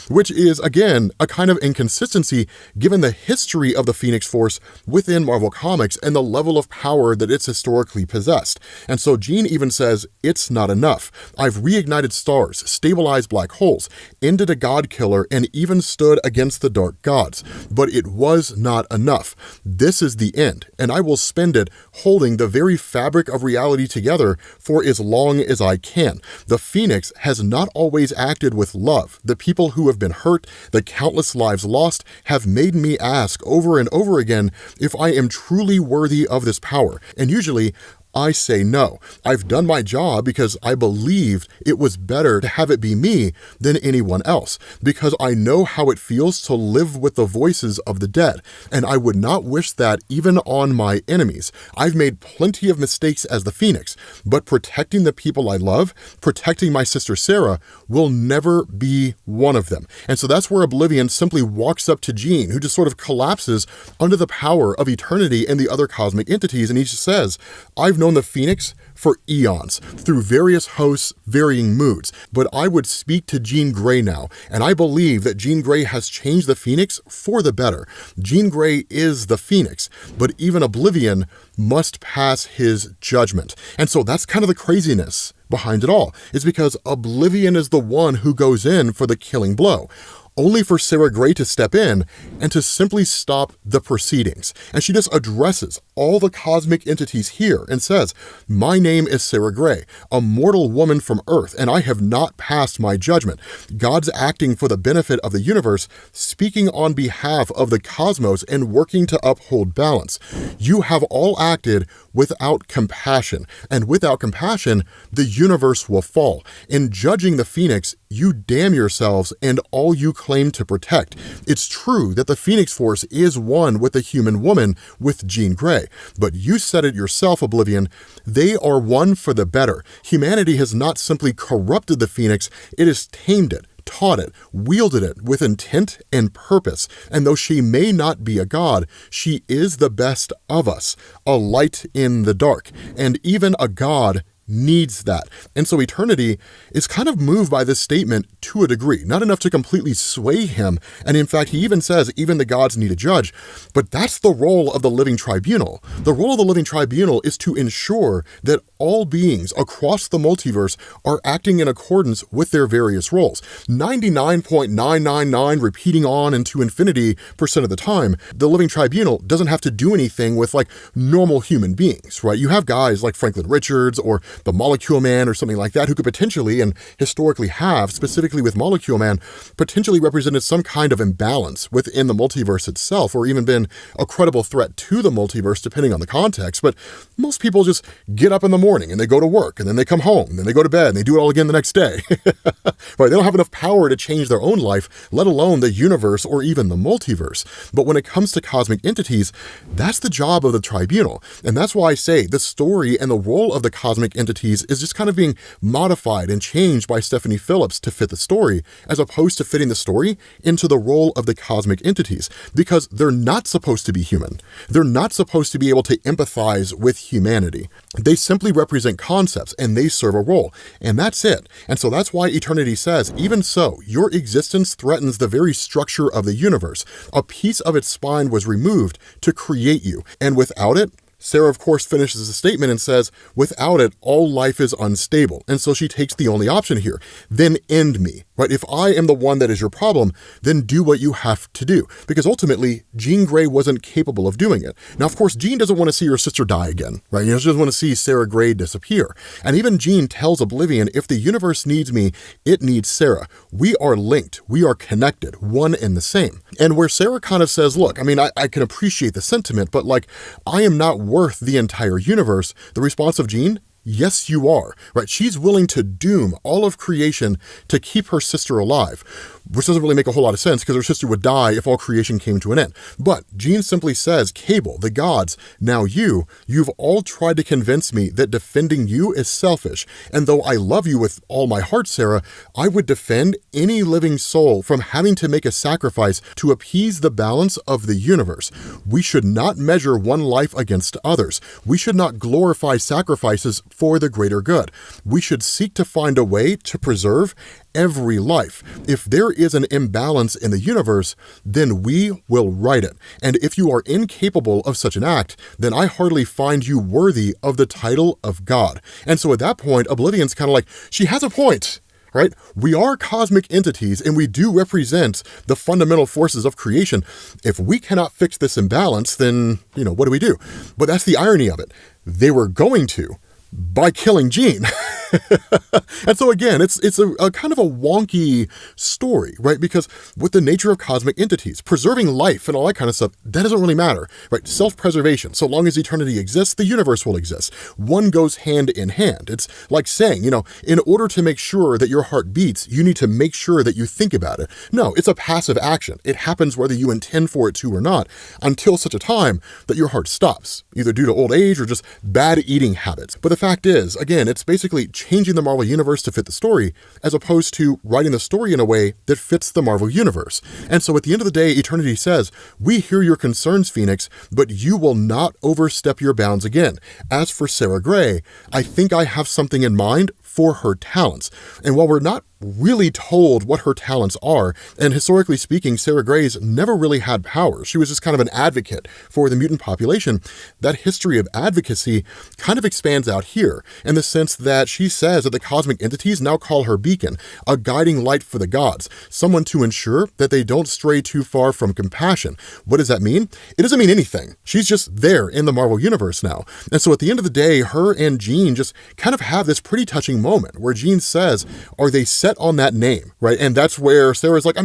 which is, again, a kind of inconsistency given the history of the Phoenix Force within Marvel Comics and the level of power that it's historically possessed. And so Jean even says, it's not enough. I've reignited stars, stabilized black holes, ended a god killer, and even stood against the dark gods. But it was not enough. This is the end, and I will spend it holding the very fabric of reality together for as long as I can. The Phoenix has not always always acted with love. The people who have been hurt, the countless lives lost, have made me ask over and over again if I am truly worthy of this power. And usually, I say no. I've done my job because I believed it was better to have it be me than anyone else, because I know how it feels to live with the voices of the dead, and I would not wish that even on my enemies. I've made plenty of mistakes as the Phoenix, but protecting the people I love, protecting my sister Sarah, will never be one of them. And so that's where Oblivion simply walks up to Jean, who just sort of collapses under the power of eternity and the other cosmic entities, and he just says, I've known the Phoenix for eons, through various hosts, varying moods, but I would speak to Jean Grey now, and I believe that Jean Grey has changed the Phoenix for the better. Jean Grey is the Phoenix, but even Oblivion must pass his judgment. And so that's kind of the craziness behind it all, is because Oblivion is the one who goes in for the killing blow, only for Sarah Grey to step in and to simply stop the proceedings. And she just addresses all the cosmic entities here and says, my name is Sarah Grey, a mortal woman from Earth, and I have not passed my judgment. God's acting for the benefit of the universe, speaking on behalf of the cosmos and working to uphold balance. You have all acted without compassion, and without compassion, the universe will fall. In judging the Phoenix, you damn yourselves and all you claim to protect. It's true that the Phoenix Force is one with the human woman, with Jean Grey, but you said it yourself, Oblivion, they are one for the better. Humanity has not simply corrupted the Phoenix, it has tamed it, taught it, wielded it with intent and purpose. And though she may not be a god, she is the best of us, a light in the dark, and even a god needs that. And so Eternity is kind of moved by this statement to a degree, not enough to completely sway him. And in fact, he even says, even the gods need a judge. But that's the role of the living tribunal. The role of the living tribunal is to ensure that all beings across the multiverse are acting in accordance with their various roles. 99.999 repeating on into infinity % of the time, the living tribunal doesn't have to do anything with like normal human beings, right? You have guys like Franklin Richards or the Molecule Man or something like that who could potentially, and historically have, specifically with Molecule Man, potentially represented some kind of imbalance within the multiverse itself, or even been a credible threat to the multiverse depending on the context. But most people just get up in the morning and they go to work and then they come home and then they go to bed and they do it all again the next day. Right? They don't have enough power to change their own life, let alone the universe or even the multiverse. But when it comes to cosmic entities, that's the job of the tribunal. And that's why I say the story and the role of the cosmic entities is just kind of being modified and changed by Stephanie Phillips to fit the story, as opposed to fitting the story into the role of the cosmic entities, because they're not supposed to be human. They're not supposed to be able to empathize with humanity. They simply represent concepts and they serve a role, and that's it. And so that's why Eternity says, even so, your existence threatens the very structure of the universe. A piece of its spine was removed to create you, and without it, Sarah, of course, finishes the statement and says, without it, all life is unstable. And so she takes the only option here. Then end me, right? If I am the one that is your problem, then do what you have to do. Because ultimately, Jean Grey wasn't capable of doing it. Now, of course, Jean doesn't want to see her sister die again, right? She doesn't want to see Sarah Grey disappear. And even Jean tells Oblivion, if the universe needs me, it needs Sarah. We are linked. We are connected, one and the same. And where Sarah kind of says, look, I mean, I can appreciate the sentiment, but like, I am not worth the entire universe. The response of Jean, yes, you are, right? She's willing to doom all of creation to keep her sister alive, which doesn't really make a whole lot of sense because her sister would die if all creation came to an end. But Jean simply says, Cable, the gods, now you've all tried to convince me that defending you is selfish. And though I love you with all my heart, Sarah, I would defend any living soul from having to make a sacrifice to appease the balance of the universe. We should not measure one life against others. We should not glorify sacrifices for the greater good. We should seek to find a way to preserve every life. If there is an imbalance in the universe, then we will right it. And if you are incapable of such an act, then I hardly find you worthy of the title of God. And so at that point, Oblivion's kind of like, she has a point, right? We are cosmic entities and we do represent the fundamental forces of creation. If we cannot fix this imbalance, then, what do we do? But that's the irony of it. They were going to, by killing Jean. And so again, it's a kind of a wonky story, right? Because with the nature of cosmic entities, preserving life and all that kind of stuff, that doesn't really matter, right? Self-preservation, so long as eternity exists, the universe will exist. One goes hand in hand. It's like saying, in order to make sure that your heart beats, you need to make sure that you think about it. No, it's a passive action. It happens whether you intend for it to or not, until such a time that your heart stops, either due to old age or just bad eating habits. But the fact is, again, it's basically changing the Marvel Universe to fit the story, as opposed to writing the story in a way that fits the Marvel Universe. And so at the end of the day, Eternity says, we hear your concerns, Phoenix, but you will not overstep your bounds again. As for Sarah Gray, I think I have something in mind for her talents. And while we're not really told what her talents are, and historically speaking, Sarah Gray's never really had powers. She was just kind of an advocate for the mutant population. That history of advocacy kind of expands out here in the sense that she says that the cosmic entities now call her beacon, a guiding light for the gods, someone to ensure that they don't stray too far from compassion. What does that mean? It doesn't mean anything. She's just there in the Marvel Universe now. And so at the end of the day, her and Jean just kind of have this pretty touching moment where Jean says, are they set on that name, right? And that's where Sarah's like,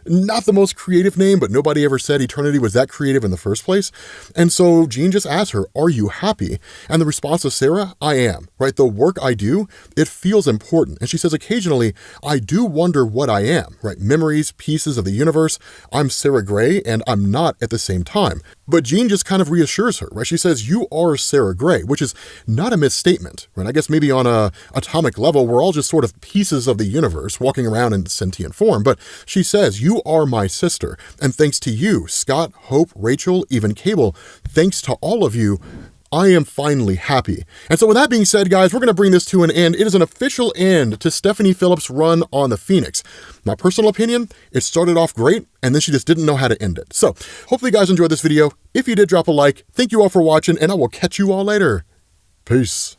not the most creative name, but nobody ever said Eternity was that creative in the first place. And so Jean just asks her, are you happy? And the response of Sarah, I am, right? The work I do, it feels important. And she says, occasionally, I do wonder what I am, right? Memories, pieces of the universe. I'm Sarah Gray, and I'm not at the same time. But Jean just kind of reassures her, right? She says, you are Sarah Gray, which is not a misstatement, right? I guess maybe on a atomic level, we're all just sort of pieces of the universe walking around in sentient form. But she says, you are my sister. And thanks to you, Scott, Hope, Rachel, even Cable, thanks to all of you, I am finally happy. And so with that being said, guys, we're going to bring this to an end. It is an official end to Stephanie Phillips' run on the Phoenix. My personal opinion, it started off great, and then she just didn't know how to end it. So hopefully you guys enjoyed this video. If you did, drop a like. Thank you all for watching, and I will catch you all later. Peace.